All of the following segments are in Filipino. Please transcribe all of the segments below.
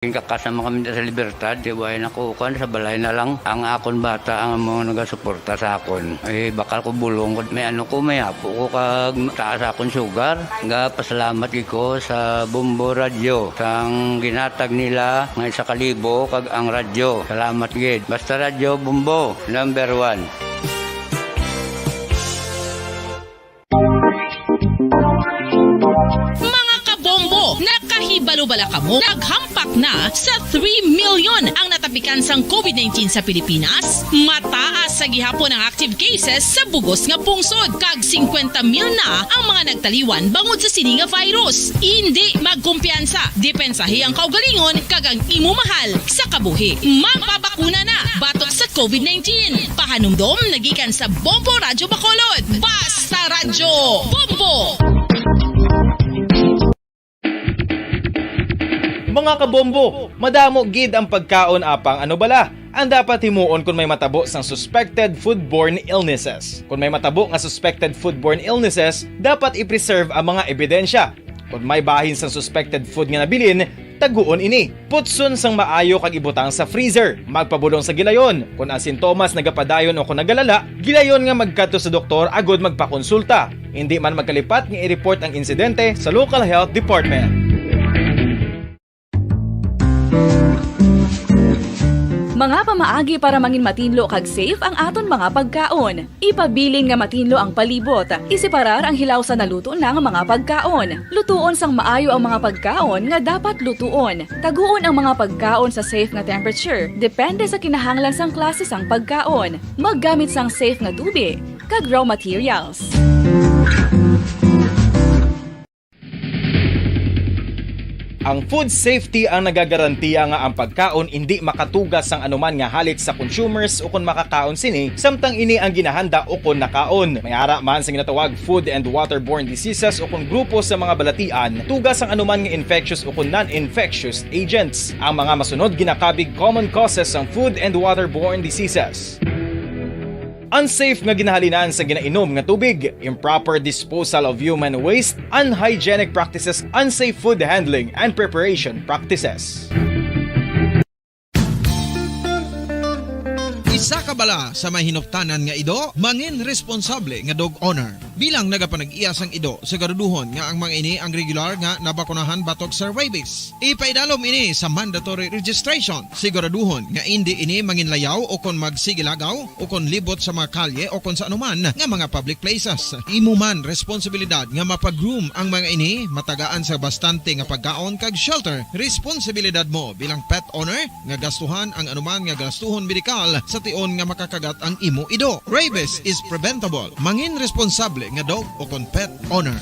Kasama kami sa Libertad, di ba nakukuhan sa balay na lang. Ang akon bata ang mga nagasuporta sa akon. Bakal ko bulong ko, may hapo ko kag taas akon sugar. Nga pasalamat ko sa Bumbo Radio. Sang ginatag nila ng 1,000 kag ang radyo. Salamat gid. Basta radyo Bumbo, number 1. Nakahibalo-bala ka mo, naghampak na sa 3 million ang natapikan sang COVID-19 sa Pilipinas. Mataas sa gihapon ang active cases sa bugos nga pungsod. Kag 50 mil na ang mga nagtaliwan bangod sa sini nga virus. Hindi magkumpiyansa. Depensahi ang kaugalingon kag ang imo mahal sa kabuhi. Magpabakuna na batok sa COVID-19. Pahanumdom nagikan sa Bombo Radyo Bacolod. Basta Radyo Bombo! Mga kabombo, madamo gid ang pagkaon apang ano bala. Ang dapat himuon kung may matabo sang suspected foodborne illnesses. Kung may matabo nga suspected foodborne illnesses, dapat i-preserve ang mga ebidensya. Kung may bahin sang suspected food nga nabilin, taguon ini. Putson sang maayo kag ibutang sa freezer. Magpabulong sa gilayon. Kung ang sintomas nagapadayon o kung nagalala, gilayon nga magkadto sa doktor agod magpakonsulta. Hindi man magkalipat nga i-report ang insidente sa local health department. Mga pamaagi para mangin matinlo kag safe ang aton mga pagkaon. Ipabilin nga matinlo ang palibot. Isiparar ang hilaw sa naluto na nga mga pagkaon. Lutuon sang maayo ang mga pagkaon nga dapat lutuon. Taguon ang mga pagkaon sa safe nga temperature. Depende sa kinahanglan sang klase sang pagkaon. Maggamit sang safe nga tubig kag raw materials. Ang food safety ang nagagarantiya nga ang pagkaon hindi makatugas sang anuman nga halit sa consumers o kung makakaon sini, samtang ini ang ginahanda o kung nakaon. May ara man sa ginatawag food and waterborne diseases o kung grupo sa mga balatian, tugas ang anuman nga infectious o kung non-infectious agents. Ang mga masunod ginakabig common causes ng food and waterborne diseases. Unsafe nga ginahalinan sa ginainom nga tubig, improper disposal of human waste, unhygienic practices, unsafe food handling and preparation practices. Isa ka bala sa mahinuptanan nga ido, mangin responsable nga dog owner. Bilang nagapanag-iyas ang ido, siguraduhon nga ang mga ini ang regular nga nabakunahan batok sa rabies. Ipaidalom ini sa mandatory registration. Siguraduhon nga hindi ini manginlayaw o kon magsigilagaw o kon libot sa mga kalye o kon sa anuman nga mga public places. Imo man responsibilidad nga mapag-groom ang mga ini, matagaan sa bastante nga pagkaon kag shelter. Responsibilidad mo bilang pet owner nga gastuhan ang anuman nga gastuhon medikal sa tion nga makakagat ang imo ido. Rabies is preventable. Mangin responsable nga dog o kon pet owner.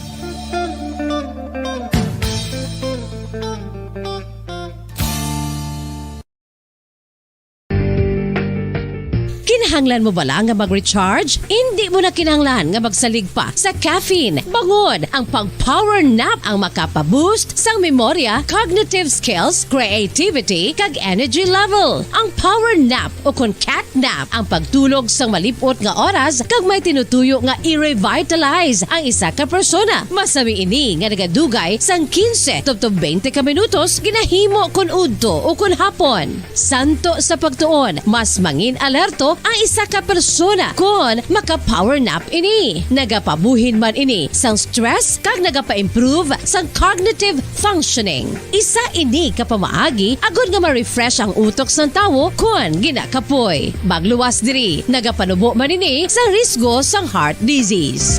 Kinahanglan mo bala nga mag-recharge? Hindi mo na kinahanglan nga magsalig pa sa caffeine. Bangod ang pang-power nap ang makapaboost sang memorya, cognitive skills, creativity, kag energy level. Ang power nap o kon cat nap ang pagtulog sang malipot nga oras kag may tinutuyo nga i-revitalize ang isa ka persona. Masami ini nga nagadugay sang 15 tubtob 20 ka minutos ginahimo kun udto o kun hapon. Santo sa pagtuon, mas mangin alerto ang isa ka persona kung maka-power nap ini. Nagapabuhin man ini sang stress kag nagapa-improve sang cognitive functioning. Isa ini kapamaagi agud nga ma-refresh ang utok sang tawo kung ginakapoy. Magluwas diri, nagapanubo man ini sang risgo sang heart disease.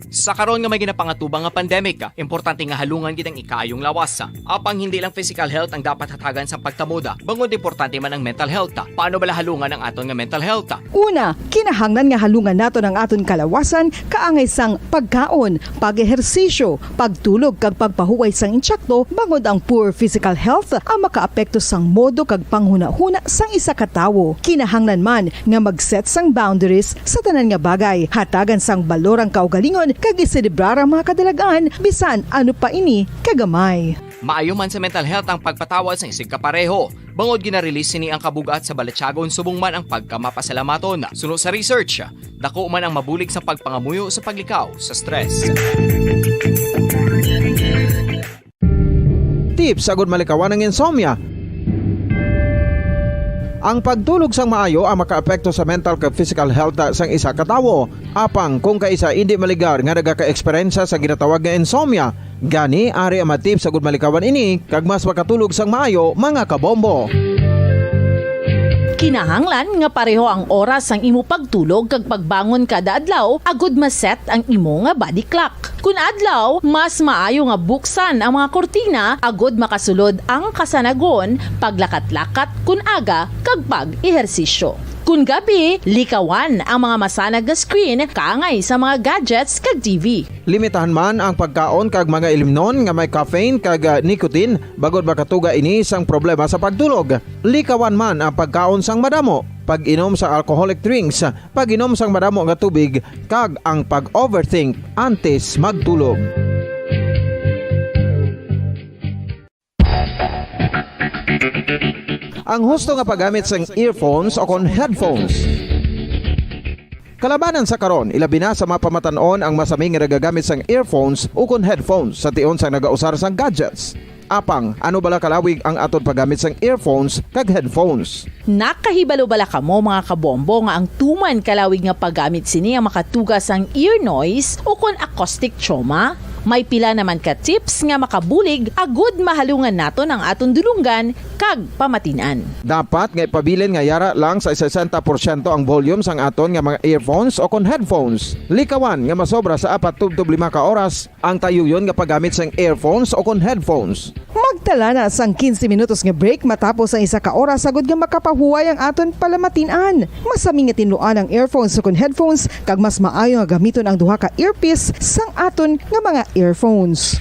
Sa karon nga may ginapangatubang nga pandemic, importante nga halungan gid ang ikayong lawas. Apang hindi lang physical health ang dapat hatagan sa pagtamuda, bangod importante man ang mental health. Paano bala halungan ang aton nga mental health? Una, kinahanglan nga halungan nato ang aton kalawasan kaangay sang pagkaon, pag-ehersisyo, pagtulog kag pagpahuway sang insyakto bangod ang poor physical health ang makaapekto sang modo kag panghuna-huna sang isa ka tawo. Kinahanglan man nga mag-set sang boundaries sa tanan nga bagay, hatagan sang balorang kaugalingon kag iselebrar ang mga kadalagaan bisan ano pa ini kagamay. Maayo man sa mental health ang pagpatawad sa isig kapareho. Bangod gina-release sini ang kabugat sa balatsagon subong man ang pagkamapasalamaton. Sunod sa research, dako man ang mabulig sa pagpangamuyo sa paglikaw sa stress. Tips agud malikawan ng insomnia. Ang pagtulog sang maayo ang makaapekto sa mental kag physical health sang isa ka tawo. Apang kung kaisa hindi maligar nga nagaka-eksperyensya sa ginatawag nga insomnia, gani ari ang tips agud malikawan ini kag mas makatulog sang maayo mga kabombo. Kinahanglan nga pareho ang oras ang imo pagtulog kag pagbangon kada adlaw agud maset ang imo nga body clock. Kun adlaw, mas maayo nga buksan ang mga kortina agud makasulod ang kasanagon, paglakat-lakat kun aga kag pag-ehersisyo. Kun gabi, likawan ang mga masanag nga screen kaangay sa mga gadgets kag TV. Limitahan man ang pagkaon kag mga ilimnon nga may caffeine kag nicotine bagod makatuga ini sang problema sa pagtulog. Likawan man ang pagkaon sang madamo, pag-inom sa alcoholic drinks, pag-inom sang madamo nga tubig kag ang pag-overthink antes magtulog. Ang husto nga paggamit sang earphones o kon headphones. Kalabanan sa karon, ilabi na sa mapamatanon ang masaming nga nagagamit sang earphones o kon headphones sa tion sang nagausar sang gadgets. Apang, ano bala kalawig ang aton paggamit sang earphones kag headphones? Nakahibalo bala kamo mga kabombo nga ang tuman kalawig nga paggamit sini ang makatugas ang ear noise o kon acoustic trauma? May pila naman ka tips nga makabulig agud mahalungan naton ang aton dulunggan kag pamatinan. Dapat nga ipabilin nga yara lang sa 60% ang volume sang aton nga mga earphones o kon headphones. Likawan nga masobra sa 4 to 5 ka oras ang tayuyon nga paggamit sang earphones o kon headphones. Magtala na sang 15 minutos nga break matapos ang isa ka oras agud nga makapahuway ang aton palamatinan. Masami nga tinluan ang earphones o kon headphones kag mas maayo nga gamiton ang duha ka earpiece sang aton nga mga earphones.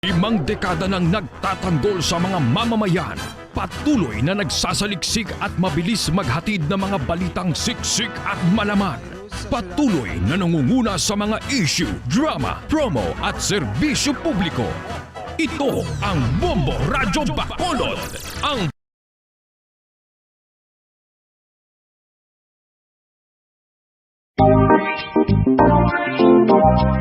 Limang dekada nang nagtatanggol sa mga mamamayan, patuloy na nagsasaliksik at mabilis maghatid ng mga balitang siksik at malaman. Patuloy na nangunguna sa mga issue, drama, promo at serbisyo publiko. Ito ang Bombo Radyo Bacolod, ang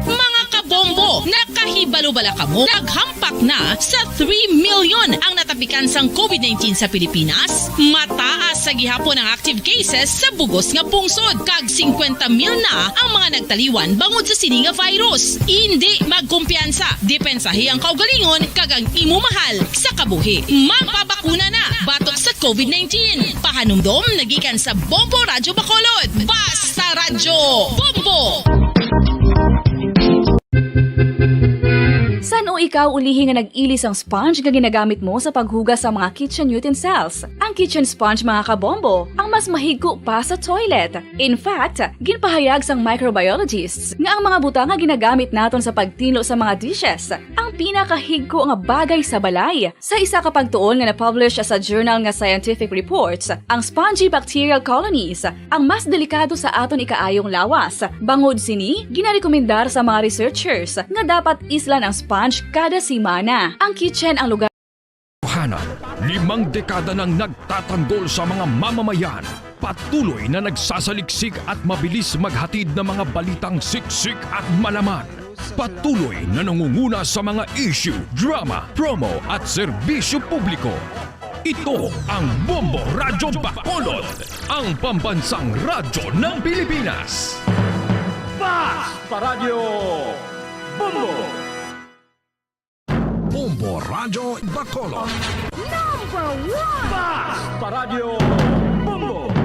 Mga kabombo, nakahibalo-bala kamo. Naghampak na sa 3 million ang natapikan sang COVID-19 sa Pilipinas. Mataas sa gihapon ang active cases sa bugos nga pungsod. Kag 50 mil na ang mga nagtaliwan bangod sa sini nga virus. Hindi magkumpiyansa. Depensahi ang kaugalingon kag ang imo mahal sa kabuhi. Magpabakuna na batok sa COVID-19. Pahanumdom nagikan sa Bombo Radyo Bacolod. Basta Radyo Bombo! San o ikaw ulihi nga nag-ilis ang sponge nga ginagamit mo sa paghugas sa mga kitchen utensils? Ang kitchen sponge mga kabombo, ang mas mahigko pa sa toilet. In fact, ginpahayag sang microbiologists nga ang mga butang nga ginagamit naton sa pagtilo sa mga dishes ang pinakahigko nga bagay sa balay. Sa isa ka pagtuon nga na-publish sa journal nga Scientific Reports, ang spongy bacterial colonies ang mas delikado sa aton ikaayong lawas. Bangod sini, ginarekomendar sa mga researchers nga dapat islan ang sponge kada simana. Ang kitchen ang lugar Hanan, 5 dekada nang nagtatanggol sa mga mamamayan, patuloy na nagsasaliksik at mabilis maghatid ng mga balitang siksik at malaman. Patuloy na nangunguna sa mga issue, drama, promo at serbisyo publiko. Ito ang Bombo Radyo Bacolod, ang pambansang radyo ng Pilipinas. Basta Radio Bombo! Bombo Radyo Bacolod. #1 Basta Radio Bombo!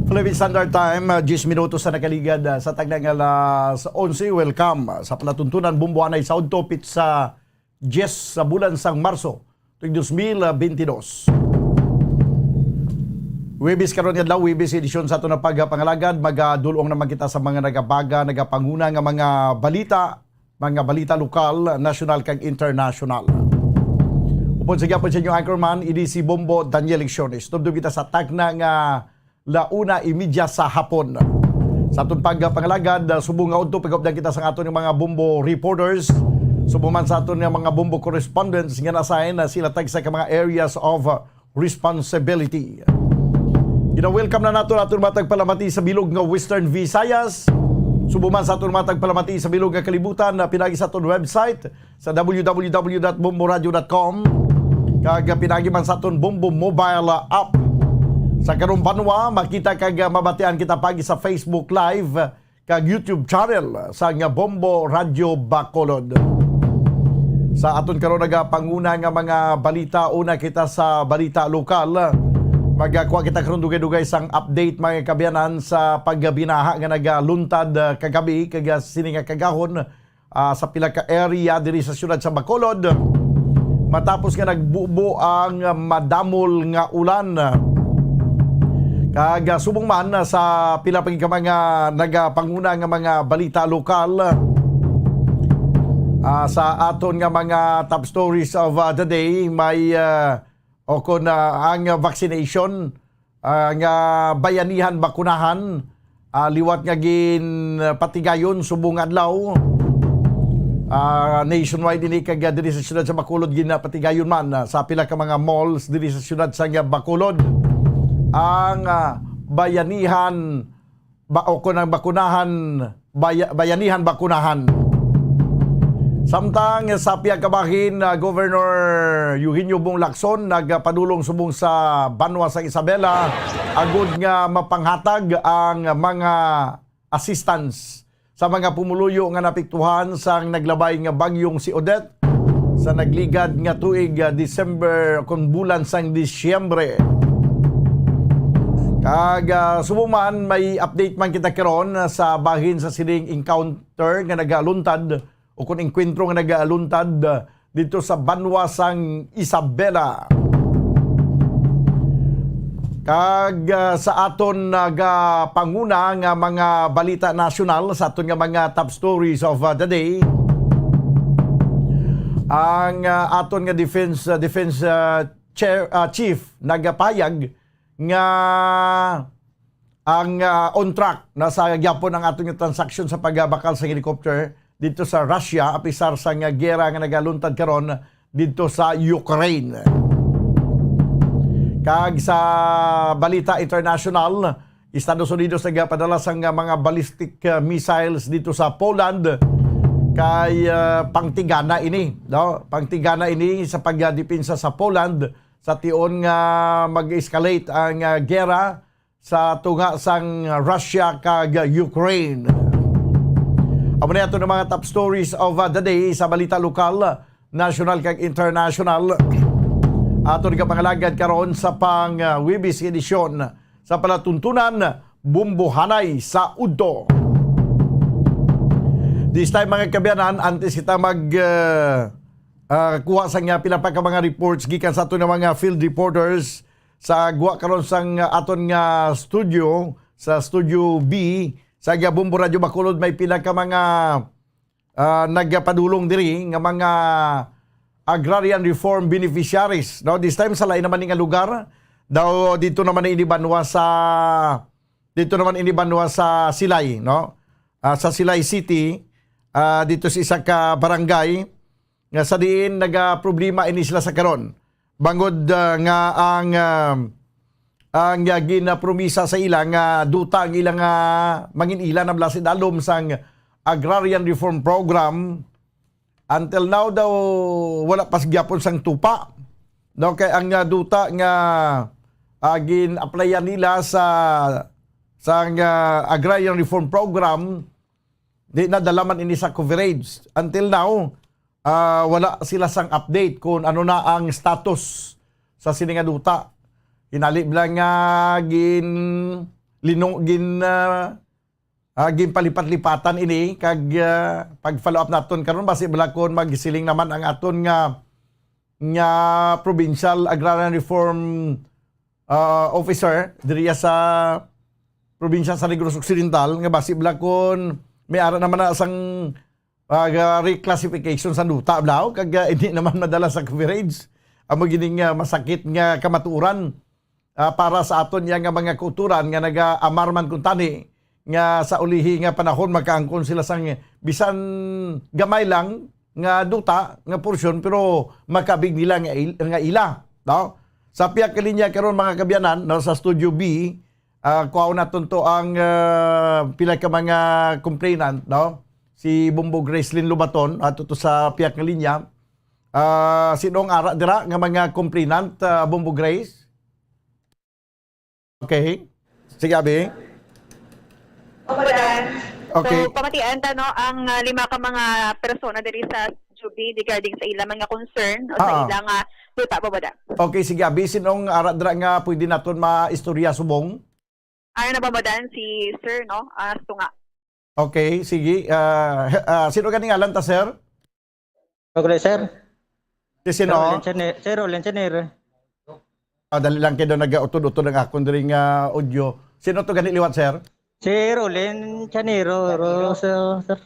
Philippine Standard Time, 10 minutos sa nakaligad sa tagnang alas 11. Welcome sa palatuntunan bumbuanay sa Udtopit sa 10 sa bulan sang Marso, tuig 2022. Webis karon nga daw, Webis edisyon sa ito na pagpangalagad, magadulong naman kita sa mga nagabaga, nagapanguna nga mga balita lokal, national kag international. Upon sa gyapon sa inyo anchorman, ini si Bombo Daniel Lecciones. Tubdub kita sa tagna nga 1:30 sa hapon. Sa atong pagpangalagad, subong nga udto pagupdan kita sa aton mga Bombo reporters. Subong man sa aton nga mga Bombo correspondents nga na-assign na sila tag sa mga areas of responsibility. Welcome na nato aton matag palamati sa bilog nga Western Visayas. Subong man sa aton matag palamati sa bilog nga kalibutan na pinagi sa aton website sa www.bomboradio.com. Kag pinagi man sa aton Bombo mobile app. Sa karong panwa, makita kag mabatian kita pagi sa Facebook Live kag YouTube channel sa nga Bombo Radio Bacolod. Sa aton karon nagapanguna nga mga balita, una kita sa balita lokal. Magkuha kita karon dugay-dugay sang update mga kabiyanan sa pagbinaha nga nagaluntad kagabi kag sini nga kagahon sa pila ka area diri sa syudad sa Bacolod. Matapos nga nagbubo ang madamol nga ulan. Kag subong man sa pila pang mga nagapanguna nga mga balita lokal sa aton nga mga top stories of the day, may ang vaccination nga bayanihan bakunahan liwat nga gin patigayon subong adlaw nationwide ini kag diri sa syudad sa Bacolod gin patigayon man sa pila ka mga malls diri sa syudad sa Bacolod. Ang bayanihan bayanihan bakunahan. Samtang sa piyakabahin, Governor Eugenio Bong Lacson nagpadulong subong sa Banwa sa Isabela agud nga mapanghatag ang mga assistance sa mga pumuluyo nga napiktuhan sang naglabay nga bagyong si Odette sa nagligad nga tuig December kon bulan sang Disyembre. Kag sumuman may update man kita karon sa bahin sa sining encounter nga nagaluntad o kung enkwentro nga nagaluntad dito sa Banwa sang Isabela. Kag sa aton nagapanguna nga mga balita nasyonal, sa aton nga mga top stories of the day, ang aton nga defense chief nagapayag nga ang on track na sa gyapon ang aton nga transaksyon sa pagbakal sa helicopter dito sa Russia apisar sa nga gera nga nagaluntad karon dito sa Ukraine. Kag sa balita international, Estados Unidos nagapadala sa mga ballistic missiles dito sa Poland kay pangtigana ini, no? Pangtigana ini sa pagdepensa sa Poland sa tion nga mag-escalate ang gera sa tunga sang Russia kag Ukraine. Amo na ito ng mga top stories of the day sa balita lokal, national kag international. Ato nga pangalagad karon sa pang-Webis edisyon sa palatuntunan bumbuhanay sa Udto. This time mga kabiyanan, antes kita kuha sa nga pila pa ka mga reports gikan sa aton nga mga field reporters sa guwa karon sang aton nga studio sa Studio B sa Bombo Radio Bacolod. May pila ka mga nagpadulong diri nga mga agrarian reform beneficiaries. Now this time sa lain naman nga lugar daw dito naman inibanwa sa Silay, no? Sa Silay City dito sa isa ka barangay nga sa diin nagaproblema ini sila sa karon. Bangod nga ang ginapromisa sa ilang duta ang ilang mangin ilan na blasid alom sang agrarian reform program. Until now daw wala pas gyapon sang tupa. No, kay ang duta nga gin-applyan nila sa agrarian reform program di nadalaman ini sa coverage. Until now wala sila sang update kung ano na ang status sa sininga duta. Inali lang linong gin palipat-lipatan ini kag pag follow up naton karon basi balakon magsiling naman ang aton nga provincial agrarian reform officer diriya sa probinsya sa Negros Occidental nga basi balakon may ara naman na sang reclassification sa duta blaw kag hindi naman madala sa coverage amo gining masakit nga kamatuoran para sa aton yang nga mga kulturan nga naga-amarman kun tani nga sa ulihi nga panahon makaangkon sila sang bisan gamay lang nga duta nga porsyon pero makabig nila nga ila no sa piyak ka linya karon mga kabyanan no sa Studio B kuha naton to ang pila ka mga complainant no si Bumbo Gracelyn Lubaton ato to sa piyak nga linya sinong ara dira nga mga complainant Bumbo Grace. Okay sige abi. Okay. So, pamatian ta no ang 5 ka mga persona diri sa Jubi regarding sa ilang mga concern o sa ilang duta ba bada. Okay, sige. Bisin nung aradra nga pwede naton maistorya subong. Ayon na babadan si Sir no, Tunga. Okay, sige. Sino ka ngalan ta, sir? Okay, sir. Si sino? Sir, Lenchaner. Dali lang kayo nag-utod-utod ng akong diri nga audio. Sino to gani liwat, sir? Si Rolin Chanero, sir.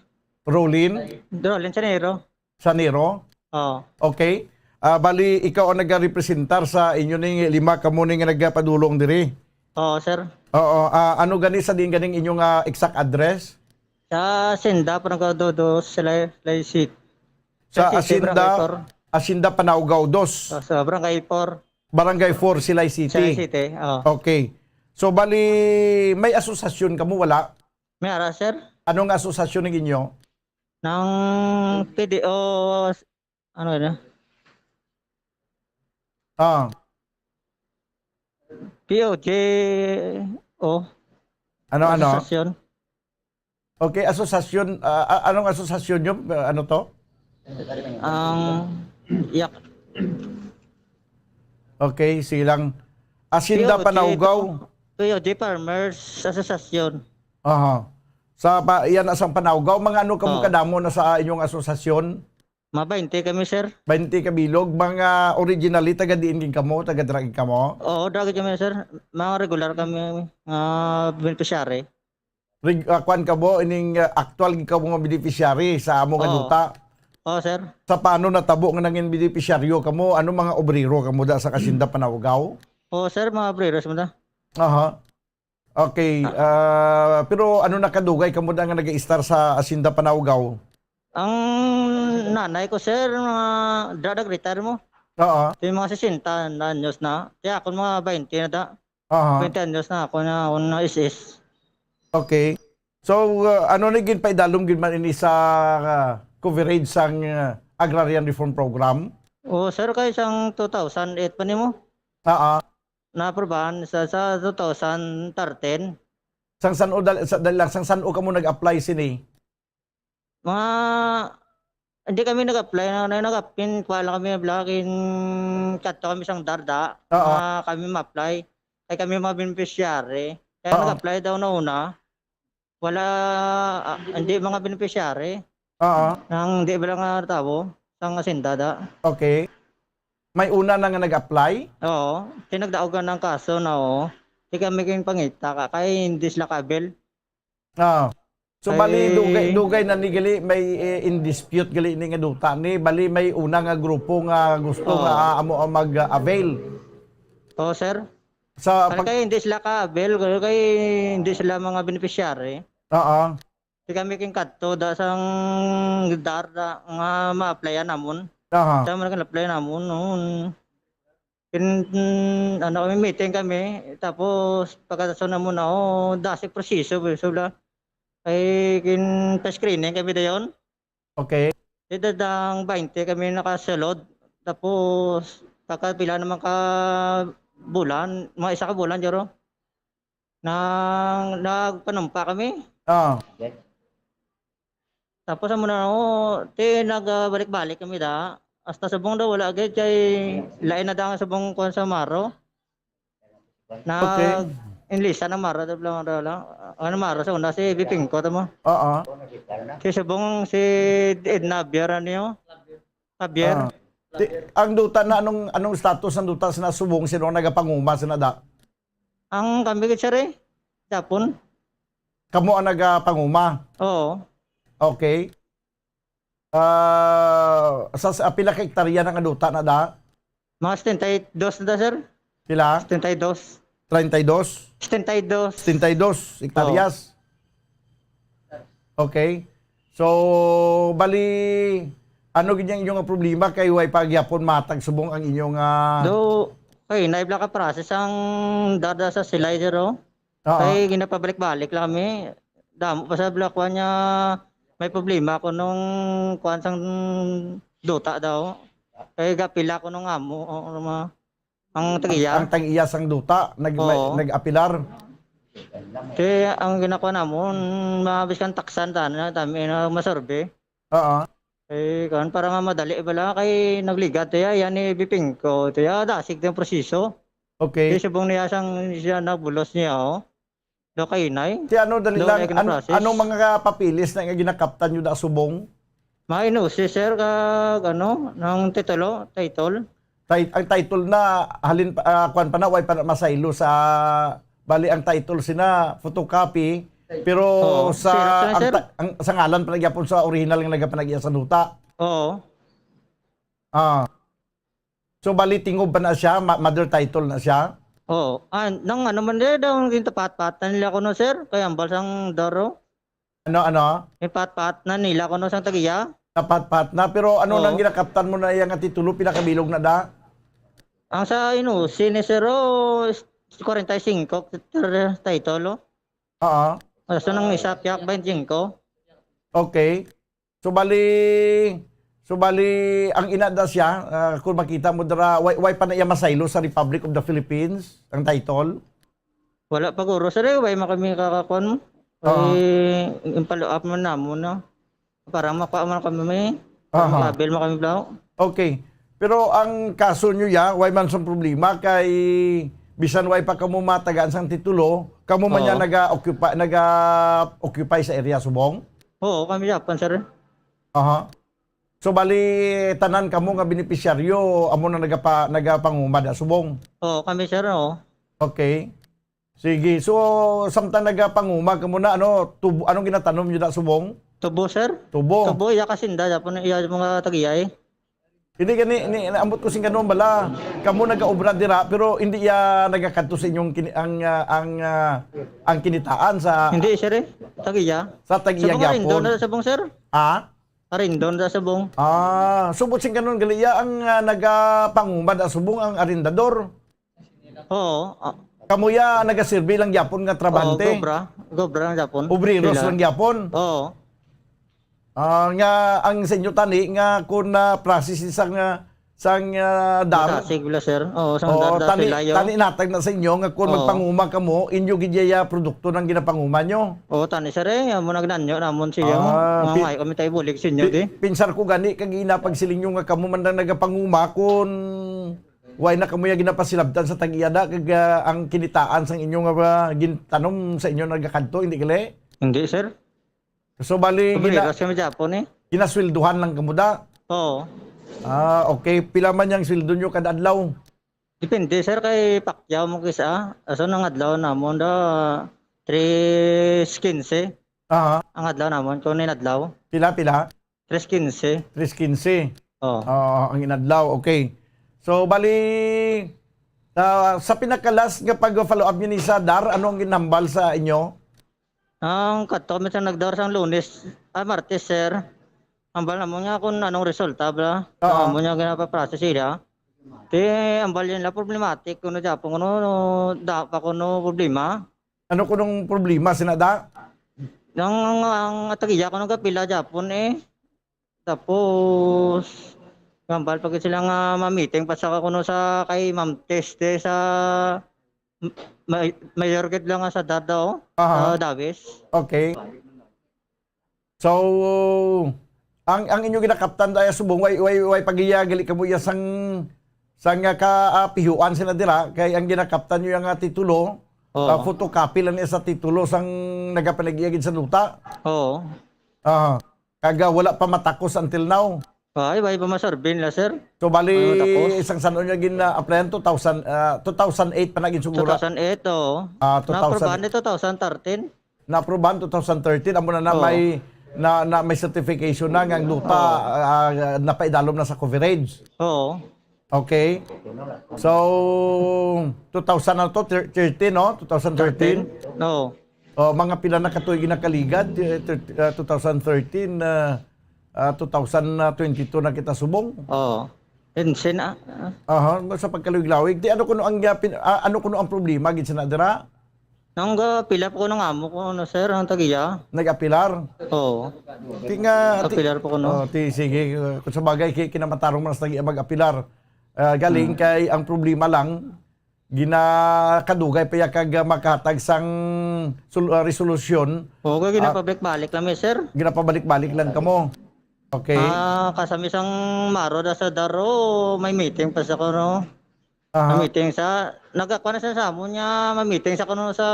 Rolin? Rolin Chanero. Sanero? Oo. Okay. Bali, ikaw ang nag-representar sa inyo ning 5 kamo ning nagpadulong diri. Oo, sir. Oo. Ano gani sa din ganing inyong exact address? Sa Asinda, Panagadodo, Laisit. Sa Asinda Panaugaw 2. Sa Barangay 4. Barangay 4, Silay City. Silay City, oo. Okay. So, bali, may asosasyon ka mo, wala? May ara, sir? Anong asosasyon ng inyo? Ng PDO, ano na? POJO. Ano? Asosasyon. Okay, asosasyon. Anong asosasyon nyo? Ano to? Yak. Okay, silang Asinda Panaugaw. POJ Farmers Association. Aha. Yan asang Panaugaw. Mga ano kamo kadamo na sa inyong asosasyon? Mga 20 kami, sir. 20 kabilog. Mga originally, taga-diin kamo? Taga-dragin kamo? Oo, dragin kami, sir. Mga regular kami, beneficiary. Kwan ka mo, ining actual ka mo beneficiary sa amo nga duta. Oo, sir. Sa paano natabo nga nangin beneficiaryo ka mo? Ano mga obrero ka mo da sa Asinda Panaugaw? Oo, sir. Mga breeders mo na. Aha. Okay. Pero ano nakadugay ka mo da nga nag-i-star sa Asinda Panaugaw? Ang nanay ko, sir, mga dradag retire mo. Oo. Yung mga 60 na anyos na. Kaya ako mga 20 na da. Aha. 20 anyos na ako na SS. Okay. So, ano na gin paidalom gin man ini sa coverage sang Agrarian Reform Program? Oo, sir, kayo isang 2008 pa ni mo. Na-aprobahan sa 2013. Sang san o ka mo nag-apply sini? Mga hindi kami nag-apply nag-appin wala kami blakin kato kami sang darda. Kami ma-apply. Ay kami mga beneficiary. Kaya nag-apply daw na una. Wala hindi mga beneficiary. Nang hindi ba lang tabo sang Asinda da. Okay. May una na nga nag-apply? Oo. Tinagdaogan ng kaso na Di kami kayong pangita ka. Kaya hindi sila kabel. So bali dugay na ni gali may in dispute gali ni nga duta ni bali may una nga grupo nga gusto nga amo mag-avail. Oo, sir. Sa kaya hindi sila kabel kaya hindi sila mga beneficiary. Di kami king kadto da sang darda nga ma-applyan namon. Sa mga na-apply namon noon. Kami meeting kami tapos pagkatason namon na dasik proseso sula. Ay screening kami dayon. Okay. Dadang 20 kami nakasulod. Tapos pagkapila naman ka bulan, mga isa ka bulan jaro. Nagpanumpa kami. Tapos amo na nagbalik-balik kami da. Hasta subong daw wala agad kay lain na dang subong kon sa Maro. Inlisa na mara lang ano mara sa una si Bipingko tamo. Oo. Si subong si Edna Bier niyo. Javier. Ang duta na anong status ng duta sa nasubong sino ang nagapanguma sa nada? Ang kami gid sir eh. Japon. Kamo ang nagapanguma. Oo. Okay. Sa pila ka hektarya ng duta na da? Mga 72 na sir. Pila? 72. 32? 72. 72 hektaryas. Okay. So, bali, ano ganyan inyong problema kay way pagyapon matag subong ang inyong Do, kay naibla ka process ang dada sa silay zero. Kay ginapabalik-balik lang kami. Damo pa sa blakwa niya may problema ko nung kuan sang duta daw. Kay gapila ko nung amo ang tagiya. Ang tagiya sang duta nag-apilar. Kaya ang ginagawa namon, mabis kang taksan na dami na masorbe. Oo. Eh, kan para nga madali bala kay nagligat ya yan ni Biping ko. Tiya dasig ng proseso. Okay. Kaya subong niya siya nagbulos niya Do kay nay. Ti ano dali lang anong mga papilis na nga ginakaptan nyo da subong? Maino si sir kag ano ng title. Ang title na halin kuan pa na way pa masaylo sa bali ang title sina photocopy pero sa sa ngalan pa nagyapon sa original nga nagapanagya sa duta. Oo. So bali tingob pa na siya, mother title na siya. Oo. Nang ano man daw yung tapat-patan nila ko no sir, kay ambal sang daro. Ano? Yung pat-pat na nila ko no sang tagiya. Tapat-pat na pero ano nang ginakaptan mo na yang titulo pinakabilog na da? Ang sa sinisero 45 title. Oo. So nang isa piyak 25. Okay. So bali ang inada siya kung makita mo dara way pa na iya masaylo sa Republic of the Philippines ang title. Wala pa guro sir, way makami kakakon mo. Yung follow up mo na mo na. Para mapaaman kami may. Makabil mo kami blaw. Okay. Pero ang kaso nyo way man sa problema kay bisan way pa kamo matagaan sang titulo, kamo man niya nag-occupy sa area subong? Oo, kami Japan sir. So bali tanan kamo nga benepisyaryo amo na nagapangumad subong? Oo, kami sir Okay. Sige. So samtang nagapangumad kamo na anong ginatanom niyo da subong? Tubo sir. Tubo iya kasinda Japan iya mga tagiyay. Hindi gani ambot ko sing ganon bala. Kamo nagaobra dira pero hindi ya nagakadto sa inyong ang kinitaan sa Hindi sir tagiya. Sa tagiya gyapon. Arindon na sabong sir. Arindon na sabong. Subot sing ganon galiya ang nagapangumad subong ang arindador. Oo. Kamo ya nagaserbi lang gyapon nga trabante. Gobra lang gyapon. Obreros lang gyapon. Oo. Nga ang sa inyo tani nga kun na process sang dar. Sigla sir. Sang dar tani natag na sa inyo nga kun magpanguma kamo inyo gidya produkto ng ginapanguma nyo. Tani sir mo nagnanyo namon siya. Ngay kami tayo bulig sa inyo di. Pinsar ko gani kag inapagsiling nyo nga kamo man nagapanguma kun way na kamo ya ginapasilabtan sa tag-iyada kag ang kinitaan sang inyo nga gintanom sa inyo nagakadto hindi kali? Hindi sir. So bali kami Japon ginaswelduhan lang kamo da? Oo. Okay. Pila man yang sweldo nyo kada adlaw? Depende sir kay Pacquiao mo kisa. Aso nang adlaw namon da 3.15. Ang adlaw namon kuno adlaw. Pila? 3.15. 3.15. Ang inadlaw. Okay. So bali sa pinakalas nga pag-follow up niyo ni sa DAR, ano ang ginambal sa inyo? Ang kato sa nagdawar sang Lunes, Martes sir. Ambal na mo nga kung anong resulta ba? Amo niya ginapaprocess sila. Ambal yan la problematic kuno Japon kuno da pa kuno problema. Ano kunong problema sinada? Ang tagiya kuno kapila Japon Tapos ambal pag sila nga ma-meeting pa sa kuno sa kay Ma'am Teste sa mayor gid lang sa Dadao, Davis. Okay. So ang inyo ginakaptan daya subong way pagiya gali kamo ya sang kapihuan sila dira kay ang ginakaptan nyo yung titulo photocopy lang niya sa titulo sang nagapanag-iagid sa duta. Oo. Kaga wala pa matakos until now. Ay, ba masorbin la, sir? So bali Ano takos? isang sanon niya gina-applyan 2008 pa naging siguro. 2008, oo. 2000. Na-aprobahan ni 2013. Na-aprobahan 2013 amo na may may certification na ang lupa napaidalom na sa coverage. Oo. Okay. So 2000 na to 13 no? 2013. Oo. Mga pila na katuig na kaligad 2013 2022 na kita subong. Oo. Insin Sa pagkalawig-lawig. Di ano kuno ang problema gid sa nadira? Nang pila po ko ng amo ko, sir, ang tagiya. Nag-apilar? Oo. Apilar po ko, no? Sige, kung sa bagay, kinamatarong mas nag mag-apilar. Galing kay ang problema lang, ginakadugay pa kag makatag sang resolusyon. Oo, ginapabalik-balik lang, sir. Ginapabalik-balik lang kamo. Okay. Kasami sang maro da sa daro, may meeting pa sa ko, no? May meeting sa, nagkakuha na sa mo niya, may meeting sa kuno sa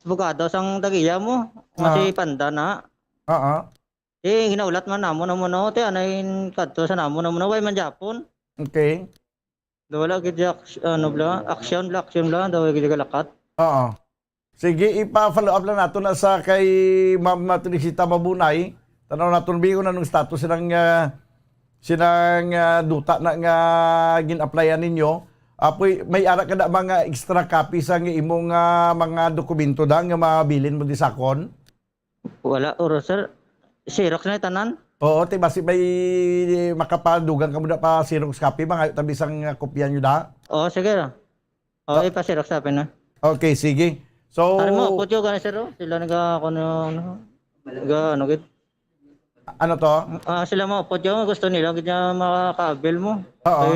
bugado sang tagiya mo. Kasi panda na. Ginaulat man namo na mo, no? Anayin kadto sa namo na mo, way man Japon. Okay. Wala gid action bla daw gid galakat. Sige, ipa-follow up lang nato na sa kay Ma'am Teresita Mabunay. Tanaw naton bigo na nung status sinang duta na nga gin-applyan ninyo. May ara kada mga extra copies ang imong mga dokumento da nga mabilin mo di sakon? Wala sir. Xerox na tanan. Oo, basi may makapadugan ka mo da pa Xerox copy mga tabi sang kopya nyo da? Oo, sige. Ipa-Xerox tapin na. Okay, sige. So, mo, putyo ka na sir. Sila gid. Ano to? Sila mo, putyo, gusto nila gid niya makakabil mo. Oo.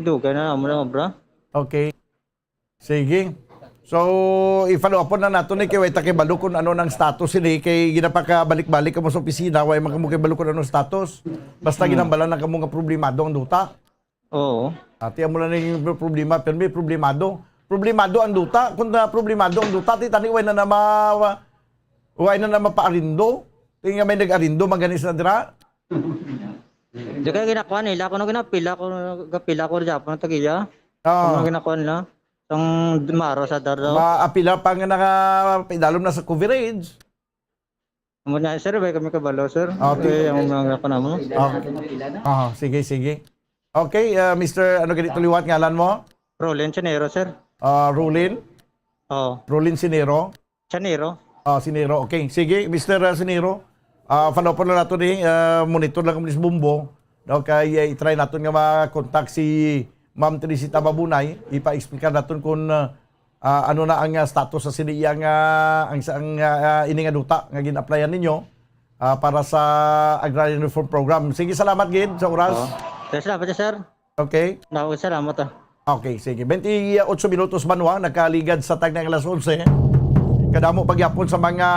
Dugay na mo bra. Okay. Sige. So, i-follow up na nato ni kay kay balo kung ano nang status ni kay ginapakabalik-balik ka mo sa opisina, way man kamo kay balo kung ano status. Basta ginambalan na kamo nga problemado ang duta. Oo. Ati mo na ning problema, pero may problemado. Problemado ang duta, kung na problemado ang duta, tani way na mapaarindo. Tinga may nag-arindo maganis na dira. Di kaya ginakuha nila, kung ginapila ko Japon tagiya. Kung ginakuha nila. Ang maro sa dardo. Maapila pa nga naka-idalom na sa coverage. Muna sir, bay kami kabalo sir. Okay, ang mga pa namo. Sige. Okay, Mr. ano ganito liwat ngalan mo? Rolin Chanero sir. Rolin? Rolin Sinero? Chanero. Sinero. Okay, sige, Mr. Sinero. Follow po na nato ni monitor lang kami ni Bumbo. Okay, i-try natin nga ma-contact si Ma'am Teresita Mabunay, ipa-explain natin kung ano na ang status sa siniyang ang ininga duta nga gin-applyan ninyo para sa Agrarian Reform Program. Sige, salamat gid sa oras. Salamat sir. Okay. Salamat. Okay, sige. 28 minutos banwa nagkaligad sa tag ng alas 11. Kadamo pagyapon sa mga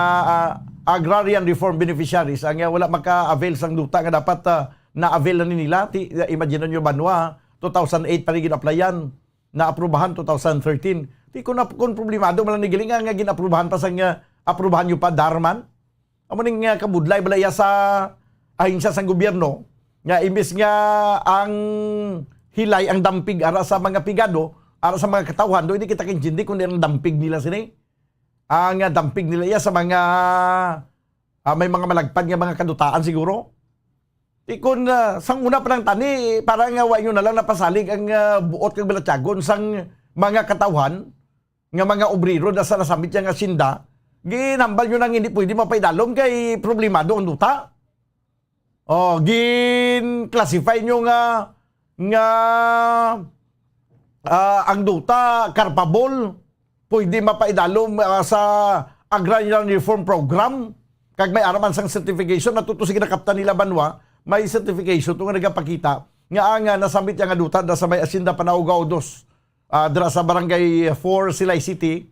Agrarian Reform Beneficiaries ang wala maka-avail sang duta nga dapat na-avail na nila. Imagine nyo banwa 2008 pa rin gin-applyan, na-aprobahan 2013. Di ko na kung problemado, malang nigiling nga gin-aprobahan pa sa aprobahan nyo pa, Darman. Amo ning kabudlay, balaya sa ahinsya sa gobyerno, nga imbis nga ang hilay, ang dampig, ara sa mga pigado, ara sa mga katawhan, do hindi kita kinjindi kung ang dampig nila sini. Ang dampig nila sa mga, may mga malagpad nga mga kadutaan siguro. Ikon sang una pa ng tani, parang wa nyo na lang napasalig ang buot kag balatyagon sang mga katawhan, nga mga obrero na sa nasamit nga sinda, ginambal nyo nang hindi pwede mapaidalom kay problemado ang duta. Gin-classify nyo nga ang duta carpable, pwede mapaidalom sa Agrarian Reform Program, kag may araman sang certification, natutusig na kapta nila banwa, may certification ito nga nagapakita nga nasamit nga duta da sa may asinda Panaugaw 2 dira sa barangay 4 Silay City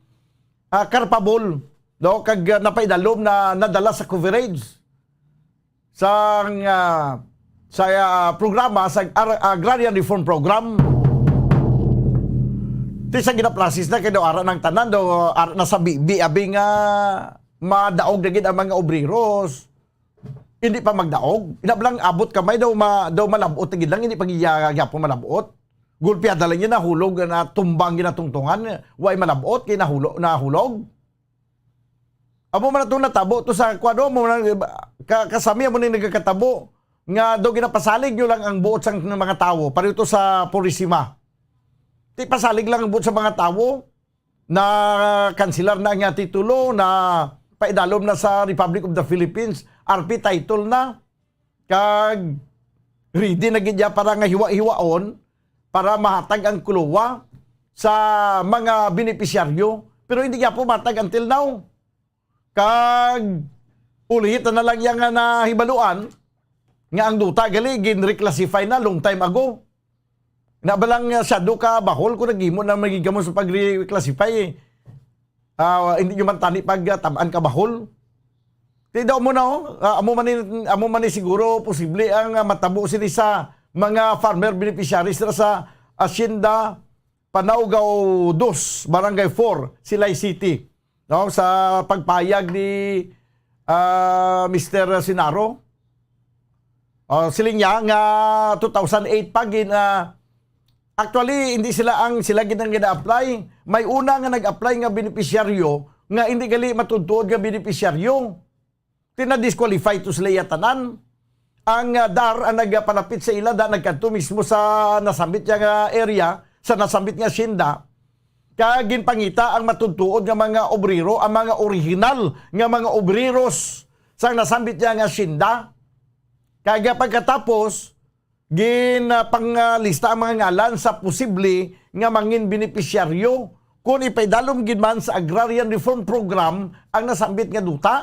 carpable do kag napaidalom na nadala sa coverage sa programa sa Agrarian Reform Program. Ti sa ginaprasis na kay daw ara ng tanan daw ara na sa bibi abi nga madaog na gid ang mga obreros. Hindi pa magdaog. Inablang abot kamay daw malabot gid lang hindi pagyagapon malabot. Gulpiada lang yun nahulog na tumbang ginatungtungan. Way malabot kay nahulog. Amo man ito natabo to sa kwado mo kasami mo ni nagkakatabo nga daw ginapasalig nyo lang ang buot sang mga tao parito sa Purisima. Ti pasalig lang ang buot sa mga tao na kansilar na nga titulo na paidalom na sa Republic of the Philippines, RP title na kag ready na gid para nga hiwa-hiwaon para mahatag ang kuluwa sa mga benepisyaryo pero hindi nga po matag until now. Kag ulit na lang yang nahibaluan nga ang duta gali gin-reclassify na long time ago. Nabalang syado ka bahol ko nagimo na magigamon sa pag-reclassify hindi nyo man tani pag tamaan ka bahol. Tidaw mo na amo man ni siguro posible ang matabo sila sa mga farmer beneficiaries sa Hacienda Panaugaw 2, Barangay 4, Silay City. No, sa pagpayag ni Mr. Sinaro. Siling niya nga 2008 pa actually hindi sila ginang gina-apply. May una nga nag-apply nga beneficiaryo nga hindi gali matutuod nga beneficiaryo. Tina-disqualify to sila yatanan. Ang DAR ang nagpalapit sa ila nagkanto mismo sa nasambit nga area, sa nasambit nga Hacienda. Kaya ginpangita ang matutuod nga mga obrero, ang mga original nga mga obreros sa nasambit nga Hacienda. Kaya pagkatapos, panglista ang mga ngalan sa posible nga mangin benepisyaryo kung ipaydalom gid man sa Agrarian Reform Program ang nasambit nga duta.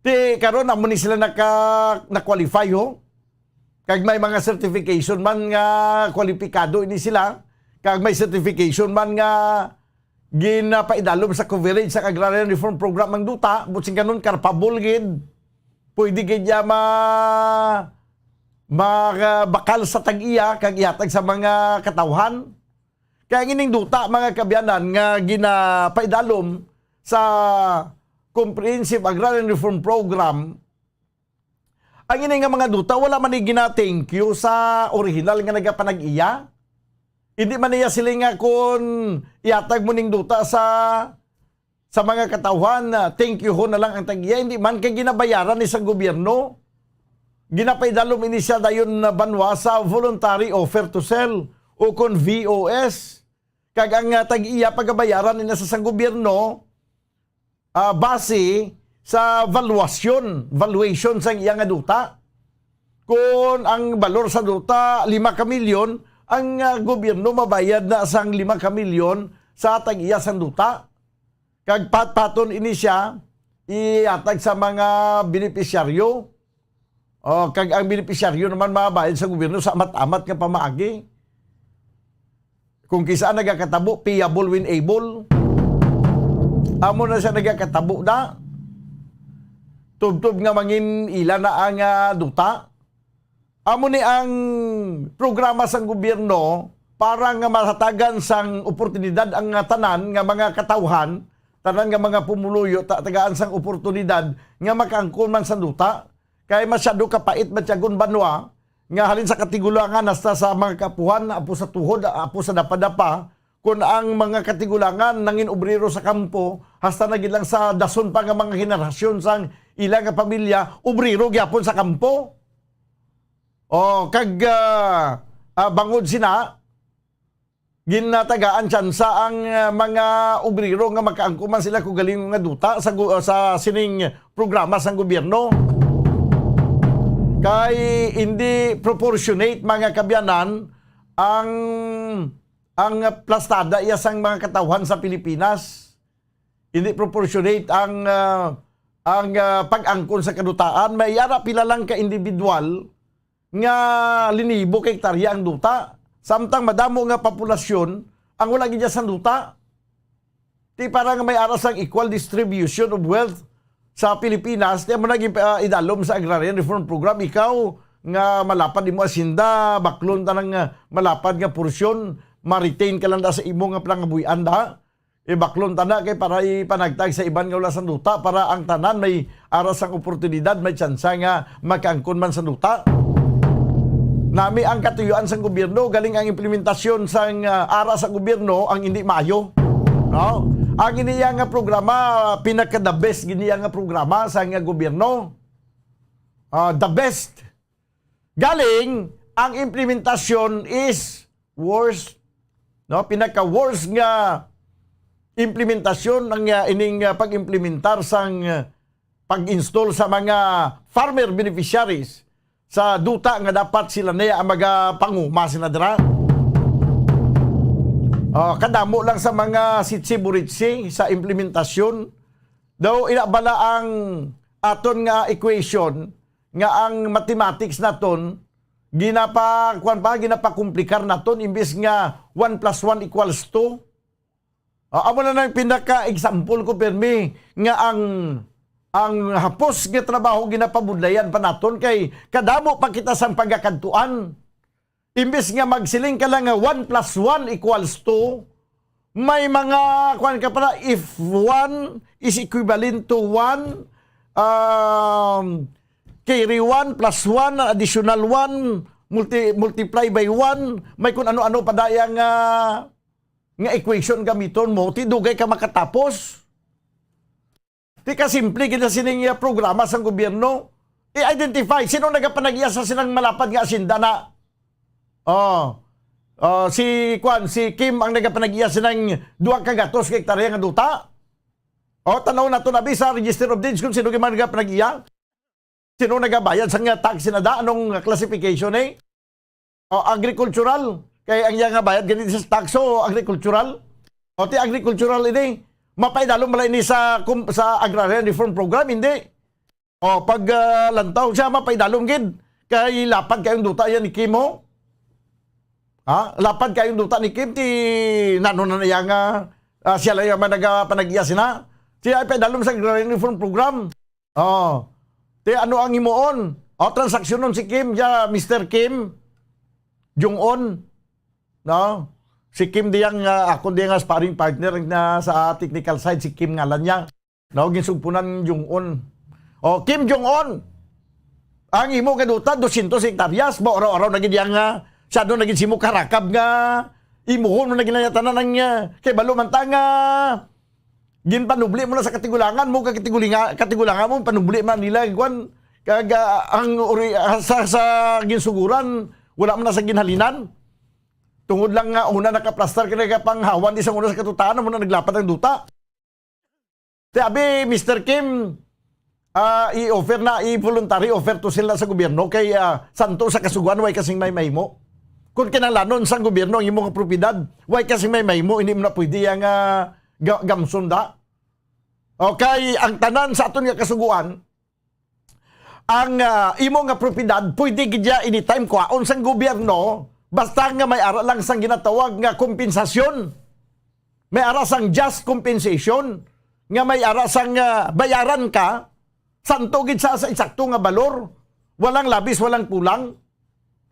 Ti karon amo ni sila na-qualify ho. Kag may mga certification man nga kwalipikado ini sila. Kag may certification man nga ginapaidalom sa coverage sa Agrarian Reform Program ang duta, butsing kanon karpabol gid. Pwede gid ya bakal sa tag-iya kag ihatag sa mga katawhan. Kaya ining duta mga kabyanan nga ginapaidalom sa Comprehensive Agrarian Reform Program, ang ining nga mga duta wala man ni gina-thank you sa original nga nagapanag-iya. Hindi man niya sila nga kung ihatag mo ning duta sa mga katawhan, thank you ho na lang ang tag-iya. Hindi man kay ginabayaran ni sa gobyerno. Ginapaidalom ini siya dayon na banwa sa voluntary offer to sell o kon VOS. Kag ang tag-iya pagabayaran nila sa gobyerno base sa valuation sa iyang nga duta. Kung ang balor sa duta 5 ka milyon, ang gobyerno mabayad na sang 5 ka milyon sa tag-iya sang duta. Kag paton ini siya iatag sa mga benepisyaryo. Kag ang benepisyaryo naman mabayad sa gobyerno sa amat-amat nga pamaagi. Kung kisaan nagakatabo, payable when able. Amo na siya nagakatabo na. Tubtob nga mangin ila na ang duta. Amo ni ang programa sang gobyerno para nga mahatagan sang oportunidad ang tanan nga mga katawhan, tanan nga mga pumuluyo, tagaan sang oportunidad nga makaangkon man sa duta. Kaya masyado kapait matyagon banwa nga halin sa katigulangan hasta sa mga kapuhan, apo sa tuhod, apo sa dapadapa, kung ang mga katigulangan nangin obrero sa kampo, hasta na lang sa dason pa nga mga henerasyon sang ilang nga pamilya, obrero gyapon sa kampo. Bangod sina, ginatagaan tsansa ang mga obrero nga makaangkuman sila kung galing nga duta sa sining programa sang gobyerno. Kay hindi proportionate mga kabyanan ang plastada iya sang mga katawhan sa Pilipinas. Hindi proportionate ang pag-angkon sa kadutaan. May yara pila lang ka individual nga linibo kay hektarya ang duta. Samtang madamo nga populasyon ang wala gid sa duta. Ti para nga may aras ang equal distribution of wealth sa Pilipinas, di mo naging idalom sa Agrarian Reform Program. Ikaw nga malapad mo Hacienda, baklon tanang malapad nga porsyon, ma-retain ka lang da sa imo nga panangabuyan da. Ibaklon tana kay para ipanagtag sa iban nga wala sa duta para ang tanan may aras ang oportunidad, may tsansa nga makaangkon man sa duta. Nami ang katuyuan sa gobyerno, galing ang implementasyon sa aras sa gobyerno ang hindi maayo. No? Ang iniya nga programa, pinaka-the best giniya nga programa sa nga gobyerno. The best. Galing, ang implementasyon is worse. No? Pinaka-worse nga implementasyon ng ining pag-implementar sang pag-install sa mga farmer beneficiaries sa duta nga dapat sila na ang magapanguma sila dira. Kadamo lang sa mga sitsi-buritsi sa implementasyon. Daw inabala ang aton nga equation nga ang mathematics naton ginapakumplikar naton imbes nga 1 plus 1 equals 2. Amo na ng pinaka-example ko permi nga ang hapos nga trabaho ginapabudlayan pa naton kay kadamo pa kita sang pagkakantuan. Imbes nga magsiling ka lang nga 1 plus 1 equals 2, may mga kuan ka pala if 1 is equivalent to 1, carry 1 plus 1, additional 1, multiply by 1, may kung ano-ano pa dayang nga equation gamiton mo, tidugay ka makatapos. Di ka simple kita sining programa sa gobyerno. I-identify sino nagapanag-iya sa sinang malapad nga asinda na. Si Kim ang nagapanag-iya sinang 2 kagatos ka hektarya nga duta. Tanaw na to nabi sa Register of Deeds kung sino man nagapanag-iya. Sino nagabayad sa nga tax na da, anong classification eh? Agricultural. Kaya ang nga bayad ganito sa tax o agricultural. Ti agricultural ini. Mapaidalong malay ni sa Agrarian Reform Program, hindi. Pag lantaw siya, mapaidalong gid. Kay lapad kayong duta yan ni Kim ho. Lapad kayong duta ni Kim, ti nano na niya nga siya lang yung nagapanag-iya sina. Siya ay paidalong sa Agrarian Reform Program. Ti ano ang himuon? Transaksyon nun si Kim, Mr. Kim Jong-un. No? Si Kim diyang ako diyang sparring partner na sa technical side si Kim ngalan niya. No, ginsugpunan Jong-un. Kim Jong-un. Ang imo kaduta 200 hektaryas mo araw-araw na gid yang siya do naging simo karakab nga imuhon mo na ginayatanan ng kay balo man ta nga ginpanubli mo na sa katigulangan mo katigulangan mo panubli man nila kwan kaga ang sa ginsuguran wala man na sa ginhalinan. Tungod lang nga una nakaplastar ka na panghawan isang una sa katutaan mo na naglapat ang duta. Sabi Mr. Kim i-offer na i-voluntary offer to sila sa gobyerno kay santo sa kasuguan way kasing may mo. Kung kinalanon sa gobyerno ang imong propiedad way kasing may mo hindi mo na pwede ang gamson da. Okay, ang tanan sa aton nga kasuguan ang imong nga propiedad pwede gidya anytime kwaon sa gobyerno. Basta nga may ara lang sang ginatawag nga kompensasyon. May ara sang just compensation. Nga may ara sang bayaran ka. Santo gid sa eksakto nga balor. Walang labis, walang kulang.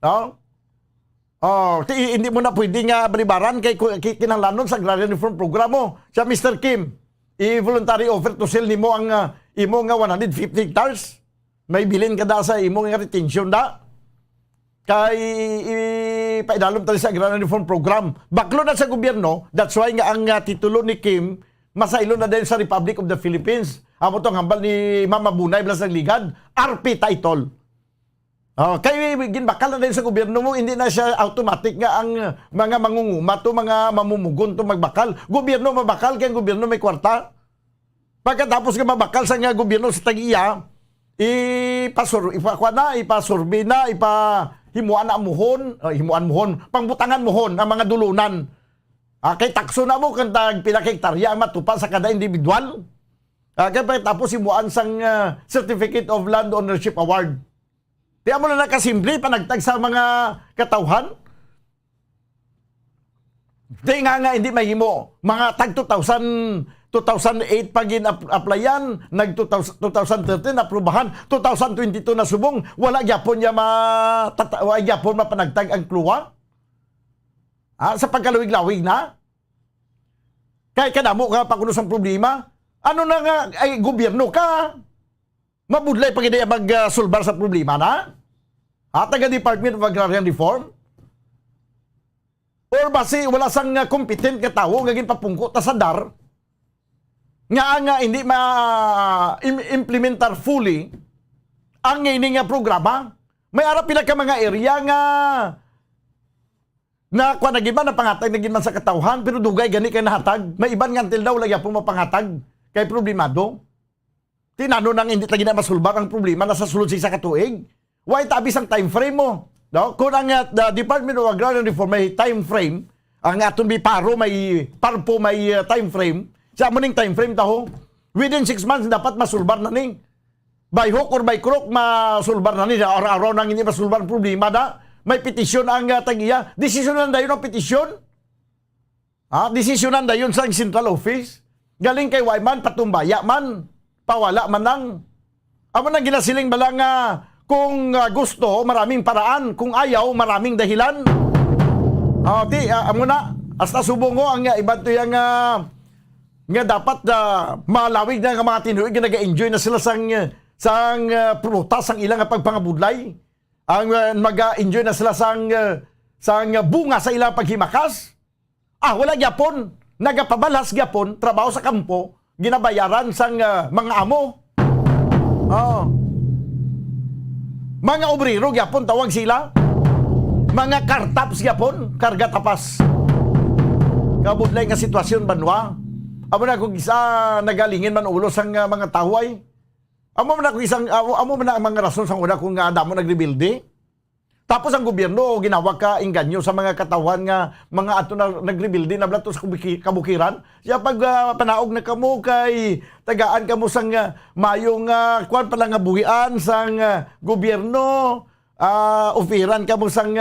No? Hindi mo na pwede nga balibaran kay kinahanglanon sa Agrarian Reform Program mo. Siya Mr. Kim, i-voluntary offer to sell nimo ang imo nga 150 hectares. May bilin ka da sa imo nga retention da. Kay paidalom tali sa Agrarian Reform Program. Baklo na sa gobyerno, that's why nga ang titulo ni Kim, masailo na din sa Republic of the Philippines. Amo tong hambal ni Mama Bunay Blas ng Ligad, RP title. Kay ginbakal na din sa gobyerno mo, hindi na siya automatic nga ang mga mangunguma to, mga mamumugon to magbakal. Gobyerno mabakal, kaya gobyerno may kwarta. Pagkatapos nga mabakal sa nga gobyerno sa tag-iya, ipasurvey na, himuan mohon, pangbutangan mohon ang mga dulunan. Kay takso na mo kung pinakiktarya ang matupan sa kada individual. Kaya tapos himuan sang Certificate of Land Ownership Award. Kaya mo na nakasimple, panagtag sa mga katawhan. Di nga hindi mahimo. Mga tag 2008 pa gin-applyan, nag-2013 aprubahan, 2022 na subong, wala gyapon niya mapanagtag ang kluwa. Sa pagkalawig-lawig na? Kaya kadamo ka pakuno sa problema? Ano na nga ay gobyerno ka? Mabudlay pag hindi mag-sulbar sa problema na? Taga Department of Agrarian Reform? Or basi wala sang competent ka tao nga ginpapungko ta sa dar nga hindi ma-implementar fully ang ini nga programa. May arap pila ka mga area nga na kwa naging man na pangatag naging man sa katawhan pero dugay gani kay nahatag. May iban nga until daw lagi po mapangatag kay problemado. Tinano nang hindi tagi na masulbar ang problema nasa sulod sa katuig. Why tabis ang time frame mo? No? Kung ang the Department of Agrarian Reform may time frame, ang aton parpo may time frame, sa amuning time frame taho, within 6 months dapat masulbar na ning. By hook or by crook, masulbar na ning. Araw-araw nang hindi masulbar ang problema na. May petisyon ang tagiya. Desisyonan dayon ang petisyon. Desisyonan dayon sa central office. Galing kay Wyman, patumbaya man. Pawala man lang. Amo nang ginasiling balang kung gusto, maraming paraan. Kung ayaw, maraming dahilan. Amo na. Hasta subong ko, ang iba to yung nga dapat malawig na nga mga tinuig na nag-enjoy na sila sang prutas, sang ilang pagpangabudlay. Ang mag-enjoy na sila sang bunga sa ilang paghimakas. Wala gyapon. Nagapabalas gyapon, trabaho sa kampo, ginabayaran sang mga amo. Mga obrero gyapon tawag sila. Mga kartaps gyapon, karga tapas. Kabudlay nga sitwasyon banwa. Amo na kung isa nagalingin man ulo sang mga taway. Amo man kung isang amo man ang mga rason sang una kung damo nagrebuilde. Tapos ang gobyerno ginawa ka inganyo sa mga katawan nga mga ato na nagrebuilde na blato sa kabukiran. Siya pag panaog na kamo kay tagaan kamo sang mayong kuan pala nga buhian sang gobyerno, oferan kamo sang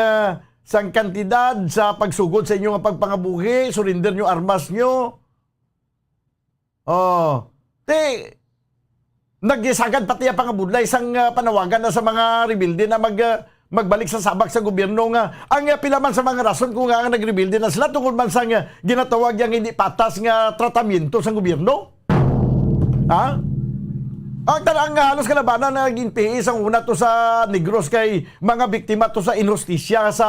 kantidad sa pagsugod sa inyo nga pagpangabuhi, surrender nyo armas nyo. Nagisagad pati ang pangabudlay sang panawagan na sa mga rebuilde na magbalik sa sabak sa gobyerno nga ang pilaman sa mga rason kung nga nagrebuilde na sila tungkol man sa ginatawag yang hindi patas nga tratamiento sa gobyerno. Ang talagang halos kalabanan na naging PIS ang una to sa Negros kay mga biktima to sa injustisya sa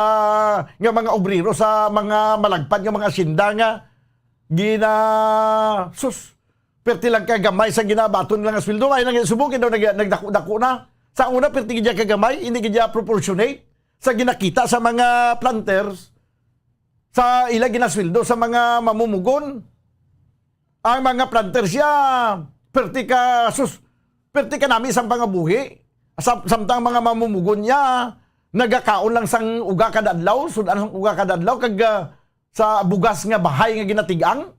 nga mga obrero sa mga malagpad nga mga sinda nga perti lang kagamay sa ginabaton lang ang sweldo ay nang subukin daw nagdako-dako na. Sa una, perti gidya kagamay, hindi gidya proportionate sa ginakita sa mga planters, sa ilang ginasweldo sa mga mamumugon. Ang mga planters perti ka namin isang pangabuhi. Samtang mga mamumugon niya, nagakaon lang sang uga kadadlaw, sudan sang uga kadadlaw, sa bugas nga bahay nga ginatigang.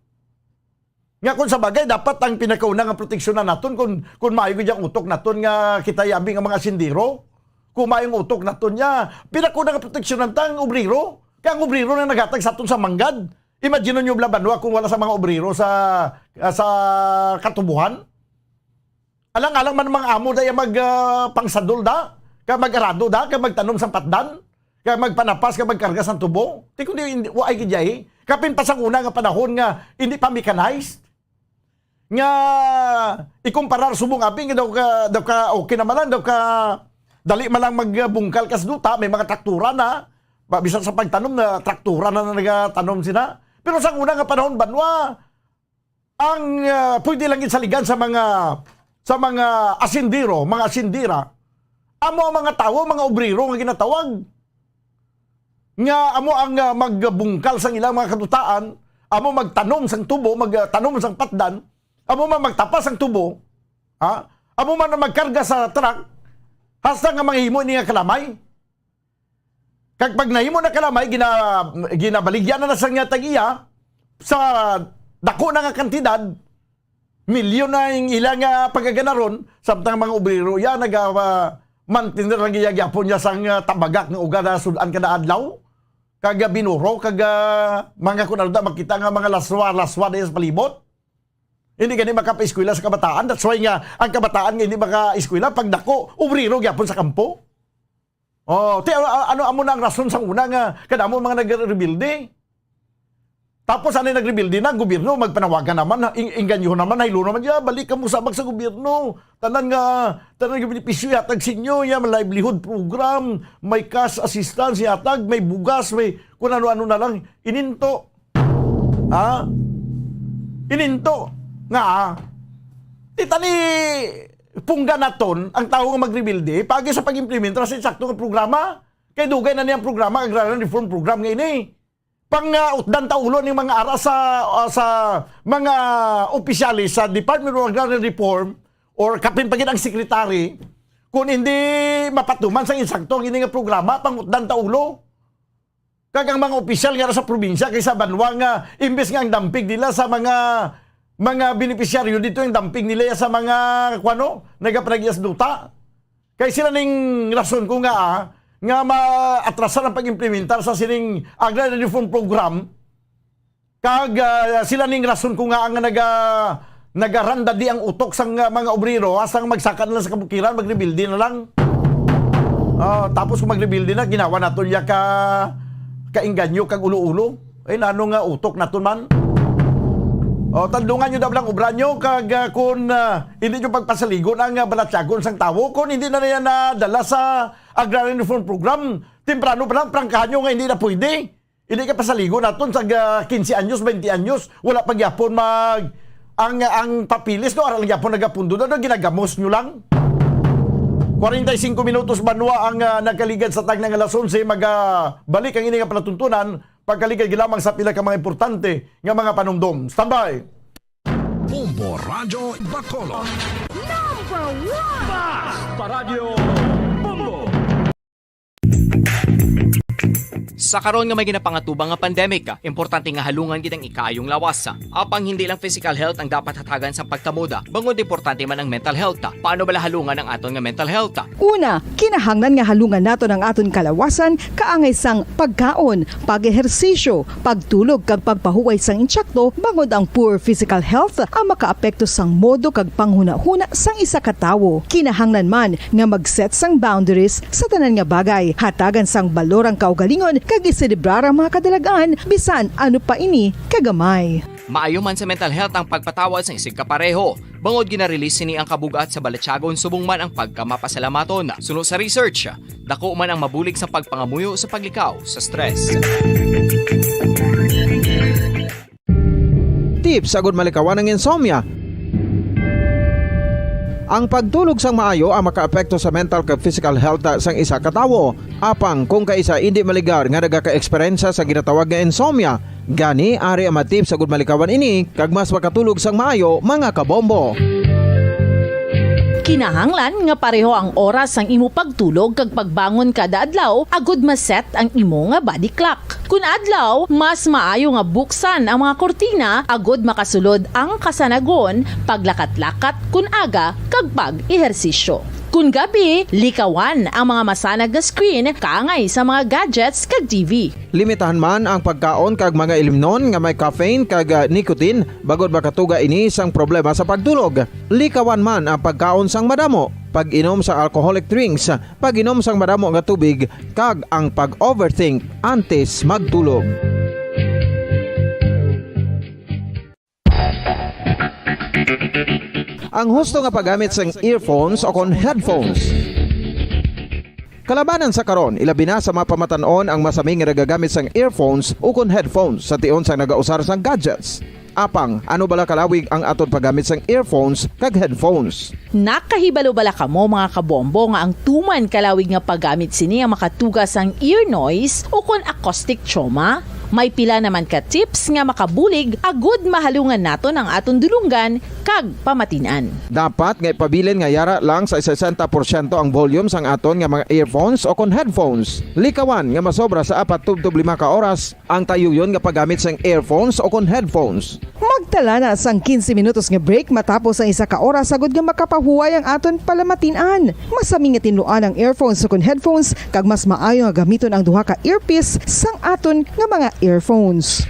Nga kung sa bagay, dapat ang pinakauna nga proteksyon na naton kung maayo yung utok naton nga kita yabi nga mga sindiro. Kung maayong utok naton niya, pinakauna nga proteksyon naton ang obrero. Kaya ang obrero na naghatag sa aton sa manggad. Imagine nyo blabanwa kung wala sa mga obrero sa katubuhan. Alang-alang man mga amo dahil pangsadol da, ka mag-arado da, ka magtanom sa patdan, ka magpanapas, ka magkarga sa tubo. Di kung di, waay kidyahi. Kapin pa sa una nga panahon nga hindi pa mechanized. Nga ikumparar subong abing daw ka okay naman lang daw ka dali man lang magbungkal kas duta may mga traktura na bisan sa pagtanom na traktura na nagatanom sila pero sa una nga panahon banwa ang pwede lang insaligan sa mga asindiro mga asindira amo ang mga tao mga obrero nga ginatawag nga amo ang magbungkal sang ilang mga kadutaan amo magtanom sang tubo magtanom sang patdan amo man magtapas ang tubo, amo man magkarga sa truck, hasta nga manghimo ni nga kalamay. Kag pag nahimo na kalamay, ginabaligyan na sa nga tagiya, sa dako na nga kantidad, milyon na yung ilang pagaganaron, samtang mga obrero, mantinir lang gyapon niya sang tabagak ng uga na sudan kada adlaw, kag binuro, kag mga kunalda, makita nga mga laswa na sa palibot. Hindi gani makapaeskwela sa kabataan. That's why nga, ang kabataan nga hindi makaeskwela pag dako, obrero gyapon sa kampo. Ano amo na ang rason sa una nga, kadamo mga nag-rebuilde. Tapos ano nag-rebuild din ang gobyerno, magpanawagan naman, inganyo naman, haylo naman, balik ka mo sabag sa gobyerno. Tanan nga benepisyo yatag sinyo, may livelihood program, may cash assistance yatag, may bugas, may kung ano-ano na lang. Ininto. Ininto. Nga, tita ni pungga naton, ang tao nga mag-rebuild pagi sa pag-implement, sa eksakto ng programa. Kaya dugay na niyang programa, agrarian reform program ngayon pang-utdan taulo ng mga ara sa mga opisyalis sa Department of Agrarian Reform or kapin pagin ang sekretary kung hindi mapatuman sa insakto ang nga programa pang-utdan taulo. Kagang mga opisyal nga sa probinsya kaysa banwa nga imbes nga ang dampig nila sa mga beneficiaryo dito yung dampig nila sa mga nagapanagiyas duta. Kaya sila ning rason ko nga maatrasan ang pag-implementar sa sining agrarian reform program kag sila ning rason ko nga ang nagaranda di ang utok sang mga obrero asang magsakan na sa kabukiran mag-rebuild na lang. Tapos kung mag-rebuild na ginawa naton ya kainganyo kag ulo-ulo nano nga utok naton man. Tandungan nyo daw lang ubran nyo kag kung hindi nyo pagpasaligon ang balatyagon sang tawo kung hindi na yan nadala sa agrarian reform program temprano pa lang prangkahan nyo nga hindi na pwede. Hindi ka pasaligon naton sa 15 anyos, 20 anyos wala pagyapon ang papilis no aral gyapon nagapundo na ginagamos nyo lang. 45 minutos banwa ang nagkaligad sa tag ng alas 11 balik ang ini nga palatuntunan pagkaligad gilamang sa pila ka mga importante nga mga panumdom. Standby! Bombo Radio Bacolod. Number 1! Basta Radio Bombo! Sa karon nga may ginapangatubang nga pandemic, importante nga halungan gid ang ikayong lawas. Apang hindi lang physical health ang dapat hatagan sa pagkamuda, bangod importante man ang mental health. Paano bala halungan ang aton nga mental health? Una, kinahanglan nga halungan nato ang aton kalawasan kaangay sang pagkaon, pag-ehersisyo, pagtulog kag pagpahuway sang insyakto bangod ang poor physical health ang makaapekto sang modo kag panghuna-huna sang isa ka tawo. Kinahanglan man nga mag-set sang boundaries sa tanan nga bagay, hatagan sang balorang kaugalingon kag iselebrar ang mga kadalagaan bisan ano pa ini kagamay. Maayo man sa mental health ang pagpatawad sa isig kapareho. Bangod ginarelease ni ang kabugat sa balatyagon subong man ang pagkamapasalamaton. Sunod sa research, dako man ang mabulig sa pagpangamuyo sa paglikaw sa stress. Tips agud malikawan ng insomnia. Ang pagtulog sang maayo ang makaapekto sa mental kag physical health sang isa ka tawo. Apang kung kaisa hindi maligar nga nagaka-eksperyensya sa ginatawag nga insomnia, gani ari ang matip sa gud malikawan ini kag mas makatulog sang maayo mga kabombo. Kinahanglan nga pareho ang oras sang imo pagtulog kag pagbangon kada adlaw agud maset ang imo nga body clock. Kun adlaw, mas maayo nga buksan ang mga kortina agud makasulod ang kasanagon, paglakat-lakat kun aga kag pag-ehersisyo. Kun gabi, likawan ang mga masanag na screen kaangay sa mga gadgets kag TV. Limitahan man ang pagkaon kag mga ilimnon nga may caffeine kag nicotine bagod makatuga ini sang problema sa pagtulog. Likawan man ang pagkaon sang madamo, pag-inom sa alcoholic drinks, pag-inom sang madamo nga tubig kag ang pag-overthink antes magtulog. Ang husto nga paggamit sang earphones o kon headphones. Kalabanan sa karon, ilabi na sa mga pamatanon ang masaming nga nagagamit sang earphones o kon headphones sa tion sang nagausar sang gadgets. Apang, ano bala kalawig ang aton paggamit sang earphones kag headphones? Nakahibalo bala kamo mga kabombo nga ang tuman kalawig nga paggamit sini ang makatugas ang ear noise o kon acoustic trauma? May pila naman ka tips nga makabulig agud mahalungan naton ang aton dulunggan kag pamatinan. Dapat nga ipabilin nga yara lang sa 60% ang volume sang aton nga mga earphones o kon headphones. Likawan nga masobra sa 4-5 ka oras ang tayuyon nga paggamit sang earphones o kon headphones. Magtala na sang 15 minutos nga break matapos ang isa ka oras agud nga makapahuway ang aton palamatinan. Masami nga tinluan ang earphones o kon headphones kag mas maayo nga gamiton ang duha ka earpiece sang aton nga mga earphones.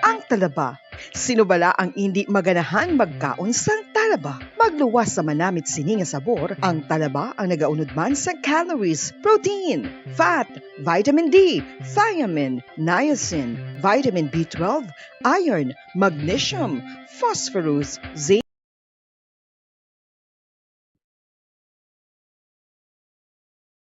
Ang talaba. Sino bala ang hindi maganahan magkaon sang talaba? talaba. Magluwas sa manamit sini nga sabor, ang talaba ang nagaunod man sa calories, protein, fat, vitamin D, thiamine, niacin, vitamin B12, iron, magnesium, phosphorus, zinc,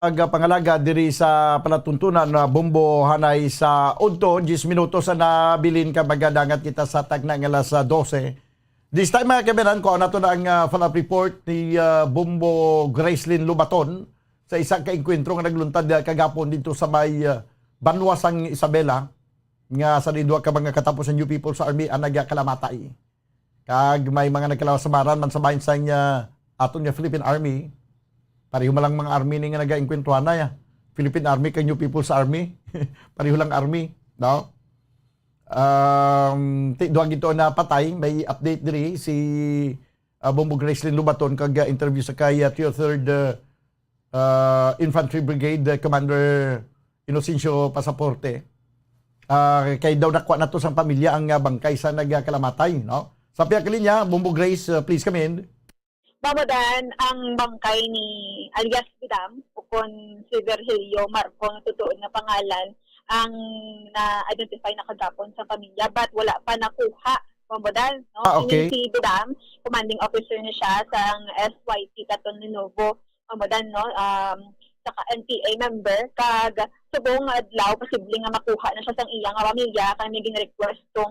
pangalaga diri sa palatuntunan na bombo hanay sa udto 10 minutos sa nabilin ka magadangat kita sa tagna nga alas 12. This time mga kaberan ko nato na ang follow-up report ni Bombo Gracelyn Lubaton sa isang kaengkwentro nga nagluntad kagapon dito sa may Banwasang Isabela nga sa didwa ka mga katapos ng New People's Army ang nagkalamatay. Kag may mga nagkalawasamaran man sa bahin sa aton nga Philippine Army. Pareho malang mga army ni nga nag-inkwentuhan na ya. Philippine Army kay New People's Army. Pareho lang army, no? Duwag ito na patay, may update diri si Bombo Gracelyn Lubaton kag interview sa kay 3rd Infantry Brigade Commander Inocencio Pasaporte. Kay daw nakuha na to sa pamilya ang bangkay sa nagkalamatay, no? Sa piyak linya, Bombo Grace, please come in. Babadan ang bangkay ni alias Bidam, ukon si Virgilio Marco, na tutuon na pangalan, ang na-identify na kagapon sa pamilya, but wala pa nakuha. Babadan, no? Okay. Si Bidam, commanding officer na siya sa SYT Caton Lenovo. Babadan, no? Saka NPA member, kag subong adlaw posible nga makuha na siya sang iyang pamilya kay may gin-request tong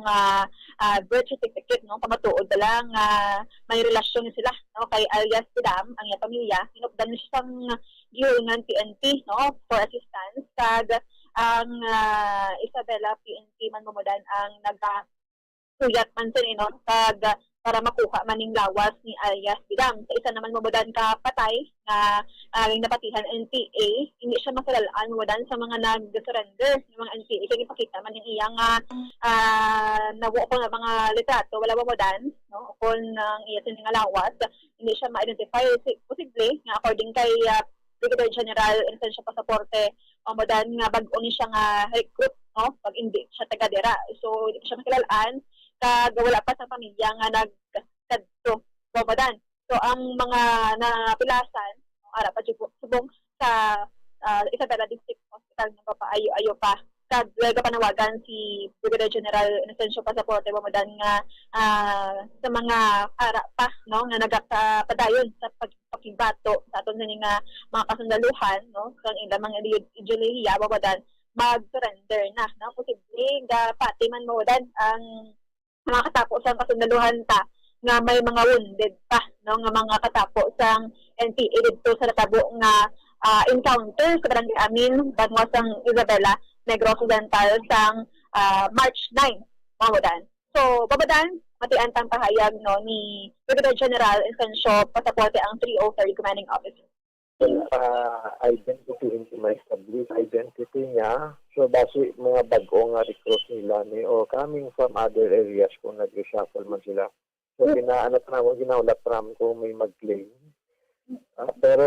birth certificate, no, pamatuod na lang may relasyon sila, no, kay alias Bidam ang iyang pamilya. Hinupdan na siya sang gihungan PNP, no, for assistance, kag ang Isabela PNP man mamudan ang nagkuyat man sin, no, kag para makuha maning lawas ni alias Bidam. Sa isa naman mamudan ka patay na napatihan NPA, hindi siya makalalaan mamudan sa mga nag-surrender ng mga NPA. Kaya ipakita man yung iyang nabuo ko na mga litrato, wala mamudan, no? Kung ang iya sining lawas, hindi siya ma-identify. Posible, nga according kay Brigadier General Inocencio Pasaporte, mamudan nga bago ni siya nga recruit, no? Pag hindi siya taga-dera. So, hindi siya makalalaan, kag wala pa sa pamilya nga nagkadto babadan. So ang mga napilasan ara pa subong sa Isabela District Hospital nga papaayo-ayo pa, kag panawagan si Brigadier General Inocencio Pasaporte babadan nga sa mga ara pa, no, nga nagapadayon sa pagbato sa aton nga mga kasundaluhan, no, kang ilang mga ideolohiya babadan mag-surrender na, no, posible nga pati man mawadan ang mga katapos ang kasundaluhan ta nga may mga wounded pa, no, nga mga katapos ang NPA dito sa natabo nga encounter sa barangay amin Banwasang Isabela, Negros Occidental sang March 9 mawadan. So babadan matian tang pahayag, no, ni Brigadier General Inocencio Pasaporte ang 303rd Commanding Officer. Identity, ma-establish identity niya. So, base mga bago nga recruit nila ni o coming from other areas kung nag-reshuffle man sila. So, ginaulat naman kung may mag-claim. Pero,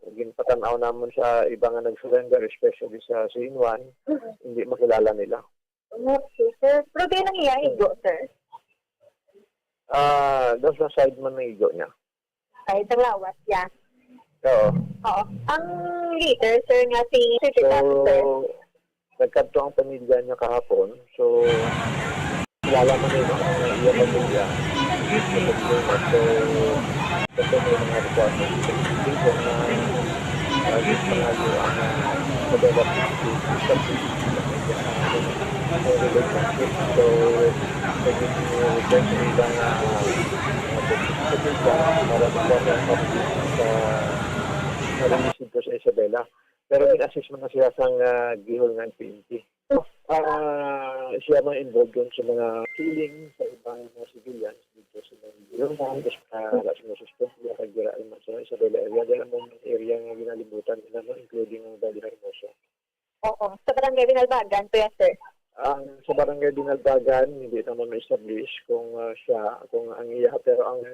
ginpatanaw naman sa iba nga nag-surrender, especially sa Scene 1, hindi makilala nila. Okay, sir. Pero kayo nangyayari, Igo, sir? Doon sa side man ng Igo niya. Ay, sa lawas, yeah. Oo. Oo. Ang leader, sir, nga si Secretary, So, nagkanto ang pamilya niya kahapon. So, kilala mo nila ang iya pamilya. So, ito may mga requirements. Dito na pangayo ang development relationship. So, naging request nila nga para magkakaroon ng pamilya sa narinisip ko sa Isabela. Pero in-assess mo na siya sa gihol ng PNP. Siya mga involved dun sa mga killing sa ibang mga civilians dito sa mga gihol na wala sinususpend niya kagiraan man sa Isabela area. Dahil ang mga area nga ginalimutan nila, no, including ang Valley Hermoso. Oo. Sa barangay Binalbagan, po yan, sir? Sa barangay Binalbagan, hindi naman ma-establish kung kung ang iya. Pero ang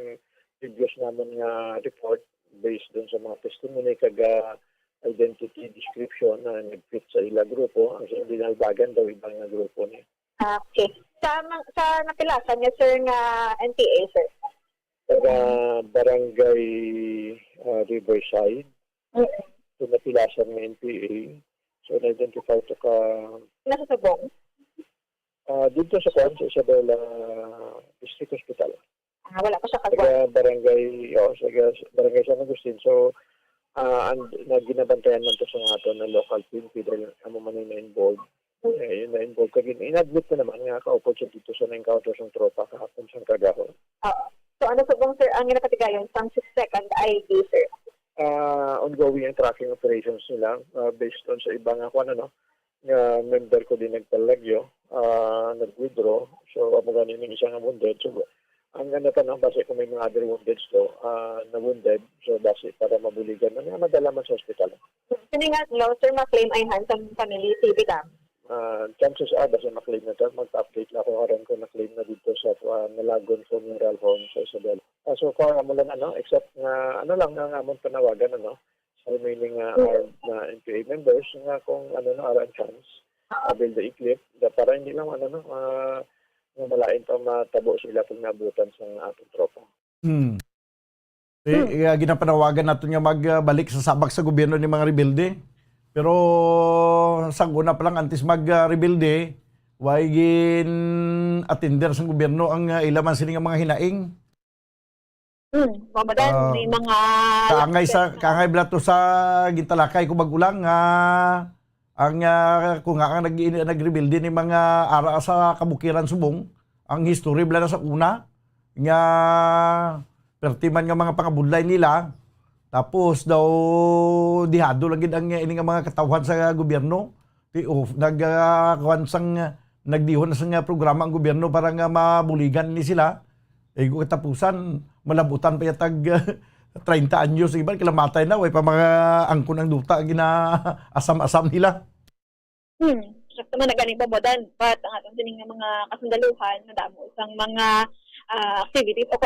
previous naman nga report based dun sa mga testimony kaga identity description na nag-fit sa ila grupo, ang Binalbagan daw ibang nga grupo niya. Okay. Sa napilasan niya, sir, nga NPA, sir? taga Barangay Riverside, so napilasan ng NPA. So na-identify to ka Nasa Subong. dito sa Kwan, sa Isabela District Hospital. Wala pa siya kagwa. Sa Barangay San Agustin. So, ginabantayan man to sa nga na local team, dahil amo man yung na-involved. Yun na-involved kagin. In-admit ko naman nga kaupod siya dito sa na-encounter sa tropa kahapon sa Kagahon. So ano Subong, sir, ang ginapatigayon pang 6-second ID, sir? Ongoing ang tracking operations nila based on sa ibang nga member ko din nagpalagyo, nag-withdraw. So, amo ganin yung isang wounded. So, ang ganda ng base kung may mga other wounded na wounded. So, base para mabuligan na madala man sa hospital. Sino nga, sir, ma-claim ay hands sa family TV dam? Chances are, basta ma-claim na ito. Mag-update na ako karon ko na-claim na dito sa Nalagon Funeral Home sa Isabela. So far, amo lang except nga, nga amon panawagan, sa remaining armed na NPA members, nga kung aran chance, avail the eclipse, para hindi lang, nga malain pa matabo sila pag nabutan sa atong tropa. Ginapanawagan natin nga magbalik sa sabak sa gobyerno ni mga rebelde. Pero sa una pa lang antes mag-rebelde, why gin attender sa gobyerno ang ilaman sila nga mga hinaing. Mamadan, may mga... Kaangay blato sa gintalakay ko bagulang kung nga nag-rebelde ni mga ara sa kabukiran Subong, ang history bala na sa una, nga pertiman nga mga pangabudlay nila, tapos daw dihado lang ang ini nga mga katawhan sa gobyerno. Nagdihon na sa programa ang gobyerno para nga mabuligan ni sila. Kung katapusan, malabutan pa yatag 30 anyos. Iban, kilamatay na. Way pa mga angkon ang duta, gina-asam-asam nila. Sakto man na ganing pabodan, but ang atong sining mga kasundaluhan, nadamo isang mga activities o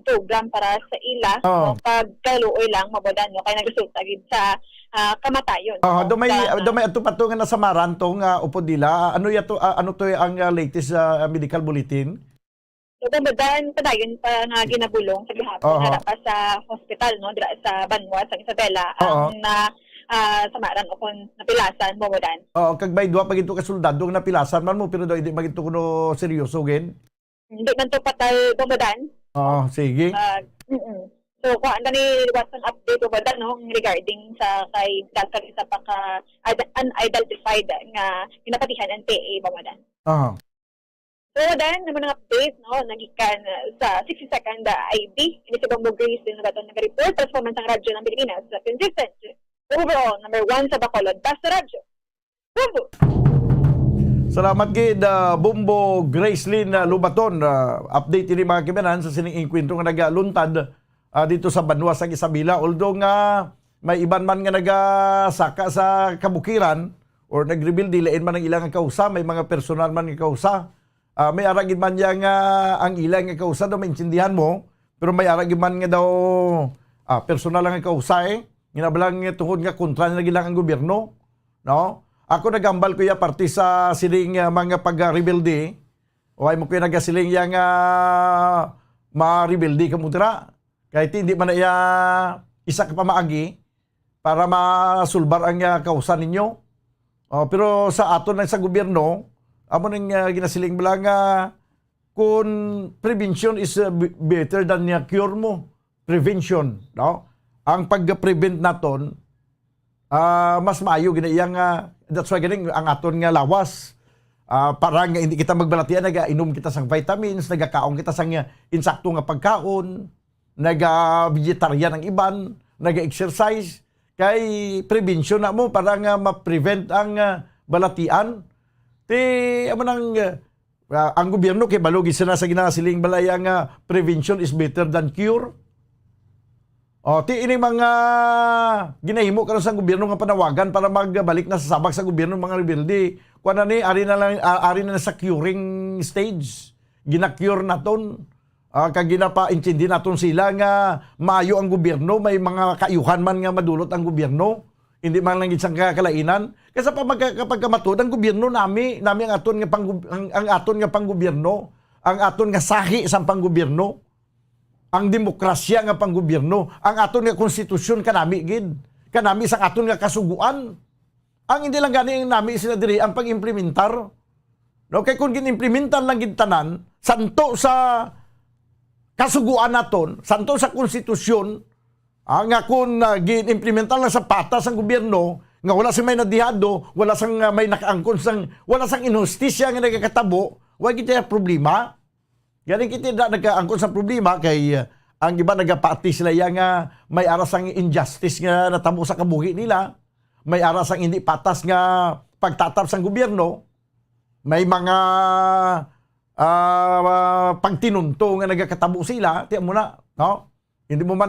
program para sa ila pagkaluoy lang mabodan kay nagresulta gid sa kamatayon. Dumay ato patungan na sa Marantong upod nila. Ano to ang latest medical bulletin? So mabodan padayon pa nga ginabulong sa gihapon na pa sa hospital dira sa Banwa sa Isabela ang samaran o kung napilasan mabodan. Kag may duwa pag ito ka soldado nga napilasan man mo pero daw hindi magito kuno seryoso gid. Hindi man to patal bumadan. Sige. So, kung ano ni Watson update ba regarding sa kay Dr. isa pa ka unidentified nga ginapatihan ng PA bumadan. So, then, naman ang update, nagikan sa 60-second ID. Ini sa Bamboo Grace din na ba ito nag-report. Performance ang radyo ng Pilipinas sa consistent. Overall, number 1 sa Bacolod. Basta radyo. Bumbo! Salamat gid Bumbo Gracelyn Lubaton. Update ini mga kibanan sa sining inkwentro nga nagaluntad dito sa Banwa sa Isabela. Although nga may iban man nga nagasaka sa kabukiran or nag-rebuild dilain man ang ilang kausa, may mga personal man nga kausa. May aragid man yang ang ilang nga kausa daw maintindihan mo, pero may aragid man nga daw personal lang nga kausa Nginabalang tungod nga kontra na gilang ang gobyerno, no? Ako nagambal ko ya parte sa siling mga pag-rebelde. Way mo ko nagasiling yang ma-rebelde ka mudra. Kahit hindi man iya isa ka pamaagi para masulbar ang kausa ninyo. Pero sa aton lang sa gobyerno, amo nang ginasiling lang kung prevention is better than cure mo. Prevention, no? Ang pag-prevent naton mas maayo ginayang that's why ganing ang aton nga lawas para nga hindi kita magbalatian inom kita sang vitamins, nagakaon kita sang insakto nga pagkaon, naga-vegetarian ang iban, naga-exercise kay prevention na mo para nga ma-prevent ang balatian. Amo nang ang gobyerno kay balugi sila sa ginasiling balay ang prevention is better than cure. Ini mga ginahimo karon sa gobyerno nga panawagan para magbalik na sa sabak sa gobyerno mga rebelde. Kuan na ni ari na sa curing stage. Gina-cure naton. Kag ginapa-intindi naton sila nga maayo ang gobyerno, may mga kaayuhan man nga madulot ang gobyerno. Hindi man lang isang kalainan. Kasi kapag kamatod ang gobyerno nami ang aton nga panggobyerno, ang aton nga sahi sa panggobyerno. ang demokrasya nga panggobyerno, ang aton nga konstitusyon kanami gid. Kanami sa aton nga kasuguan. Ang hindi lang gani ang nami sila diri ang pag-implementar. No, kay kung ginimplementar lang gid tanan, santo sa kasuguan naton, santo sa konstitusyon, nga kung ginimplementar lang sa patas ang gobyerno, nga wala sing may nadihado, wala sang may nakaangkon sang wala sang inhustisya nga nagakatabo, wa gid problema. Galing kita nagkaangkon sa problema kay ang iba nagapati sila nga may aras ang injustice nga natamo sa kabuhi nila, may aras ang hindi patas nga pagtatap sa gobyerno, may mga pagtinunto nga nagakatabo sila, tiyan mo na, no? Hindi mo man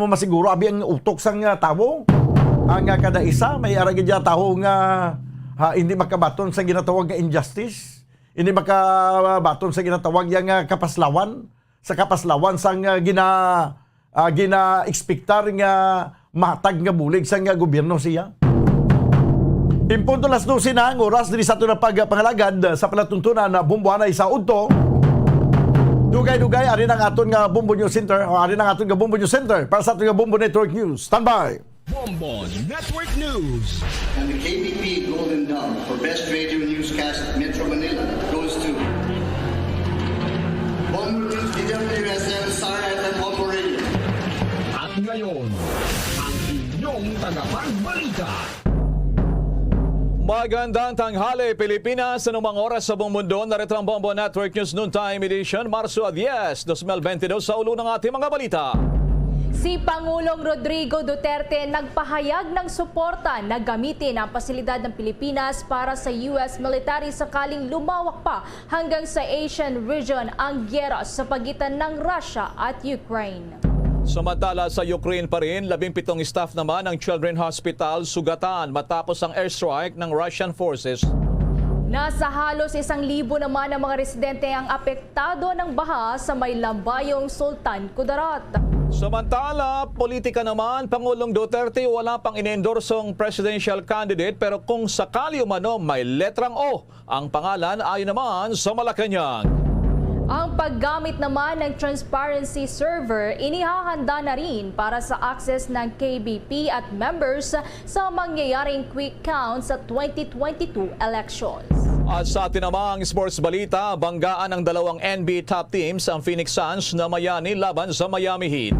masiguro abi ang utok sang tawo. Ang kada isa may ara gid tawo nga hindi makabaton sa ginatawag nga injustice. Hindi makabaton sa ginatawag yang kapaslawan. Sa kapaslawan sang gina-expectar nga matag nga bulig sa nga gobyerno siya. Impunto las 12 na ang oras diri sa ito na pagpangalagad sa palatuntunan na bumbuanay sa Udto. Dugay-dugay, ari ng aton nga Bombo News Center o ari ng aton nga Bombo News Center para sa aton nga Bombo Network News. Standby! Bombo Network News. And the KBP Golden Dome for Best Radio Newscast Metro Manila goes to Bombo News, DWSM, Star FM, Bombo Radio. At ngayon, ang inyong tagapagbalita. Magandang tanghali Pilipinas, anumang oras sa buong mundo. Narito ang Bombo Network News Noontime Edition, Marso 10, 2022 sa ulo ng ating mga balita. Si Pangulong Rodrigo Duterte nagpahayag ng suporta na gamitin ang pasilidad ng Pilipinas para sa US military sakaling lumawak pa hanggang sa Asian region ang gyera sa pagitan ng Russia at Ukraine. Samantala sa Ukraine pa rin, 17 staff naman ng Children's Hospital sugatan matapos ang airstrike ng Russian forces. Nasa halos 1,000 naman ang mga residente ang apektado ng baha sa may lambayong Sultan Kudarat. Samantala, politika naman, Pangulong Duterte wala pang inendorsong presidential candidate pero kung sakali umano may letrang O ang pangalan ayon naman sa Malacanang. Ang paggamit naman ng transparency server inihahanda na rin para sa access ng KBP at members sa mangyayaring quick count sa 2022 elections. At sa atin namang sports balita, banggaan ng dalawang NBA top teams ang Phoenix Suns na Miami laban sa Miami Heat.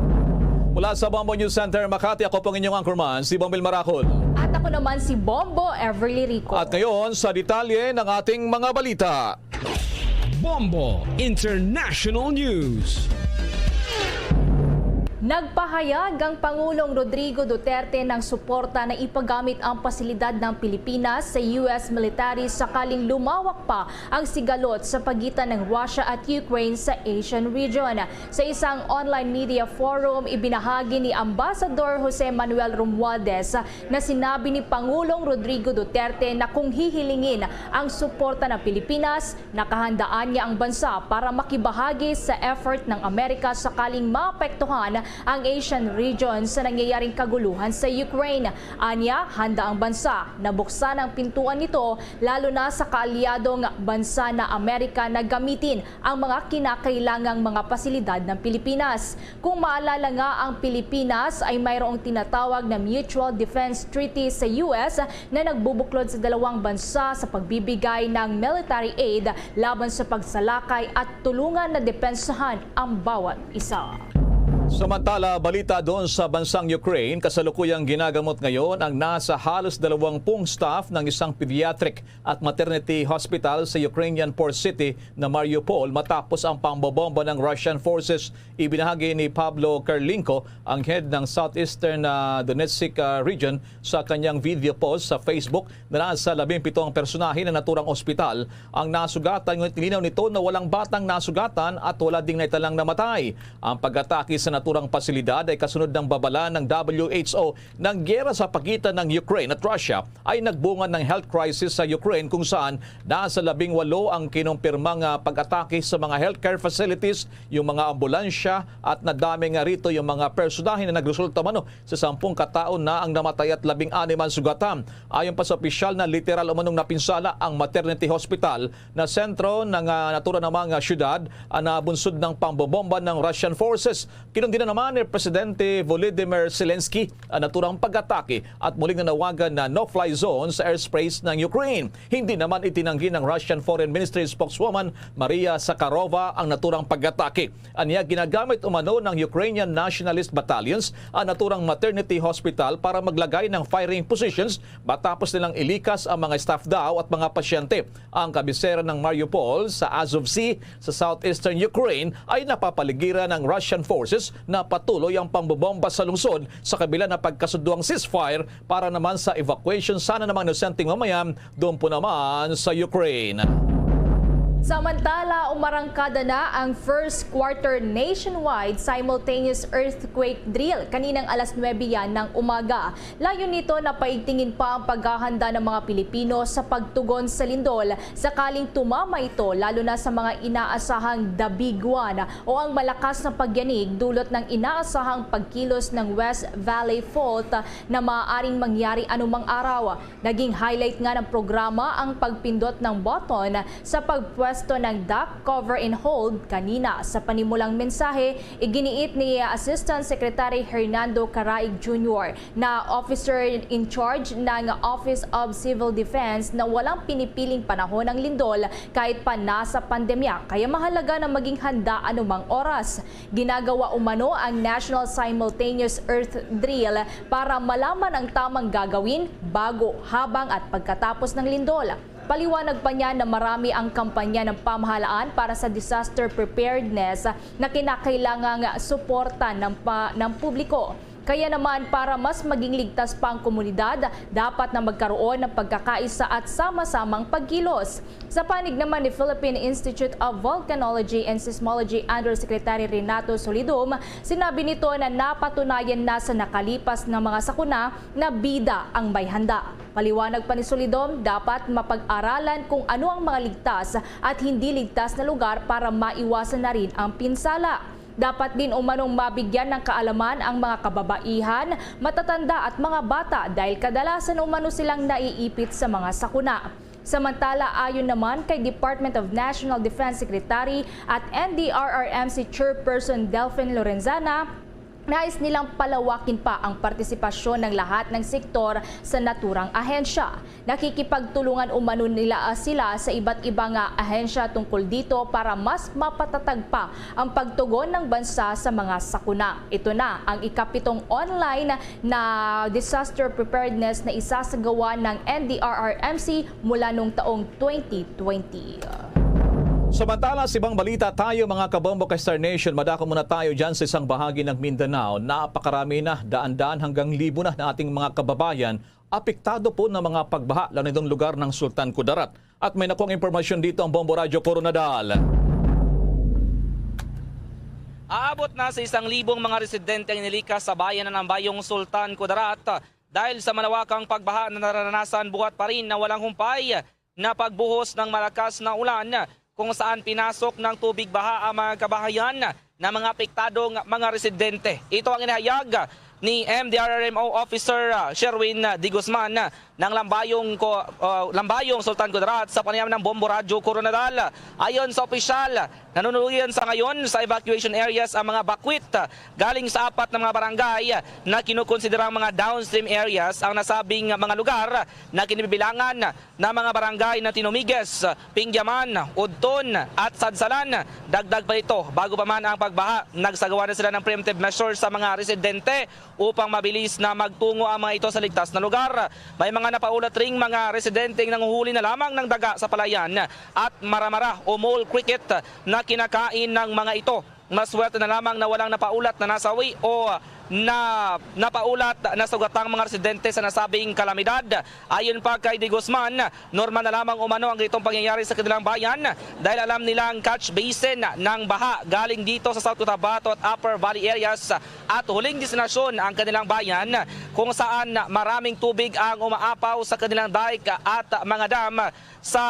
Mula sa Bombo News Center, Makati, ako pong inyong anchorman, si Bombil Maracol. At ako naman si Bombo Everly Rico. At ngayon, sa detalye ng ating mga balita. Bombo International News. Nagpahayag ang Pangulong Rodrigo Duterte ng suporta na ipagamit ang pasilidad ng Pilipinas sa US military sakaling lumawak pa ang sigalot sa pagitan ng Russia at Ukraine sa Asian region. Sa isang online media forum, ibinahagi ni Ambassador Jose Manuel Romualdez na sinabi ni Pangulong Rodrigo Duterte na kung hihilingin ang suporta ng Pilipinas, nakahandaan niya ang bansa para makibahagi sa effort ng Amerika sakaling maapektuhan ang Asian region sa nangyayaring kaguluhan sa Ukraine. Anya, handa ang bansa na buksan ang pintuan nito lalo na sa kaalyadong bansa na Amerika na gamitin ang mga kinakailangang mga pasilidad ng Pilipinas. Kung maalala nga, ang Pilipinas ay mayroong tinatawag na Mutual Defense Treaty sa US na nagbubuklod sa dalawang bansa sa pagbibigay ng military aid laban sa pagsalakay at tulungan na depensahan ang bawat isa. Samantala, balita doon sa bansang Ukraine, kasalukuyang ginagamot ngayon ang nasa halos 20 staff ng isang pediatric at maternity hospital sa Ukrainian port city na Mariupol matapos ang pambobomba ng Russian forces. Ibinahagi ni Pablo Karlinko, ang head ng Southeastern Donetsk region, sa kanyang video post sa Facebook na nasa 17 personahe na naturang ospital ang nasugatan. Ngunit nilinaw nito na walang batang nasugatan at wala ding naitalang namatay. Ang pag-atake sa naturang pasilidad ay kasunod ng babala ng WHO ng giyera sa pagitan ng Ukraine at Russia ay nagbunga ng health crisis sa Ukraine kung saan nasa 18 ang kinumpirmang pag-atake sa mga healthcare facilities, yung mga ambulansya at nadami nga rito yung mga personahin na nagresulta mano sa 10 katao na ang namatay at 16 ang sugatan. Ayon pa sa opisyal na literal umanong napinsala ang maternity hospital na sentro ng naturang ng mga syudad na bunsod ng pambobomba ng Russian forces. Kinundina naman ni Presidente Volodymyr Zelensky ang naturang pag-atake at muling nanawagan na no-fly zone sa airspace ng Ukraine. Hindi naman itinanggi ng Russian Foreign Ministry spokeswoman Maria Zakharova ang naturang pag-atake. Aniya ginagamit umano ng Ukrainian Nationalist Battalions ang naturang maternity hospital para maglagay ng firing positions matapos nilang ilikas ang mga staff daw at mga pasyente. Ang kabisera ng Mariupol sa Azov Sea sa southeastern Ukraine ay napapaligiran ng Russian forces na patuloy ang pambobomba sa lungsod sa kabila na pagkasunduang ceasefire para naman sa evacuation sana ng mga inosenteng mamayan doon po naman sa Ukraine. Samantala, umarangkada na ang first quarter nationwide simultaneous earthquake drill kaninang alas 9 yan ng umaga. Layo nito na paigtingin pa ang paghahanda ng mga Pilipino sa pagtugon sa lindol sakaling tumama ito lalo na sa mga inaasahang dabiguan o ang malakas na pagyanig dulot ng inaasahang pagkilos ng West Valley Fault na maaaring mangyari anumang araw. Naging highlight nga ng programa ang pagpindot ng button sa pagpwesto ng duck cover and hold kanina. Sa panimulang mensahe, iginiit ni Assistant Secretary Hernando Caraig Jr. na officer in charge ng Office of Civil Defense na walang pinipiling panahon ng lindol kahit pa nasa pandemya. Kaya mahalaga na maging handa anumang oras. Ginagawa umano ang National Simultaneous Earth Drill para malaman ang tamang gagawin bago, habang at pagkatapos ng lindol. Paliwanag pa niya na marami ang kampanya ng pamahalaan para sa disaster preparedness na kinakailangang suporta ng publiko. Kaya naman para mas maging ligtas pa ang komunidad, dapat na magkaroon ng pagkakaisa at sama-samang pagkilos. Sa panig naman ni Philippine Institute of Volcanology and Seismology Undersecretary Renato Solidum, sinabi nito na napatunayan na sa nakalipas ng mga sakuna na bida ang may handa. Paliwanag pa ni Solidum, dapat mapag-aralan kung ano ang mga ligtas at hindi ligtas na lugar para maiwasan na rin ang pinsala. Dapat din umanong mabigyan ng kaalaman ang mga kababaihan, matatanda at mga bata dahil kadalasan umano silang naiipit sa mga sakuna. Samantala, ayon naman kay Department of National Defense Secretary at NDRRMC Chairperson Delphine Lorenzana, nais nilang palawakin pa ang partisipasyon ng lahat ng sektor sa naturang ahensya. Nakikipagtulungan umano nila sila sa iba't ibang ahensya tungkol dito para mas mapatatag pa ang pagtugon ng bansa sa mga sakuna. Ito na ang ika-7 online na disaster preparedness na isasagawa ng NDRRMC mula noong taong 2020. Samantala, sa ibang balita tayo mga kabombo ka Star Nation, madako muna tayo dyan sa isang bahagi ng Mindanao. Napakarami na, daan-daan hanggang libo na ng ating mga kababayan apektado po ng mga pagbaha lalo nitong lugar ng Sultan Kudarat. At may nakuang impormasyon dito ang Bombo Radio Coronadal. Aabot na sa 1,000 mga residente ang nilikas sa bayan ng Bayong Sultan Kudarat dahil sa malawakang pagbaha na naranasan, buhat pa rin na walang humpay na pagbuhos ng malakas na ulan kung saan pinasok ng tubig baha ang mga kabahayan na mga apektadong mga residente. Ito ang inahayag ni MDRRMO Officer Sherwin D. Guzman ng Lambayong Sultan Kudarat sa panayam ng Bombo Radio Coronadal. Ayon sa opisyal, nanunuluyan sa ngayon sa evacuation areas ang mga bakwit galing sa 4 na mga barangay na kinukonsiderang mga downstream areas ang nasabing mga lugar na kinibibilangan na mga barangay na Tinumiges, Pingyaman, Udton at Sadsalan. Dagdag pa ito, bago pa man ang pagbaha, nagsagawa na sila ng preemptive measures sa mga residente upang mabilis na magtungo ang mga ito sa ligtas na lugar. May mga napaulat ring mga residenteng nanguhuli na lamang ng daga sa palayan at maramara o mole cricket na kinakain ng mga ito. maswerte na lamang na walang napaulat na nasawi o na napaulat na sugatang mga residente sa nasabing kalamidad. Ayon pa kay De Guzman, normal na lamang umano ang itong pangyayari sa kanilang bayan dahil alam nilang catch basin ng baha galing dito sa South Cotabato at Upper Valley areas at huling destinasyon ang kanilang bayan kung saan maraming tubig ang umaapaw sa kanilang dike at mga dam sa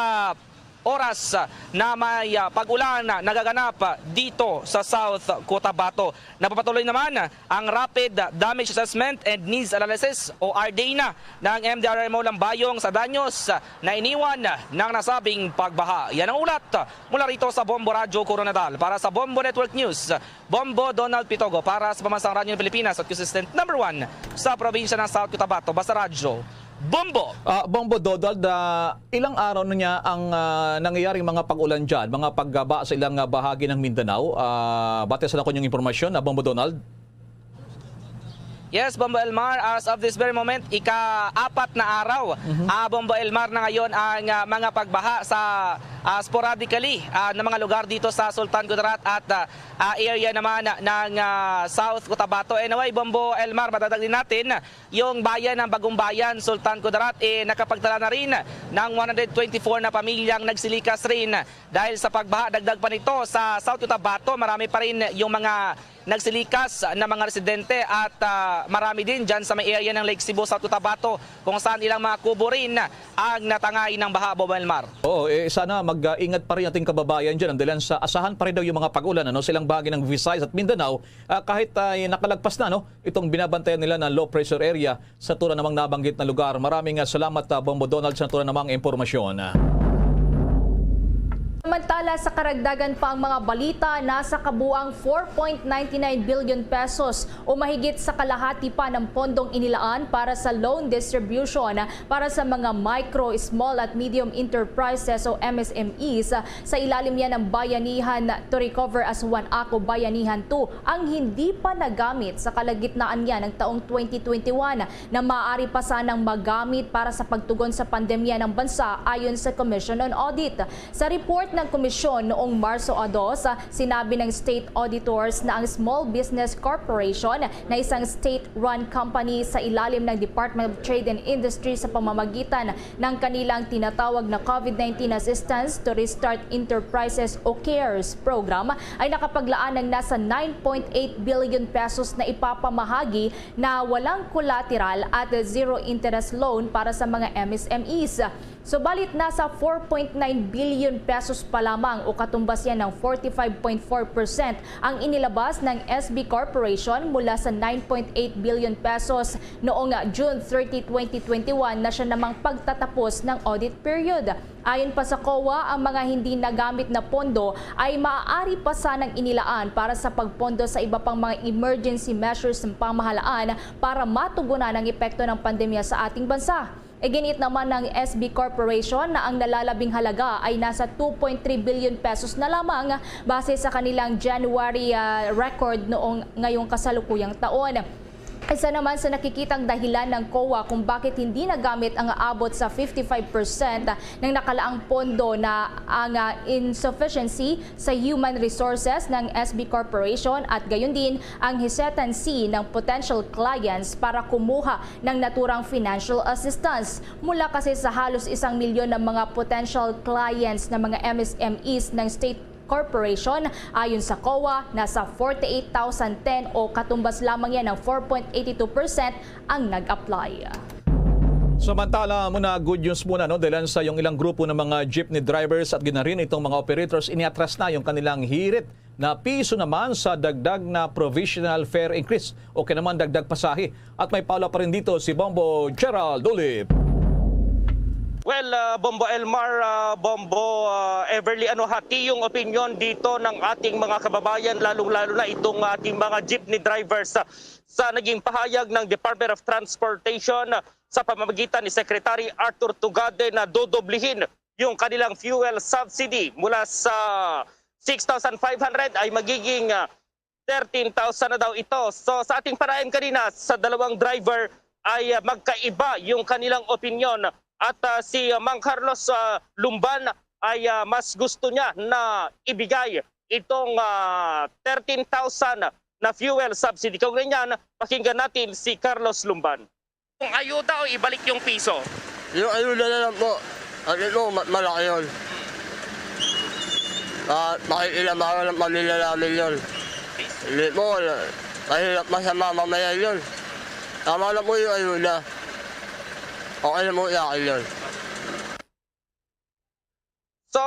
oras na may pag-ulan nagaganap dito sa South Cotabato. Napapatuloy naman ang Rapid Damage Assessment and Needs Analysis o RDNA ng MDRMO Lambayong sa danyos na iniwan ng nasabing pagbaha. Yan ang ulat mula rito sa Bombo Radyo Coronadal. Para sa Bombo Network News, Bombo Donald Pitogo para sa Pamansang Radyo ng Pilipinas at consistent number 1 sa probinsya ng South Cotabato. Basta Radyo Bombo! Bombo Donald, ilang araw na niya ang nangyayaring mga pag-ulan dyan, mga paggaba sa ilang bahagi ng Mindanao? Batay sa kanyang impormasyon, Bombo Donald? Yes, Bombo Elmar, as of this very moment, ika-4 na araw. Bombo Elmar na ngayon ang mga pagbaha sa sporadically ng mga lugar dito sa Sultan Kudarat at area naman ng South Cotabato. Anyway, Bombo Elmar, madadagdag din natin yung bayan ng Bagong Bayan, Sultan Kudarat, nakapagtala na rin ng 124 na pamilyang nagsilikas rin dahil sa pagbaha. Dagdag pa nito sa South Cotabato, marami pa rin yung mga nagsilikas na mga residente at marami din dyan sa may area ng Lake Cebu, South Cotabato kung saan ilang mga kubo rin ang natangay ng baha, Bombo Elmar. Oo, sana mag-ingat pa rin ating kababayan dyan. Dahil sa asahan pa rin daw yung mga pag-ulan silang bahagi ng Visayas at Mindanao kahit nakalagpas na itong binabantayan nila na low pressure area sa tulad namang nabanggit na lugar. Maraming salamat Bombo Donald sa tulad namang impormasyon. Samantala sa karagdagan pa ang mga balita, nasa kabuang 4.99 billion pesos o mahigit sa kalahati pa ng pondong inilaan para sa loan distribution para sa mga micro, small at medium enterprises o MSMEs sa ilalim yan ng Bayanihan to Recover as One Ako Bayanihan 2 ang hindi pa nagamit sa kalagitnaan yan ng taong 2021 na maaari pa sanang magamit para sa pagtugon sa pandemya ng bansa ayon sa Commission on Audit. Sa report ng komisyon noong Marso 2, sinabi ng state auditors na ang Small Business Corporation na isang state-run company sa ilalim ng Department of Trade and Industry sa pamamagitan ng kanilang tinatawag na COVID-19 Assistance to Restart Enterprises o CARES program ay nakapaglaan ng nasa 9.8 billion pesos na ipapamahagi na walang collateral at zero interest loan para sa mga MSMEs. Subalit nasa 4.9 billion pesos pa lamang o katumbas yan ng 45.4% ang inilabas ng SB Corporation mula sa 9.8 billion pesos noong June 30, 2021 na siya namang pagtatapos ng audit period. Ayon pa sa COA, ang mga hindi nagamit na pondo ay maaari pa sanang inilaan para sa pagpondo sa iba pang mga emergency measures ng pamahalaan para matugunan ang epekto ng pandemya sa ating bansa. Iginit naman ng SB Corporation na ang nalalabing halaga ay nasa 2.3 billion pesos na lamang base sa kanilang January record noong ngayong kasalukuyang taon. Isa naman sa nakikitang dahilan ng COA kung bakit hindi nagamit ang aabot sa 55% ng nakalaang pondo na ang insufficiency sa human resources ng SB Corporation at gayon din ang hesitancy ng potential clients para kumuha ng naturang financial assistance. Mula kasi sa halos 1 milyon ng mga potential clients ng mga MSMEs ng state Corporation, ayon sa COA, nasa 48,010 o katumbas lamang yan ng 4.82% ang nag-apply. Samantala muna, good news muna dahil sa yung ilang grupo ng mga jeepney drivers at ginarin itong mga operators, iniatras na yung kanilang hirit na piso naman sa dagdag na provisional fare increase o kaya naman dagdag pasahe. At may paula pa rin dito si Bombo Gerald Ulip. Well, Bombo Elmar, Bombo Everly, hati yung opinion dito ng ating mga kababayan, lalong-lalo na itong ating mga jeepney drivers sa naging pahayag ng Department of Transportation sa pamamagitan ni Secretary Arthur Tugade na dodoblihin yung kanilang fuel subsidy mula sa 6,500 ay magiging 13,000 na daw ito. So sa ating parayan kanina, sa dalawang driver ay magkaiba yung kanilang opinion. At si Mang Carlos Lumban ay mas gusto niya na ibigay itong 13,000 na fuel subsidy. Kaugnay niyan, pakinggan natin si Carlos Lumban. Kung ayuda o ibalik yung piso? Yung ayuda na lang po. At ito, malaki yun. Makikilamahan ng pamilya namin yun. Hindi po, mahirap masama mamaya yun. Tama na po yung ayuda. Okay na po yung akin yun. So,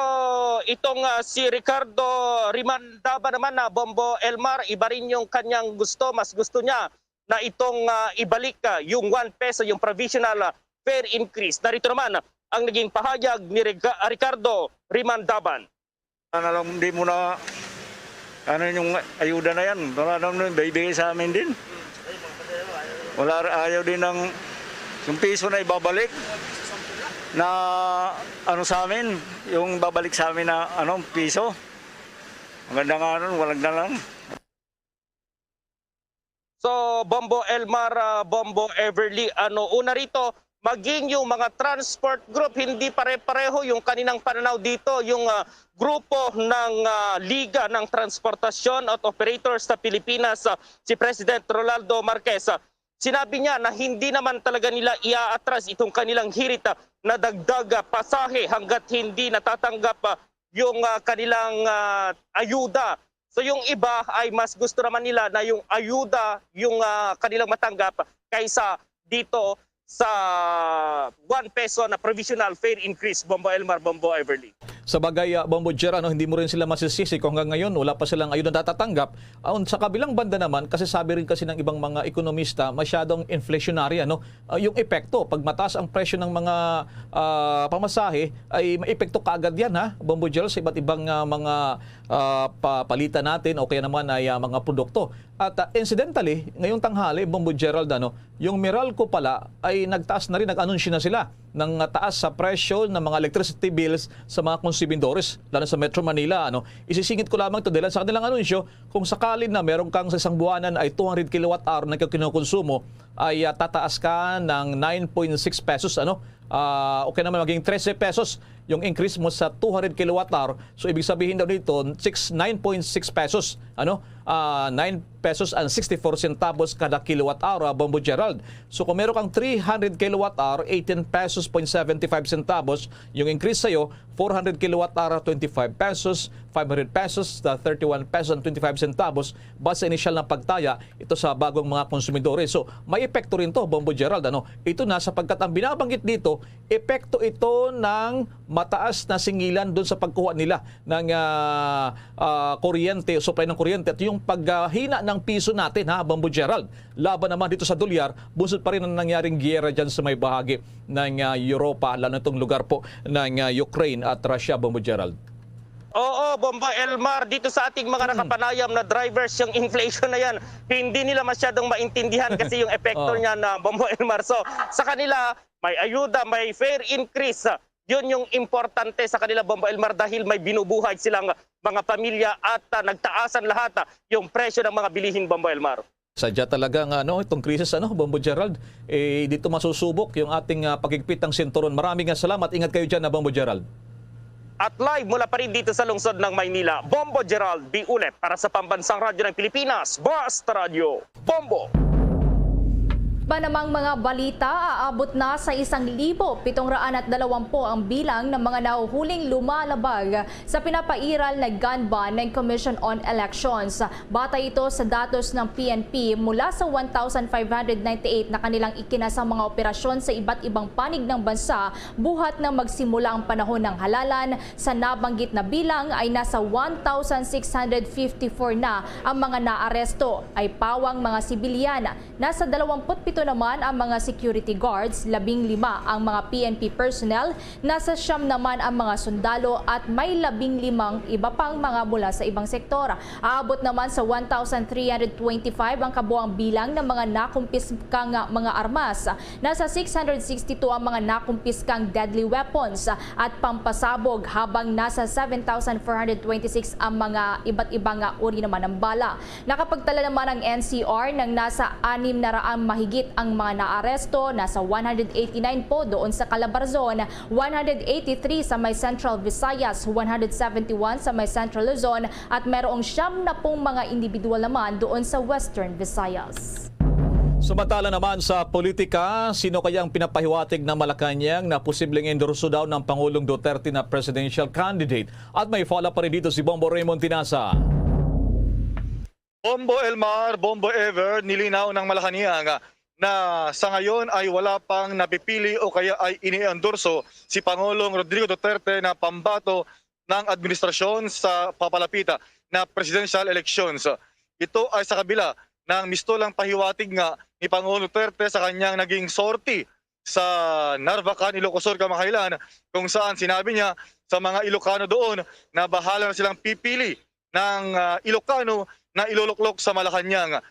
itong si Ricardo Rimandaba naman na Bombo Elmar, iba rin yung kanyang gusto. Mas gusto niya na itong ibalik yung 1 peso, yung provisional fare increase. Narito naman ang naging pahayag ni Ricardo Rimandaban. Hindi mo na yung ayuda na yan. Wala naman bibigay sa amin din. Wala, ayaw din ng yung piso na ibabalik na sa amin, yung babalik sa amin na piso. Maganda nga nun, walang na lang. So, Bombo Elmar, Bombo Everly, una rito, maging yung mga transport group, hindi pare-pareho yung kaninang pananaw dito, yung grupo ng Liga ng Transportasyon at Operators sa Pilipinas, si President Rolando Marquez. Sinabi niya na hindi naman talaga nila iaatras itong kanilang hirit na dagdag pasahe hanggat hindi natatanggap yung kanilang ayuda. So yung iba ay mas gusto naman nila na yung ayuda yung kanilang matanggap kaysa dito sa 1 peso na provisional fare increase. Bombo Elmar, Bombo Everly. Sa bagay, Bombo Jer, hindi mo rin sila masisisi kung hanggang ngayon wala pa silang ayun na natatanggap. Sa kabilang banda naman, kasi sabi rin kasi ng ibang mga ekonomista, masyadong inflationary. Yung epekto, pag mataas ang presyo ng mga pamasahe, ay may epekto kaagad yan, Bombo Jer, sa iba't ibang mga palitan natin o kaya naman ay mga produkto. At incidentally, ngayong tanghali, Bombo Gerald, yung Meralco pala ay nagtaas na rin, nag-anunsyo na sila ng taas sa presyo ng mga electricity bills sa mga konsumidores, lalo sa Metro Manila. Isisingit ko lamang ito dahil sa kanilang anunsyo, kung sakali na meron kang sa isang buwanan ay 200 kWh na kinukonsumo, ay tataas ka ng 9.6 pesos. Okay naman maging 13 pesos yung increase mo sa 200 kWh. So ibig sabihin daw dito 9.6 pesos. 9 pesos and 64 centavos kada kilowatt-hour, Bombo Gerald. So kung meron kang 300 kWh, 18 pesos 75 centavos, yung increase sa'yo, 400 kWh, 25 pesos, 500 pesos, 31 pesos and 25 centavos, base sa initial na pagtaya, ito sa bagong mga konsumidores. So may epekto rin to, Bombo Gerald. Ito na sapagkat ang binabanggit dito, epekto ito ng mataas na singilan doon sa pagkuha nila ng kuryente, supply ng kuryente, at yung paghina ng piso natin, Bombo Gerald. Laban naman dito sa dolyar, busod pa rin ang nangyaring giyera dyan sa may bahagi ng Europa, lalo itong lugar po ng Ukraine at Russia, Bombo Gerald. Oo, Bomba Elmar, dito sa ating mga nakapanayam na drivers, yung inflation na yan, hindi nila masyadong maintindihan kasi yung epekto niya na Bomba Elmar. So, sa kanila, may ayuda, may fare increase. Yun yung importante sa kanila, Bomba Elmar, dahil may binubuhay silang mga pamilya at nagtaasan lahat yung presyo ng mga bilihin, Bomba Elmar. Sadya talaga itong krisis, Bombo Gerald, dito masusubok yung ating pagigpit ng sinturon. Maraming salamat. Ingat kayo dyan, Bombo Gerald. At live mula pa rin dito sa lungsod ng Maynila, Bombo Gerald B. Ulet para sa Pambansang Radyo ng Pilipinas, Basta Radio, Bombo! Ba namang mga balita, aabot na sa 1,720 ang bilang ng mga nahuhuling lumalabag sa pinapairal na gun ban ng Commission on Elections. Batay ito sa datos ng PNP mula sa 1,598 na kanilang ikinasang mga operasyon sa iba't ibang panig ng bansa, buhat na magsimula ang panahon ng halalan. Sa nabanggit na bilang ay nasa 1,654 na ang mga naaresto, ay pawang mga sibilyan. Nasa 27 naman ang mga security guards, 15 ang mga PNP personnel, nasa 9 naman ang mga sundalo at may 15 iba pang mga mula sa ibang sektor. Aabot naman sa 1,325 ang kabuang bilang ng mga nakumpiskang mga armas. Nasa 662 ang mga nakumpiskang deadly weapons at pampasabog, habang nasa 7,426 ang mga iba't ibang uri naman ng bala. Nakapagtala naman ang NCR ng nasa 600 mahigit Mahigit ang mga naaresto, nasa 189 po doon sa Calabarzon, 183 sa may Central Visayas, 171 sa may Central Luzon at merong 70 mga individual naman doon sa Western Visayas. Samantala naman sa politika, sino kayang pinapahiwatig ng Malacanang na posibleng endorso daw ng Pangulong Duterte na presidential candidate? At may follow pa rin dito si Bombo Raymond Tinasa. Bombo Elmar, Bombo Ever, nilinaw ng Malacanang na sa ngayon ay wala pang napipili o kaya ay iniendorso si Pangulong Rodrigo Duterte na pambato ng administrasyon sa papalapita na presidential elections. Ito ay sa kabila ng mistulang pahiwatig nga ni Pangulong Duterte sa kanyang naging sortie sa Narvacan, Ilocos, kamakailan, kung saan sinabi niya sa mga Ilocano doon na bahala na silang pipili ng Ilocano na iluluklok sa Malacanang.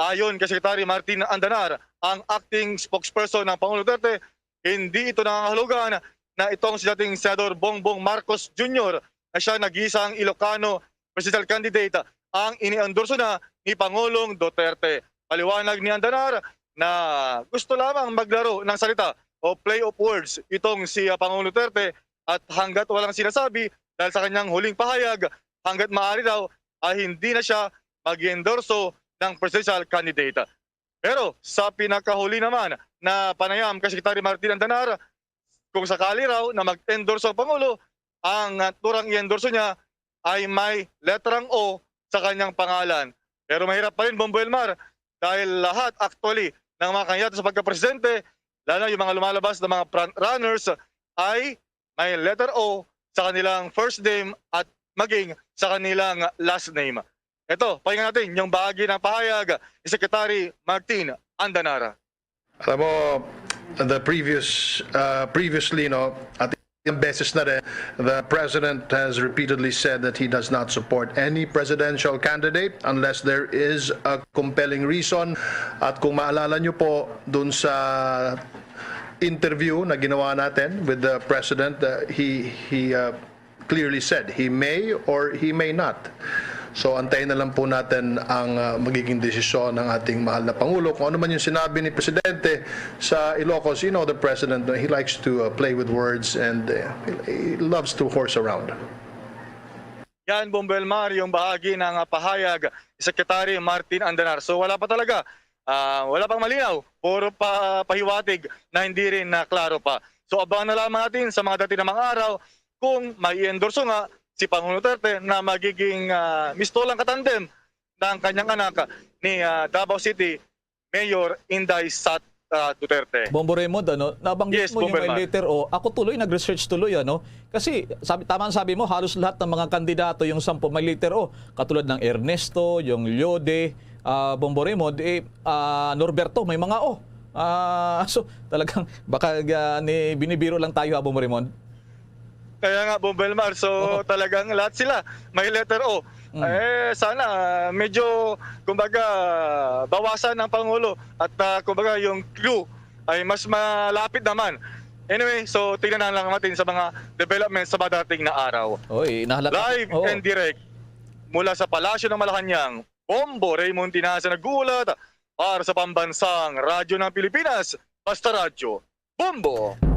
Ayon kay Secretary Martin Andanar, ang acting spokesperson ng Pangulong Duterte, hindi ito nangangahulugan na itong si dating Senador Bongbong Marcos Jr. na siya nag-iisang Ilocano presidential candidate ang iniendorso na ni Pangulong Duterte. Paliwanag ni Andanar na gusto lamang maglaro ng salita o play of words itong si Pangulong Duterte at hanggat walang sinasabi dahil sa kanyang huling pahayag, hanggat maaari daw ay hindi na siya mag-endorso ng presidential candidate. Pero sa pinakahuli naman na panayam kay Secretary Martin Andanar, kung sakali raw na mag-endorso ang Pangulo, ang turang i-endorso niya ay may letrang O sa kanyang pangalan. Pero mahirap pa rin, Bombo Elmar, dahil lahat actually ng mga kandidato sa pagka-presidente, lalo yung mga lumalabas na mga front runners, ay may letter O sa kanilang first name at maging sa kanilang last name. Ito, pakinggan natin yung bahagi ng pahayag ni Secretary Martin Andanar. Alam mo, previously, at ilang beses na rin, the President has repeatedly said that he does not support any presidential candidate unless there is a compelling reason. At kung maalala nyo po, dun sa interview na ginawa natin with the President, he clearly said he may or he may not. So antayin na lang po natin ang magiging desisyon ng ating mahal na Pangulo. Kung ano man yung sinabi ni Presidente sa Ilocos, you know the President, he likes to play with words and he loves to horse around. Yan, Bombo Elmar, yung bahagi ng pahayag ni Secretary Martin Andanar. So wala pa talaga, wala pang malinaw, puro pahiwatig na hindi rin klaro pa. So abangan na lamang natin sa mga dati namang araw kung may endorso nga si Pangulong Duterte na magiging mistolang katandem ng kanyang anak ni Davao City Mayor Inday Sat Duterte. Bombo Raymond, nabanggit mo yung may letter O. Ako tuloy, nag-research tuloy, Kasi, tama sabi mo, halos lahat ng mga kandidato, yung 10 may letter O. Katulad ng Ernesto, yung Lyode, Bombo Raymond, Norberto, may mga O. So, talagang, baka binibiro lang tayo, Bombo Raymond. Kaya nga, Bombo Elmar, so talagang lahat sila may letter O. Sana medyo, kumbaga, bawasan ng Pangulo at kumbaga yung clue ay mas malapit naman. Anyway, so tingnan na lang natin sa mga developments sa madating na araw. Live and direct mula sa Palasyo ng Malacanang, Bombo Raymond Tinasa nag-uulat para sa Pambansang Radyo ng Pilipinas, Basta Radyo, Bombo!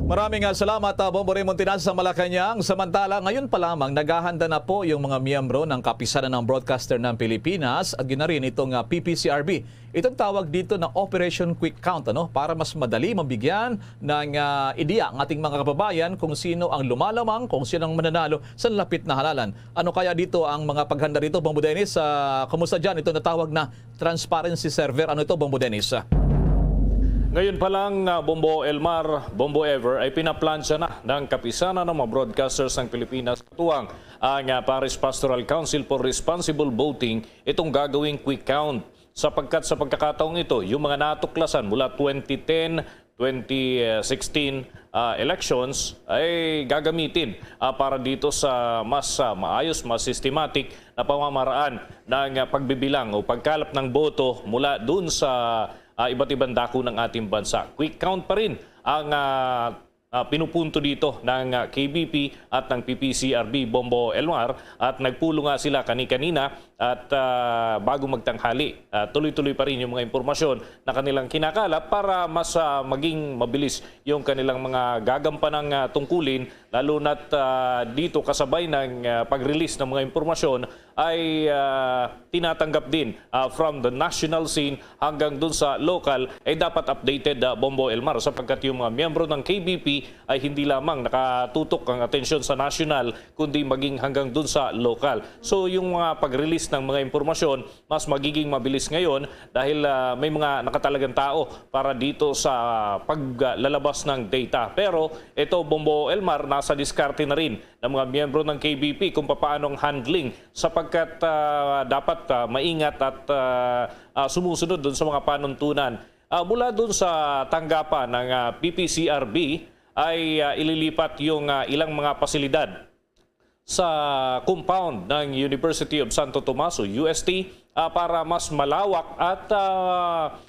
Maraming salamat, Bombo Raymond Tinasa sa Malacanang. Samantala, ngayon pa lamang naghahanda na po yung mga miyembro ng Kapisanan ng Broadcaster ng Pilipinas at ginarin itong PPCRB. Itong tawag dito na Operation Quick Count, para mas madali mabigyan ng ideya ang ating mga kababayan kung sino ang lumalamang, kung sino ang mananalo sa lapit na halalan. Ano kaya dito ang mga paghanda rito, Bombo Dennis? Kumusta dyan? Ito natawag na Transparency Server. Ano ito, Bombo Dennis? Ngayon pa lang, Bombo Elmar, Bombo Ever, ay pinaplansya na ng Kapisanan ng mga Broadcasters ng Pilipinas katuwang ang Paris Pastoral Council for Responsible Voting itong gagawing quick count. Sapagkat sa pagkakataong ito, yung mga natuklasan mula 2010, 2016 elections ay gagamitin para dito sa mas maayos, mas systematic na pamamaraan ng pagbibilang o pagkalap ng boto mula dun sa iba't ibang dako ng ating bansa. Quick count pa rin ang pinupunto dito ng KBP at ng PPCRB Bombo Elmar at nagpulong nga sila kani-kanina at bago magtanghali tuloy-tuloy pa rin yung mga impormasyon na kanilang kinakalap para mas maging mabilis yung kanilang mga gagampanang tungkulin, lalo na't dito kasabay ng pag-release ng mga impormasyon ay tinatanggap din from the national scene hanggang dun sa local ay dapat updated Bombo Elmar, sapagkat yung mga miyembro ng KBP ay hindi lamang nakatutok ang atensyon sa national kundi maging hanggang dun sa local. So yung mga pag-release ng mga impormasyon mas magiging mabilis ngayon dahil may mga nakatalagang tao para dito sa paglalabas ng data. Pero ito Bombo Elmar, nasa diskarte na rin ng mga miyembro ng KBP kung paanong handling, sapagkat dapat maingat at sumusunod dun sa mga panuntunan. Mula dun sa tanggapan ng PPCRB ay ililipat yung ilang mga pasilidad sa compound ng University of Santo Tomaso, UST, para mas malawak at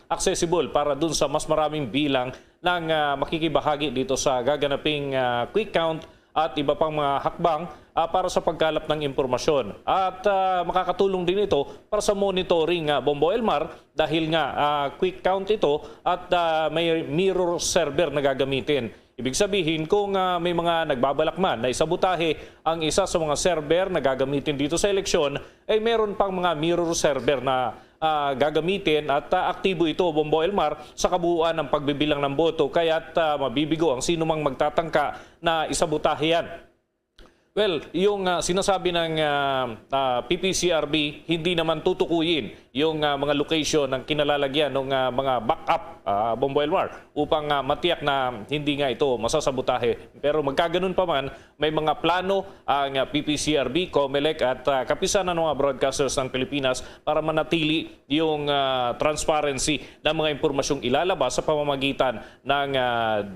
accessible para dun sa mas maraming bilang ng makikibahagi dito sa gaganaping quick count at iba pang mga hakbang para sa pagkalap ng impormasyon. At makakatulong din ito para sa monitoring Bombo Elmar dahil nga quick count ito at may mirror server na gagamitin. Ibig sabihin, kung may mga nagbabalak man na isabotahe ang isa sa mga server na gagamitin dito sa eleksyon, ay meron pang mga mirror server na gagamitin at aktibo ito, Bombo Elmar, sa kabuuan ng pagbibilang ng boto, kaya't mabibigo ang sino mang magtatangka na isabotahe yan. Well, yung sinasabi ng PPCRB, hindi naman tutukuyin yung mga location ng kinalalagyan ng mga backup, Bombo Elmar, upang matiyak na hindi nga ito masasabotahe. Pero magkaganon pa man, may mga plano ang PPCRB, COMELEC at kapisanan ng mga broadcasters ng Pilipinas para manatili yung transparency ng mga impormasyong ilalabas sa pamamagitan ng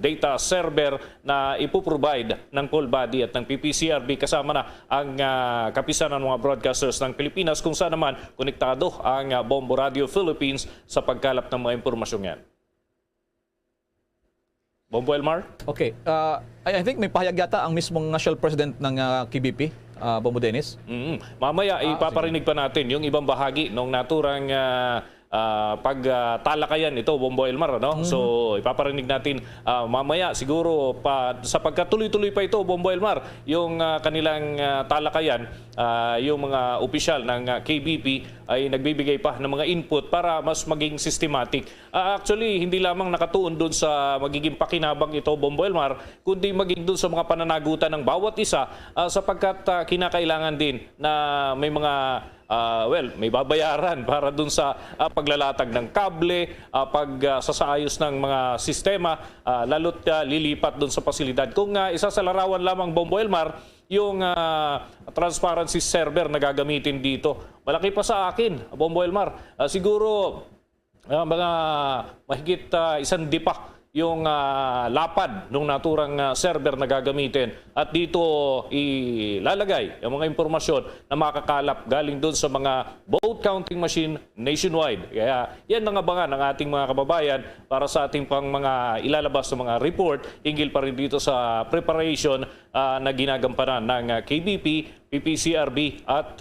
data server na ipoprovide ng poll body at ng PPCRB, kasama na ang kapisanan ng mga broadcasters ng Pilipinas, kung saan naman konektado ang Bombo Radio Philippines sa pagkalap ng mga impormasyong yan. Bombo Elmar? Okay. I think may pahayag yata ang mismong national president ng KBP, Bombo Dennis. Mamaya ipaparinig pa natin yung ibang bahagi ng naturang pagtalakayan ito, Bombo Elmar, no? So ipaparinig natin mamaya siguro sapagkat tuloy-tuloy pa ito, Bombo Elmar, yung kanilang talakayan, yung mga opisyal ng KBP ay nagbibigay pa ng mga input para mas maging systematic. Actually, hindi lamang nakatuon doon sa magiging pakinabang ito, Bombo Elmar, kundi maging doon sa mga pananagutan ng bawat isa, sapagkat kinakailangan din na may mga may babayaran para dun sa paglalatag ng kable, pagsasaayos ng mga sistema, lalo't lilipat dun sa pasilidad. Kung isa sa larawan lamang, Bombo Elmar, yung transparency server na gagamitin dito, malaki pa sa akin, Bombo Elmar. Siguro mga mahigit 1 dipa yung lapad ng naturang server na gagamitin, at dito ilalagay yung mga impormasyon na makakalap galing doon sa mga vote counting machine nationwide. Kaya yan ang abangan ng ating mga kababayan para sa ating pang mga ilalabas ng mga report hinggil pa rin dito sa preparation na ginagampanan ng KBP, PPCRB at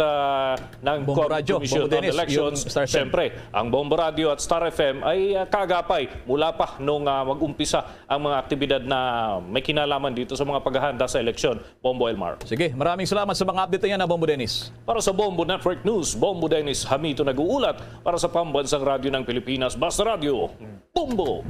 ng Bombo Radio, Commission Bombo on Dennis, Elections. yung Star FM. Siyempre, ang Bombo Radio at Star FM ay kagapay mula pa nung mag-umpisa ang mga aktibidad na may kinalaman dito sa mga paghahanda sa eleksyon, Bombo Elmar. Sige, maraming salamat sa mga update niya na, Bombo Dennis. Para sa Bombo Network News, Bombo Dennis Hamito nag-uulat para sa Pambansang Radyo ng Pilipinas, Basta Radio, Bombo!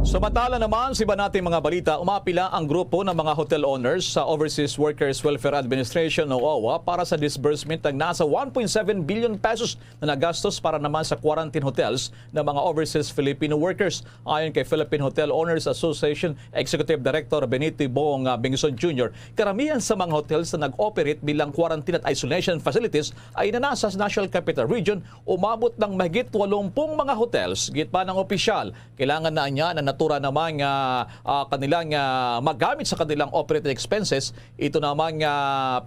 Samantala naman, sa iba nating mga balita, umapila ang grupo ng mga hotel owners sa Overseas Workers Welfare Administration o OWA para sa disbursement ng nasa 1.7 billion pesos na nagastos para naman sa quarantine hotels ng mga overseas Filipino workers. Ayon kay Philippine Hotel Owners Association Executive Director Benito Bong Bengson Jr., karamihan sa mga hotels na nag-operate bilang quarantine at isolation facilities ay nanasa sa National Capital Region. Umabot ng mahigit 80 mga hotels. Gitpa ng opisyal, kailangan na niya na natura naman kanilang magamit sa kanilang operating expenses. Ito naman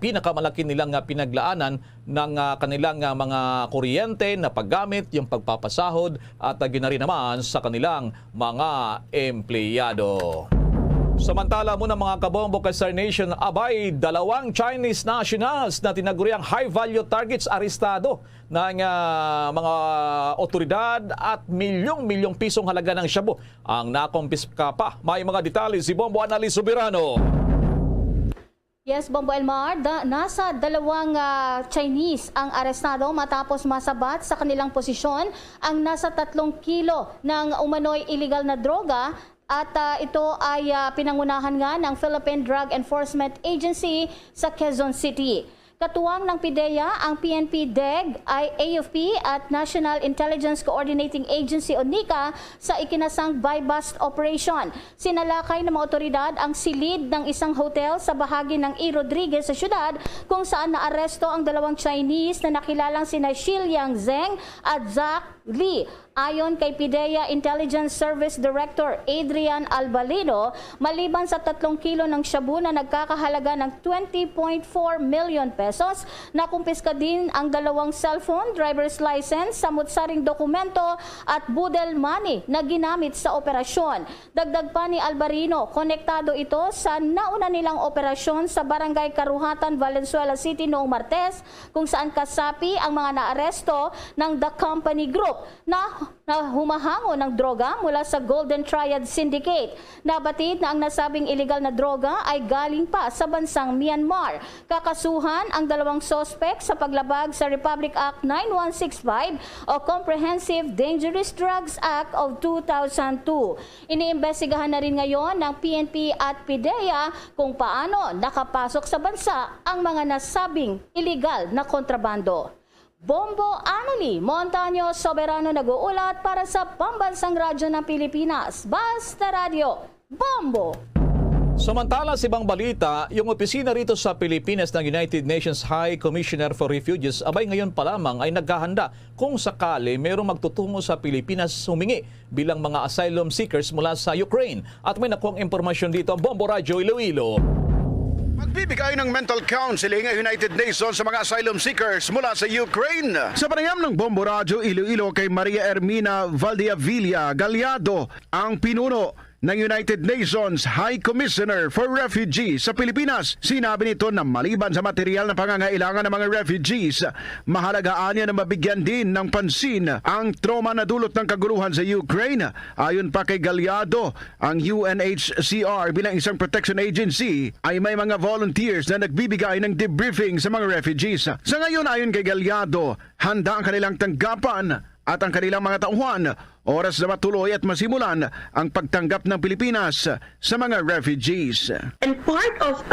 pinakamalaki nilang pinaglaanan ng kanilang mga kuryente na paggamit, yung pagpapasahod at ginari naman sa kanilang mga empleyado. Samantala muna mga kabombo ka Star Nation, abay, 2 Chinese nationals na tinaguriang high-value targets arestado ng mga otoridad at milyong-milyong pisong halaga ng shabu ang nakompiska pa. May mga detalye si Bombo Annalise Soberano. Yes, Bombo Elmar, nasa 2 Chinese ang arestado matapos masabat sa kanilang posisyon ang nasa 3 kilo ng umano'y illegal na droga. At ito ay pinangunahan nga ng Philippine Drug Enforcement Agency sa Quezon City. Katuwang ng PIDEA, ang PNP, DEG, AFP at National Intelligence Coordinating Agency o NICA sa ikinasang buy-bust operation. Sinalakay ng mga otoridad ang silid ng isang hotel sa bahagi ng E. Rodriguez sa syudad kung saan naaresto ang 2 Chinese na nakilalang sina Xiliang Zeng at Zach Lee. Ayon kay PIDEA Intelligence Service Director Adrian Albalino, maliban sa 3 kilo ng shabu na nagkakahalaga ng 20.4 million pesos, nakumpiska din ang 2 cellphone, driver's license, samut-saring dokumento at budel money na ginamit sa operasyon. Dagdag pa ni Albalino, konektado ito sa nauna nilang operasyon sa Barangay Karuhatan, Valenzuela City noong Martes, kung saan kasapi ang mga naaresto ng The Company Group na humahango ng droga mula sa Golden Triad Syndicate. Nabatid na ang nasabing illegal na droga ay galing pa sa bansang Myanmar. Kakasuhan ang 2 sospek sa paglabag sa Republic Act 9165 o Comprehensive Dangerous Drugs Act of 2002. Iniimbestigahan na rin ngayon ng PNP at PIDEA kung paano nakapasok sa bansa ang mga nasabing illegal na kontrabando. Bombo Annalise Montaño Soberano nag-uulat para sa Pambansang Radyo ng Pilipinas. Basta Radio, Bombo! Samantala sa ibang balita, yung opisina rito sa Pilipinas ng United Nations High Commissioner for Refugees abay ngayon pa lamang ay naghahanda kung sakali mayroong magtutungo sa Pilipinas humingi bilang mga asylum seekers mula sa Ukraine. At may nakuhang impormasyon dito ang Bombo Radio Iloilo. Magbibigay ng mental counseling ang United Nations sa mga asylum seekers mula sa Ukraine. Sa panayam ng Bombo Radio Iloilo kay Maria Ermina Valdiavilla Gallardo, ang pinuno ng United Nations High Commissioner for Refugees sa Pilipinas. Sinabi nito na maliban sa material na pangangailangan ng mga refugees, mahalagaan niya na mabigyan din ng pansin ang trauma na dulot ng kaguluhan sa Ukraine. Ayon pa kay Gallardo, ang UNHCR bilang isang protection agency ay may mga volunteers na nagbibigay ng debriefing sa mga refugees. Sa ngayon, ayon kay Gallardo, handa ang kanilang tanggapan at ang kanilang mga tauhan oras na matuloy at masimulan ang pagtanggap ng Pilipinas sa mga refugees. And part of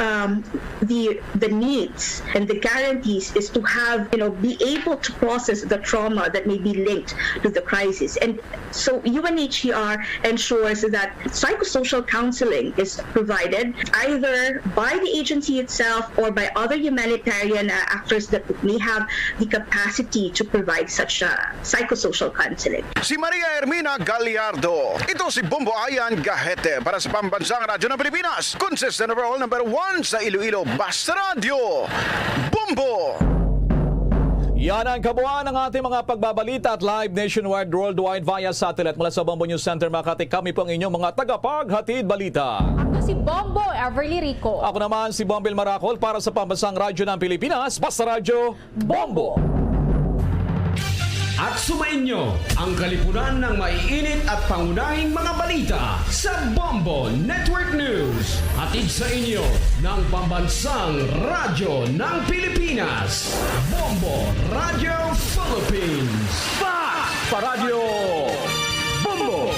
the needs and the guarantees is to have, be able to process the trauma that may be linked to the crisis. And so UNHCR ensures that psychosocial counseling is provided either by the agency itself or by other humanitarian actors that may have the capacity to provide such psychosocial counseling. Si Maria Ermina Gallardo. Ito si Bombo Ayan Gahete para sa Pambansang Radyo ng Pilipinas. Consistent overall number 1 sa Iloilo. Basta Radio. Bombo! Yan ang kabuuan ng ating mga pagbabalita at live nationwide worldwide via satellite mula sa Bombo News Center Makati. Kami po ang inyong mga tagapaghatid balita. Ako si Bombo Everly Rico. Ako naman si Bombel Maracol para sa Pambansang Radyo ng Pilipinas. Basta Radio, Bombo! At sumainyo ang kalipunan ng maiinit at pangunahing mga balita sa Bombo Network News. Hatid sa inyo ng Pambansang Radyo ng Pilipinas. Bombo Radio Philippines. Basta Radio Bombo!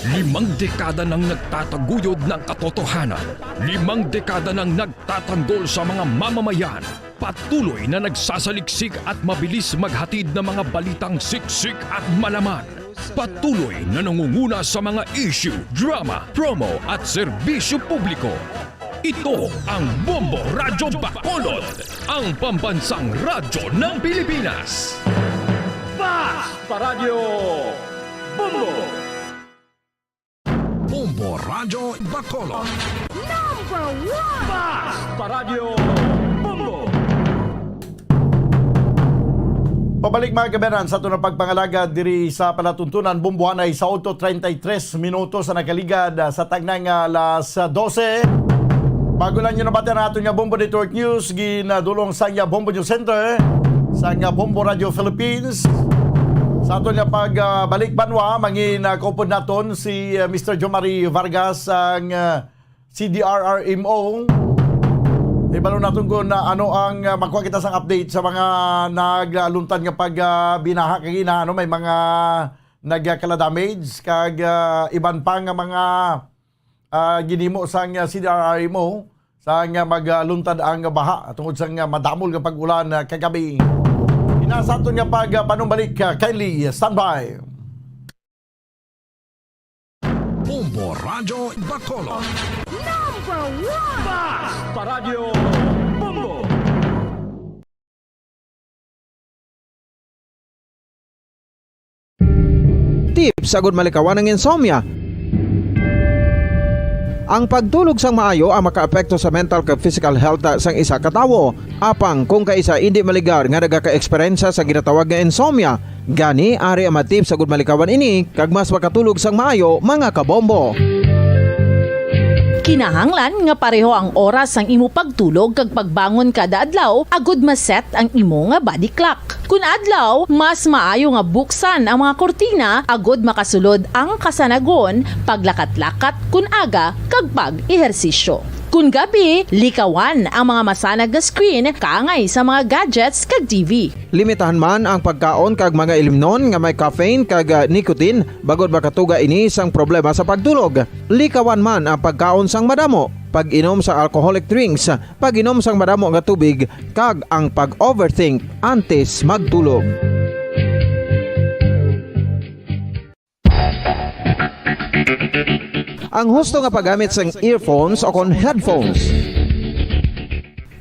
Limang dekada nang nagtataguyod ng katotohanan. 5 dekada nang nagtatanggol sa mga mamamayan. Patuloy na nagsasaliksik at mabilis maghatid ng mga balitang siksik at malaman. Patuloy na nangunguna sa mga issue, drama, promo at serbisyo publiko. Ito ang Bombo Radyo Bacolod, ang pambansang radyo ng Pilipinas. Basta Radio Bombo! Bombo Radyo Bacolod. Number 1! Basta Radio Bombo! Pabalik mga kabayan sa ito na pagpangalaga diri sa palatuntunan Bumbuanay sa 8:33 minutos sa nakaligad sa tagnang alas 12. Bago lang nyo nabati na ato nga Bombo Network News, ginadulong sa nga Bombo News Center, sa nga Bombo Radio Philippines. Sa ato nga pagbalik banwa, mangin kupod naton si Mr. Jomari Vargas, ang CDRRMO. Ibalo natin kung ano ang magkuha kita sa update sa mga nagluntad nga pag binaha kagina, may mga nagkala damage kag iban pa nga mga ginimo sa CDRRMO sa nga magluntad ang baha tungod sa nga madamol nga pag-ulan kagabi. Inasa ato nga pag panumbalik, kindly standby. Bombo Radio Bacolod. Number 1! Basta Radio Bombo! Tips sagud malikawan ng insomnia. Ang pagtulog sang maayo ang makaapekto sa mental kag physical health sang isa ka tawo. Apang kung kaisa hindi maligar nga nagaka-eksperyensya sa ginatawag nga insomnia, gani ari ang matip sagud malikawan ini kag mas makatulog sang maayo mga kabombo. Kinahanglan nga pareho ang oras ang imo pagtulog kag pagbangon kada adlaw agud maset ang imo nga body clock. Kun adlaw, mas maayo nga buksan ang mga kortina agud makasulod ang kasanagon, paglakat-lakat kun aga kag pag-ehersisyo. Kun gabi, likawan ang mga masanag nga screen kaangay sa mga gadgets kag TV. Limitahan man ang pagkaon kag mga ilimnon nga may caffeine kag nicotine bagod makatuga ini sang problema sa pagtulog. Likawan man ang pagkaon sang madamo, pag-inom sa alcoholic drinks, pag-inom sang madamo nga tubig kag ang pag-overthink antes magtulog. Ang husto nga paggamit sang earphones o kon headphones.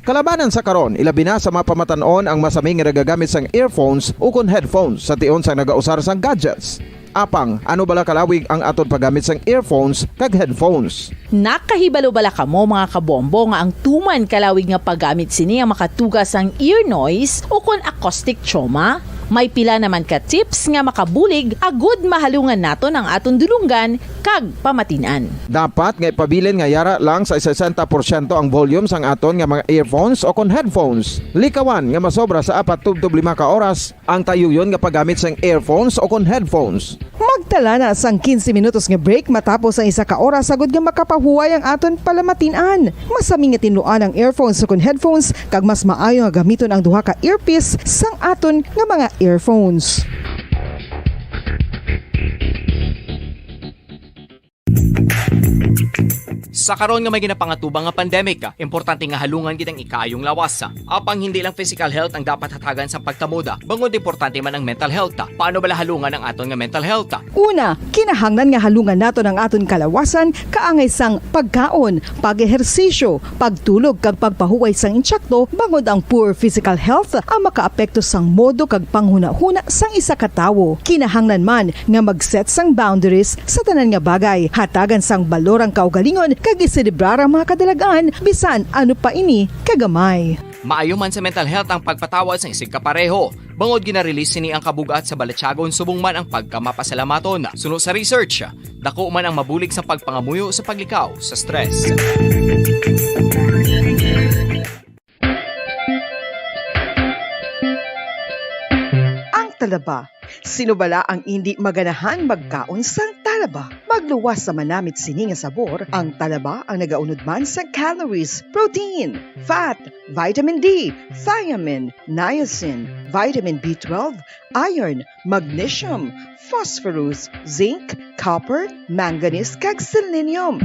Kalabanan sa karon, ilabi na sa mga pamatanon ang masami nga nagagamit sang earphones o kon headphones sa tion sang nagausar sang gadgets. Apang, ano bala kalawig ang aton paggamit sang earphones kag headphones? Nakahibalo bala kamo mga kabombo nga ang tuman kalawig nga paggamit sini ang makatugas ang ear noise o kon acoustic trauma? May pila naman ka tips nga makabulig agud mahalungan naton ang aton dulunggan kag pamatinan. Dapat nga ipabilin nga yara lang sa 60% ang volume sang aton nga mga earphones o kon headphones. Likawan nga masobra sa 4 to 5 ka oras ang tayuyon nga paggamit sang earphones o kon headphones. Magtala na sang 15 minutos nga break matapos ang 1 ka oras sagud nga makapahuway ang aton palamatinan. Masami nga tinluan ang earphones o kon headphones kag mas maayo nga gamiton ang duha ka earpiece sang aton nga mga earphones. Sa karon nga may ginapangatubang nga pandemic, importante nga halungan kitang ikaayong lawas. Apang hindi lang physical health ang dapat hatagan sa pagtamuda, bangod importante man ang mental health. Paano bala halungan ang aton nga mental health? Una, kinahanglan nga halungan nato ang aton kalawasan kaangay sang pagkaon, pag-ehersisyo, pagtulog kag pagpahuway sang insyakto bangod ang poor physical health ang makaapekto sang modo kag panghuna-huna sang isa ka tawo. Kinahanglan man nga mag-set sang boundaries sa tanan nga bagay, hatagan sang balorang kaugalingon kag iselebrar ang mga kadalagaan bisan ano pa ini kagamay. Maayo man sa mental health ang pagpatawad sa isig kapareho. Bangod gina-release ni ang kabugat sa balatsagon subong man ang pagkamapasalamaton. Sunod sa research, dako man ang mabulig sa pagpangamuyo sa paglikaw sa stress. Ang talaba. Sino bala ang hindi maganahan magkaon sang talaba? Magluwas sa manamit sini nga sabor, ang talaba ang nagaunod man sa calories, protein, fat, vitamin D, thiamine, niacin, vitamin B12, iron, magnesium, phosphorus, zinc, copper, manganese kag selenium.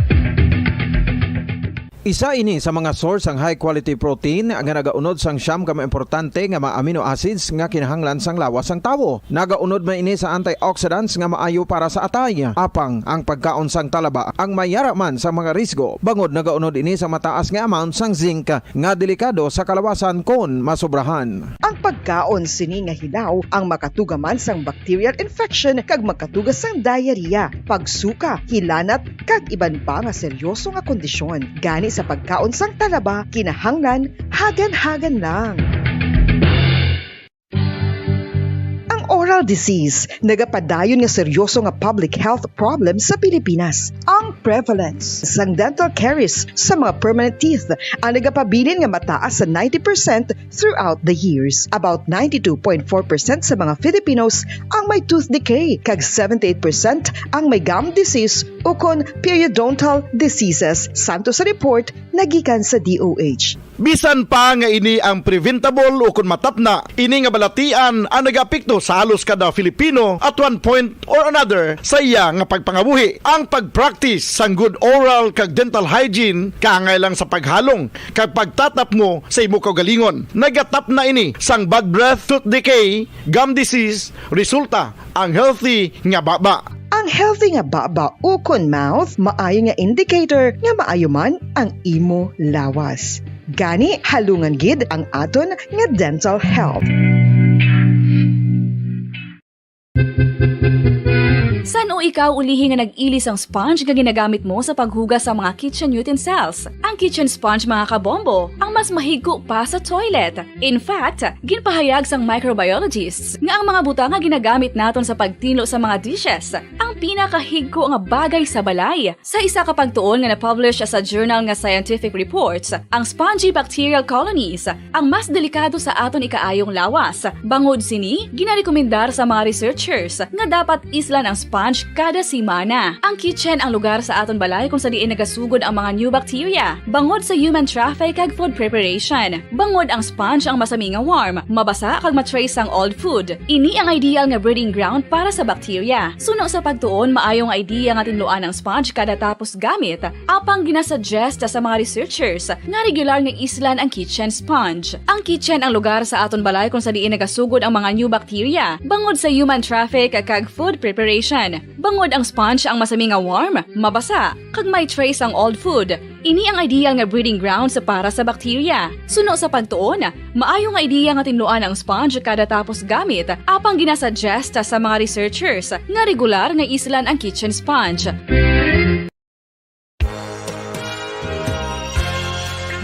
Isa ini sa mga source ang high quality protein nga nagaunod sang siyam ka importante nga mga amino acids nga kinahanglan sang lawas sang tawo. Nagaunod man ini sa antioxidants nga maayo para sa atay. Apang ang pagkaon sang talaba ang mayara man sa mga risgo. Bangod nagaunod ini sa mataas nga amount sang zinc nga delikado sa kalawasan kon masobrahan. Ang pagkaon sini nga hilaw ang makatugaman sang bacterial infection kag makatugas sang diarrhea, pagsuka, hilanat kag iban pa nga seryoso nga kondisyon. Gani sa pagkaon sang talaba, kinahanglan hagan-hagan lang. dental disease nagapadayon nga seryoso nga public health problem sa Pilipinas. Ang prevalence sang dental caries sa mga permanent teeth ang nagapabilin nga mataas sa 90% throughout the years. About 92.4% sa mga Filipinos ang may tooth decay, kag 78% ang may gum disease o kon periodontal diseases, santo sa report nagikan sa DOH. Bisan pa nga ini ang preventable o kung matapna, ini nga balatian ang nagapikto sa halos kada Filipino at one point or another sa iya nga pagpangabuhi. Ang pag-practice sang good oral kag dental hygiene kaangay lang sa paghalong kag pagtatap mo sa imo kaugalingon. Nagatap na ini sang bad breath, tooth decay, gum disease, resulta ang healthy nga baba. Ang healthy nga baba o kon mouth maayo nga indicator nga maayo man ang imo lawas. Gani halungan gid ang aton nga dental health. San o ikaw ulihi nga nag-ilis ang sponge nga ginagamit mo sa paghugas sa mga kitchen utensils? Ang kitchen sponge mga kabombo, ang mas mahigko pa sa toilet. In fact, ginpahayag sang microbiologists nga ang mga butang nga ginagamit naton sa pagtinlo sa mga dishes ang pinakahigko nga bagay sa balay. Sa isa ka pagtuon nga na-publish sa journal nga Scientific Reports, ang spongy bacterial colonies ang mas delikado sa aton ikaayong lawas. Bangod sini, ginarekomendar sa mga researchers nga dapat islan ang sponge kada semana. Ang kitchen ang lugar sa aton balay kung sa diin nagasugod ang mga new bacteria. Bangod sa human traffic kag food preparation. Bangod ang sponge ang masami nga warm, mabasa kag matrace ang old food. Ini ang ideal nga breeding ground para sa bacteria. Suno sa pagtuon, maayong idea nga tinluan ang sponge kada tapos gamit. Apang ginasuggest sa mga researchers nga regular nga islan ang kitchen sponge. Ang kitchen ang lugar sa aton balay kung sa diin nagasugod ang mga new bacteria. Bangod sa human traffic kag food preparation. Bangod ang sponge ang masami nga warm, mabasa, kag may trace ang old food. Ini ang ideal nga breeding ground sa para sa bacteria. Suno sa pagtuon, maayo nga idea nga tinluan ang sponge kada tapos gamit, apang ginasuggest sa mga researchers nga regular nga islan ang kitchen sponge.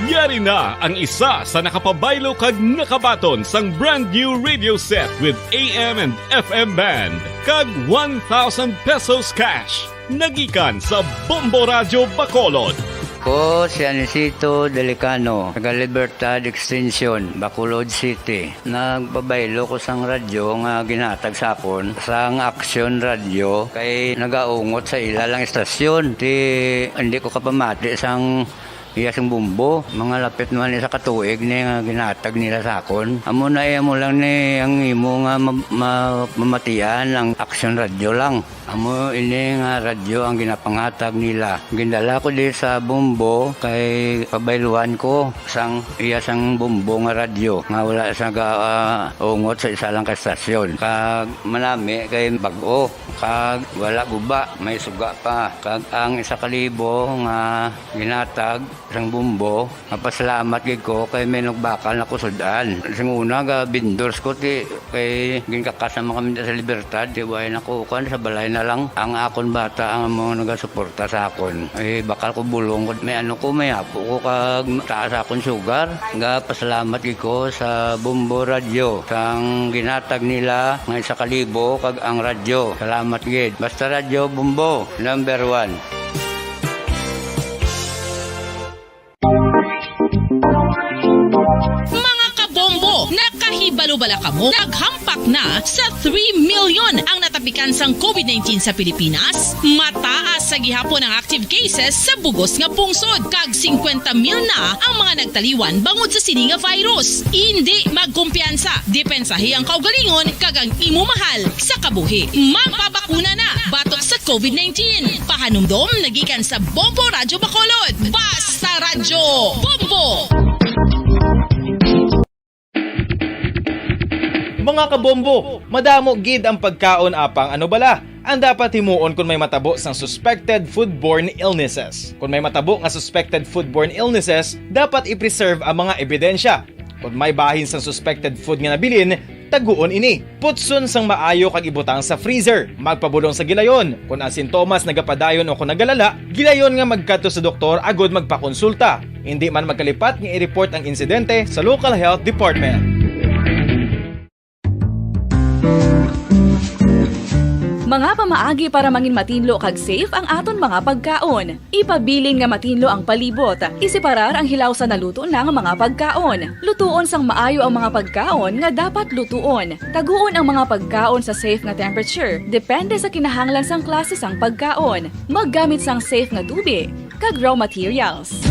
Yari na ang isa sa nakapabaylo kag nakabaton sang brand new radio set with AM and FM band kag 1,000 pesos cash. Nagikan sa Bombo Radio Bacolod. Ko si Anisito Delicano, taga Libertad Extension, Bacolod City. Nagpabaylo ko sang radyo nga ginatag sa akon sang Action Radio kay nagaungot sa ilalang estasyon. Hindi ko kapamati sang iyasang bumbo, mga lapit naman sa katuig ni nga ginatag nila sa akon. Amo na mo lang ni ang imo nga mamatian ang Action Radio lang. Amo ini nga radyo ang ginapangatag nila. Gindala ko di sa bumbo kay pabayluan ko sang iyasang bumbo nga radyo nga wala sa ungot sa isa lang ka stasyon. Kag manami kay bag-o, kag wala guba, may suga pa. Kag ang 1,000 nga ginatag sang bumbo, mapasalamat gid ko kay may nagbakal na kusudan. Sing una ga vendors ko ti kay ginkakasama kami sa Libertad, di way nakukan sa balay na lang ang akon bata ang mga nagasuporta sa akon. Bakal ko bulong may may apo ko kag taas akon sugar. Nga pasalamat gid ko sa Bombo Radio sang ginatag nila nga 1,000 kag ang radyo. Salamat gid. Basta Radio Bombo number 1. Mga kabombo, nakahibalo bala kamo? Naghampak na sa 3 million ang natapikan sang COVID-19 sa Pilipinas. Mataas sa gihapon ang active cases sa bugos nga pungsod. Kag 50 mil na ang mga nagtaliwan bangod sa sini nga virus. Hindi magkumpiyansa. Depensahi ang kaugalingon kag ang imo mahal sa kabuhi. Magpabakuna na batok sa COVID-19. Pahanumdom nagikan sa Bombo Radio Bacolod. Basta Radyo Bombo! Mga kabombo, madamo gid ang pagkaon apang ano bala. Ang dapat himuon kung may matabo sang suspected foodborne illnesses. Kung may matabo nga suspected foodborne illnesses, dapat i-preserve ang mga ebidensya. Kung may bahin sang suspected food nga nabilin, taguon ini. Putson sang maayo kag ibutang sa freezer. Magpabulong sa gilayon. Kung ang sintomas nagapadayon o kung nagalala, gilayon nga magkadto sa doktor agud magpakonsulta. Hindi man magkalipat nga i-report ang insidente sa local health department. Mga pamaagi para mangin matinlo kag safe ang aton mga pagkaon. Ipabilin nga matinlo ang palibot. Isiparar ang hilaw sa naluto ng mga pagkaon. Lutuon sang maayo ang mga pagkaon nga dapat lutuon. Taguon ang mga pagkaon sa safe nga temperature. Depende sa kinahanglan sang klase sang pagkaon. Maggamit sang safe nga tubig kag raw materials.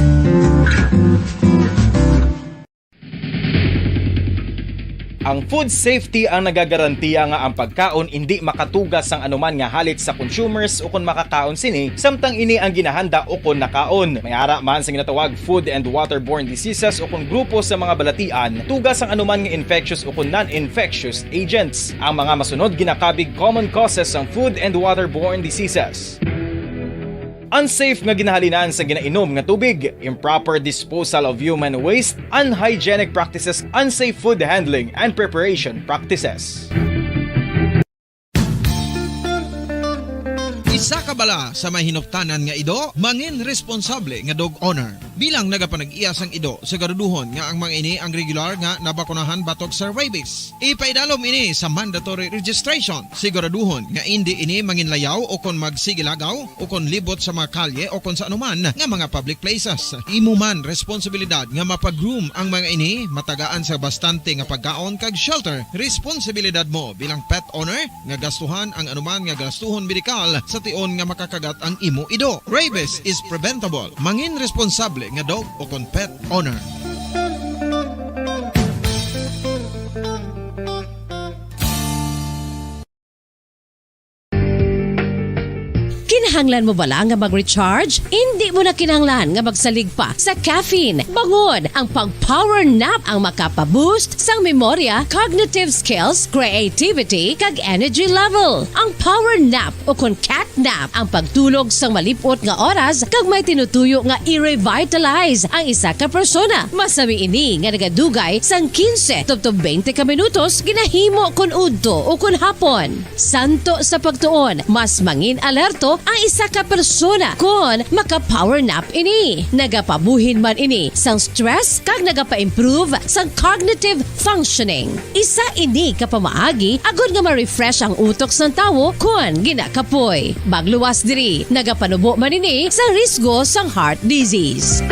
Ang food safety ang nagagarantiya nga ang pagkaon hindi makatugas sang anuman nga halit sa consumers o kung makakaon sini, samtang ini ang ginahanda o kung nakaon. May ara man sa ginatawag food and waterborne diseases o kung grupo sa mga balatian, tugas ang anuman nga infectious o kung non-infectious agents. Ang mga masunod ginakabig common causes ng food and waterborne diseases. Unsafe nga ginahalinan sa ginainom nga tubig, improper disposal of human waste, unhygienic practices, unsafe food handling and preparation practices. Isa ka bala sa may hinuptanan nga ido, mangin responsable nga dog owner. Bilang nagapanag-iyas ang ido, siguraduhon nga ang mga ini ang regular nga nabakunahan batok sa rabies. Ipaidalom ini sa mandatory registration. Siguraduhon nga hindi ini manginlayaw o kon magsigilagaw o kon libot sa mga kalye o kon sa anuman nga mga public places. Imo man responsibilidad nga mapag-groom ang mga ini, matagaan sa bastante nga pagkaon kag shelter. Responsibilidad mo bilang pet owner nga gastuhan ang anuman nga gastuhon medikal sa tion nga makakagat ang imo ido. Rabies is preventable. Mangin responsable nga dog o kon pet owner. Kinahanglan mo bala nga mag-recharge? Hindi mo na kinahanglan nga magsalig pa sa caffeine. Bangod ang pag-power nap ang makapaboost sang memorya, cognitive skills, creativity, kag energy level. Ang power nap o kon cat nap ang pagtulog sang malipot nga oras kag may tinutuyo nga i-revitalize ang isa ka persona. Masabi ini nga nagadugay sang 15 tubtob 20 ka minutos ginahimo kun udto o kun hapon. Santo sa pagtuon, mas mangin alerto ang isa ka persona kung maka-power nap ini. Nagapabuhin man ini sang stress kag nagapa-improve sang cognitive functioning. Isa ini kapamaagi agud nga ma-refresh ang utok sang tawo kung ginakapoy. Bagluwas diri, nagapanubo man ini sa risgo sang heart disease.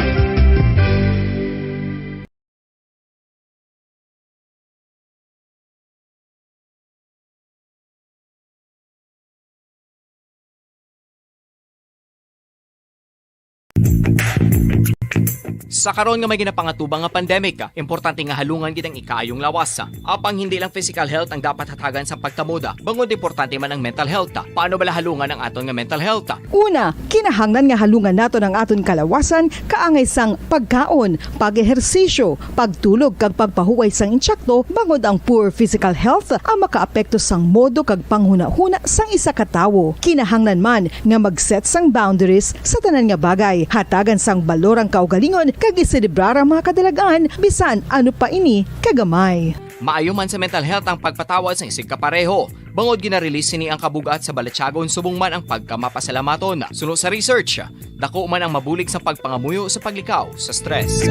Sa karon nga may ginapangatubang nga pandemic, importante nga halungan gid ang ikaayong lawas. Apang hindi lang physical health ang dapat hatagan sa pagkamuda, bangod importante man ang mental health. Paano bala halungan ang aton nga mental health? Una, kinahanglan nga halungan nato ang aton kalawasan kaangay sang pagkaon, pag-ehersisyo, pagtulog kag pagpahuway sang insyakto, bangod ang poor physical health ang makaapekto sang modo kag panghuna-huna sang isa ka tawo. Kinahanglan man nga mag-set sang boundaries sa tanan nga bagay, hatagan sang balorang kaugalingon kag iselebrar ang mga kadalagaan bisan ano pa ini kagamay. Maayo man sa mental health ang pagpatawad sa isig kapareho. Bangod ginarelease ni ang kabugat sa Balachagon subong man ang pagkamapasalamaton. Sunod sa research, dako man ang mabulig sa pagpangamuyo sa paglikaw sa stress.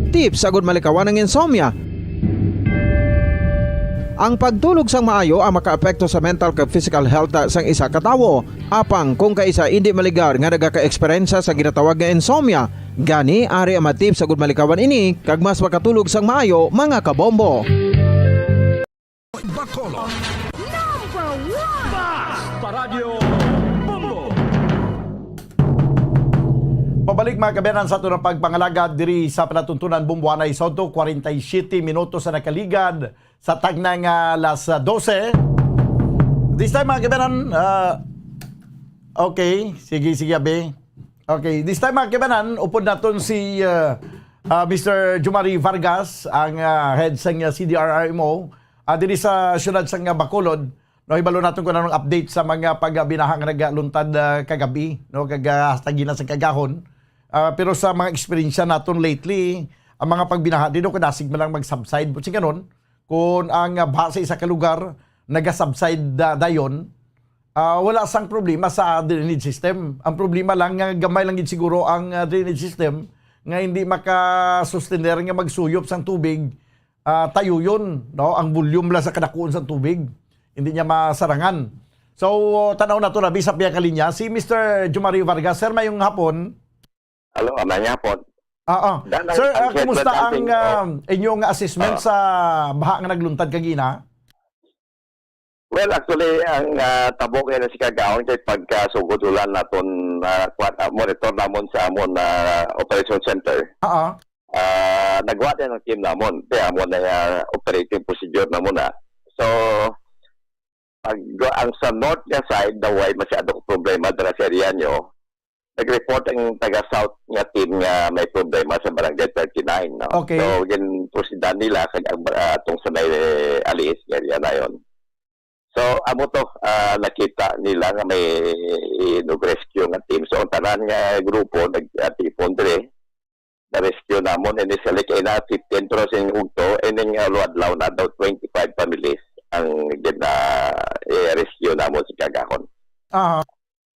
Tips agud malikawan ng insomnia. Ang pagtulog sang maayo ang makaapekto sa mental kag physical health sang isa ka tawo. Apang kung kaisa hindi maligar nga nagaka-eksperyensya sa ginatawag nga insomnia, gani ari ang matip sa gud malikawan ini kag mas makatulog sang maayo mga kabombo. Bacolod. Number 1 Basta Radio Bombo. Pabalik mga kabayan sa ito ng pagpangalagad diri sa palatuntunan Bumbuanay Soto, 47 minutos sa nakaligad sa tagnang alas 12. This time mga kabayan, okay, sige abe. Okay, this time mga kabayan, upod natin si Mr. Jumari Vargas, ang head sang CDRRMO, diri sa syudad sang Bacolod. No, ibalo natin ko na ng update sa mga pagbinahang nagaluntad kagabi, no, kagastagina sa kagahon. Pero sa mga experience natin lately, ang mga pagbinaha, dito ko nasig malang mag-subside. But ganon, kung ang baha sa isa ka lugar, nag-subside dayon, wala sang problema sa drainage system. Ang problema lang, gamay lang din siguro ang drainage system, nga hindi makasustener nga magsuyop sang tubig tayo yun, no? Ang volume lang sa kadakuon sa tubig. Hindi niya masarangan. So, tanaw na to na bisap niya kalinya. Si Mr. Jumario Vargas, sir, mayong hapon. Hello, amanya hapon. Sir, kumusta ang inyong assessment sa baha nga nagluntad kagina? Well, actually, ang tabok na si Kagaon kay pagkasugod ulan naton monitor namon sa amon operation center. Nagwa din ang team namon. Kaya amon na operating procedure namon na. So, ang sa north nga side, daway masyadong problema dala sa area nyo. Nag-report ang taga-south nga team nga may problema sa barangay 39. No? Okay. So, proceedan nila kag atong sa may alis area na yon. So, amo to, nakita nila nga may rescue nga team. So, ang tanan nga grupo, nag-tipon dire, na-rescue namon, and isali kay na 15 pero sa ugto, and then luadlaw na daw 25 families ang rescue namon sa Kagahon.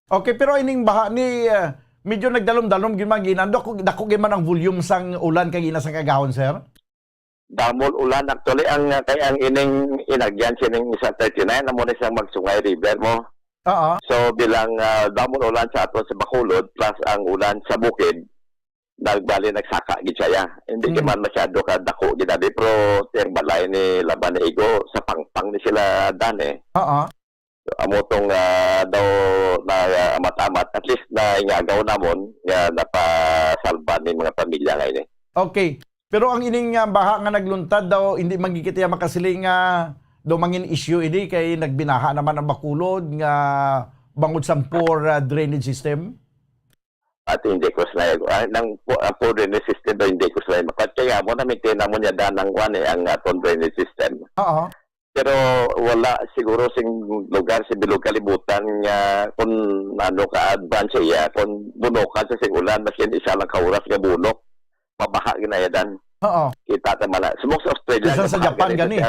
Okay, pero ining baha ni medyo nagdalom-dalom gimaginan dako man ang volume sang ulan kay ina sa Kagahon, sir. Damol ulan actually ang kay ang ining inagyan sining sa 39 amo na siyang magsungay river mo. So bilang damol ulan sa aton sa Bacolod plus ang ulan sa bukid nagsaka gid siya. Hindi man masyado ka dako gid pero tiyang balay ni laban ni Igo sa pangpang ni sila dane. Amo tong daw na amat-amat at least na ingagaw namon nga napasalba ni mga pamilya ngayon. Okay. Pero ang ining baha nga nagluntad daw hindi magigit makasiling daw mangin issue ini kay nagbinaha naman ang Bacolod nga bangod sa poor drainage system. At hindi ko sila ng poor drainage system daw hindi ko sila makat kaya mo na maintain namon ya danang ang aton drainage system. Pero wala siguro sing lugar sa bilog kalibutan nga kung ano ka advance iya kung bunokan sa sigulan masin isa lang kauras nga bunok mabaha ginayadan. Kita ta mala sumok sa Australia sa Japan gani.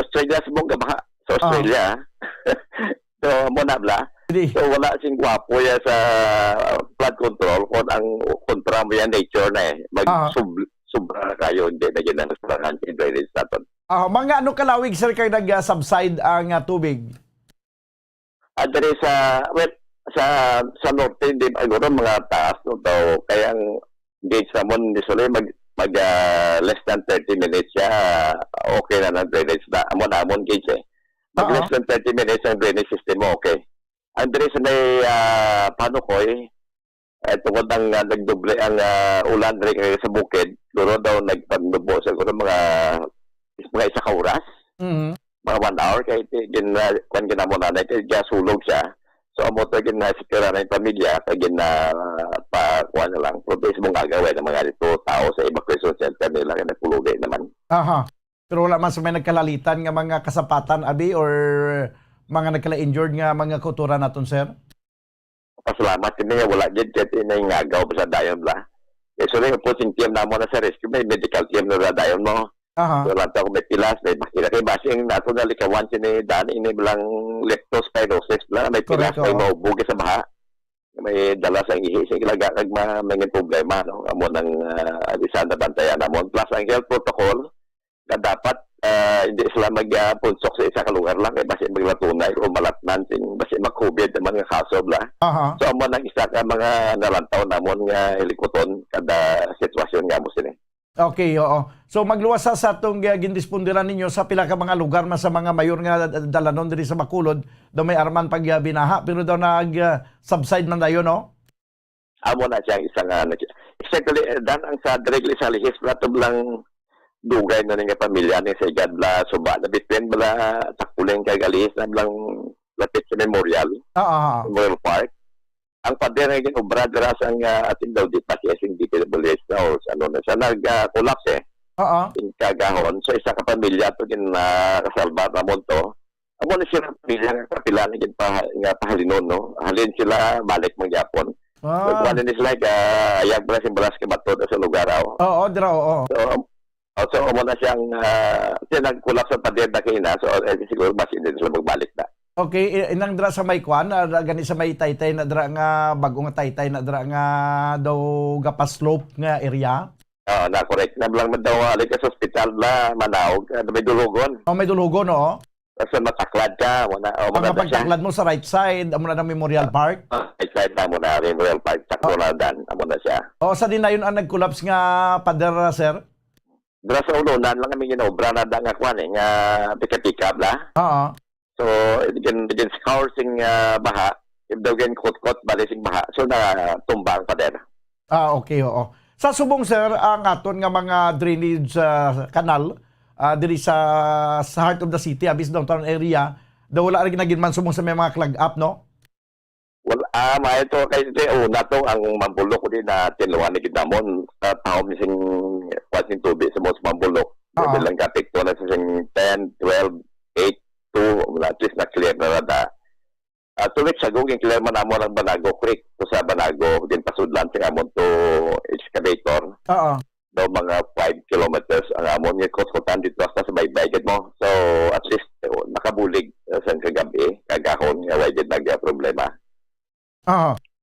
Australia sumok gabaha sa Australia. So mo na bla. So wala sing gwapo ya sa flood control kung ang kontra mo yan nature na sobra kayo hindi na ginanasaran sa drainage natin. Mga ano kalawig sir kay nag-subside ang tubig? Adre sa sa norte hindi siguro mga taas no daw kaya ang gauge namon usually mag less than 30 minutes siya okay na ng drainage na amon gauge mag less than 30 minutes ang drainage system mo okay. Andre sa may Panukoy tungkol ang nagdoble ang ulan rin sa bukid siguro daw nagpagdubo siguro mga isa ka oras, mga 1 hour, kahit kung ginamon na natin, sulog siya. So, amo ito ginasikira na yung pamilya, kaya ginapakuha na lang. Protest mong gagawin ng mga dito tao sa evacuation center nila, kaya nagpulugay naman. Pero wala man sa may nagkalalitan nga mga kasapatan, abi, or mga nagkala-injured nga mga kultura naton, sir? Pasalamat, hindi nga wala dyan, kaya tinangagaw pa sa dayon la. So, yung posing team na mo na sa rescue, may medical team na sa dayon mo. Wala tayo may pilas, may makina kay basing nato na likawan sini daan ini bilang leptospirosis lang may pilas may maubugi sa baha may dala sa ihi sa ilaga kag mga problema no amo nang alisan na bantayan namon plus ang health protocol na dapat hindi sila magpunsok sa isa ka lugar lang kay basi maglatunay o malatnan sing basi mag-COVID ang mga kaso bla. So amo nang isa ka mga nalantaw namon nga hilikoton kada sitwasyon nga mo sini. Okay, oo. So magluwas sa atong gindisponderan ninyo sa pila ka mga lugar man sa mga mayor nga dalanon diri sa Bacolod daw may arman pag binaha pero daw nag-subside man dayon no? Amo na siya isang exactly dan ang sa directly sa lihis plato lang dugay na nga pamilya ni sa Gadla suba na bitwen bala takuling kay galis na lang lapit sa memorial. Memorial Park. Ang pader nga obra dira sa ating daw di pa siya sing DPWH na o ano na siya nag-collapse in Kagahon so isa ka pamilya to din na kasalba na monto amo na sila pamilya nga kapila na gid pa nga pahalinon no halin sila balik mo gyapon wala ni sila ayag bala sing balas ka bato sa lugar dira so amo na siyang nag-collapse sa pader na kina so siguro basi din sila magbalik na. Okay, inang dra sa may kwan, gani sa may taytay na dra nga bagong taytay na dra nga daw gapa slope nga area. Na correct na lang daw alik ka sa ospital na manawag na may dulugon. May dulugon, oo. Kasi mataklad ka, Ang pagtaklad mo sa right side, amo na Memorial Park. Right side na mo na Memorial Park, sakto na dan, amo na siya. Sa din na yun ang nag-collapse nga, pader, sir? Dra sa ulunan lang kami ginobra na da nga kwan nga pika-pika bla. Oo. So, digin scour sing baha, if daw gen kot-kot bali sing baha, so na tumba ang pader. Okay, oo. Sa subong, sir, ang aton nga mga drainage kanal, diri sa heart of the city, abis downtown area, daw wala rin naging man subong sa may mga clog up, no? Wala, ito kasi una to ang mambulok ko din na tinuan ni Kidamon sa taon mising kwasing tubig sa mga mambulok. Bilang kapik to na sa 10, 12, 8, 2, at least na clear na rada. 2 weeks ago, yung clear man amo ng Banago Creek to sa Banago, din pasudlan sa amon to excavator. Daw mga 5 kilometers ang amon yung koskotan dito sa baybaygad mo. So, at least nakabulig sa kagabi, kagahon, nga wajid nag-problema.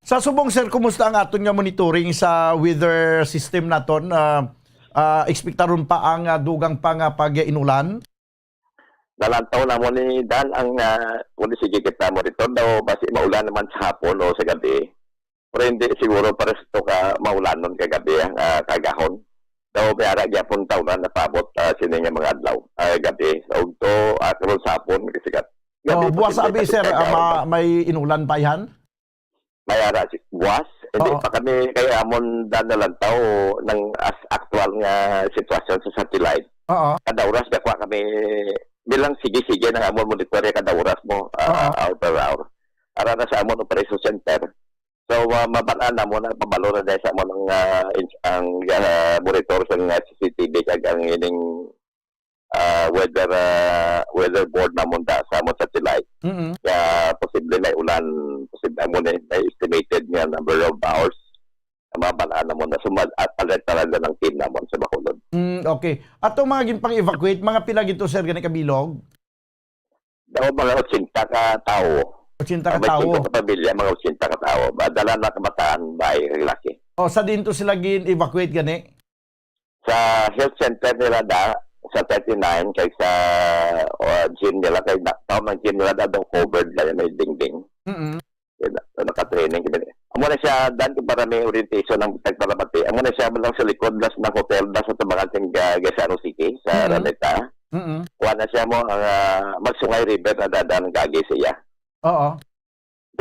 Sa subong, sir, kumusta ang aton nga monitoring sa weather system naton? Ekspektaron pa ang dugang pa nga pag-inulan? Nalantaw na mo ni Dan ang kung sige kita mo rito daw basi maulan naman sa hapon o sa gabi. Pero hindi siguro para sa ka maulan nun kagabi ang kagahon. Daw may ara gyapon tawnan na paabot sini nga mga adlaw gabi. So to karon sa hapon kasi buwas abi, sir, may inulan pa yan? May ara buwas. Hindi pa kami kaya amon Dan nalantaw ng actual nga sitwasyon sa satellite. Kada oras dakwa kami bilang sige-sige ng amon monitor kada oras mo hour per hour. Ara na sa amon operation center. So mabalaan na mo na pabalo na dahil sa amon ang monitor sa CCTV kag ang ining weather board na munda sa amon satellite. Kaya posible na ulan, posible mo na estimated nga number of hours. Mabalaan na mo na sumad at alert talaga ng team namon sa Bacolod. Okay. At ang mga ginpang-evacuate, mga pila gito, sir, gani kabilog? Daw mga 80 ka tao. 80 ka tao? May 5 ka pamilya, mga 80 ka tao. Dala na kabataan, bahay, lalaki. Sa dinto sila gin-evacuate gani? Sa health center nila sa 39, kay sa gym nila, kay taon ng gym nila daw covered na may dingding. Naka-training kami. Amo na siya dan kung para may orientation ng tagpalapati. Amo na siya lang sa likod das ng hotel das sa tabangan ng Gasano City sa Raneta. Kuha na siya mo ang Magsungay River na dadaan ng Gagay siya.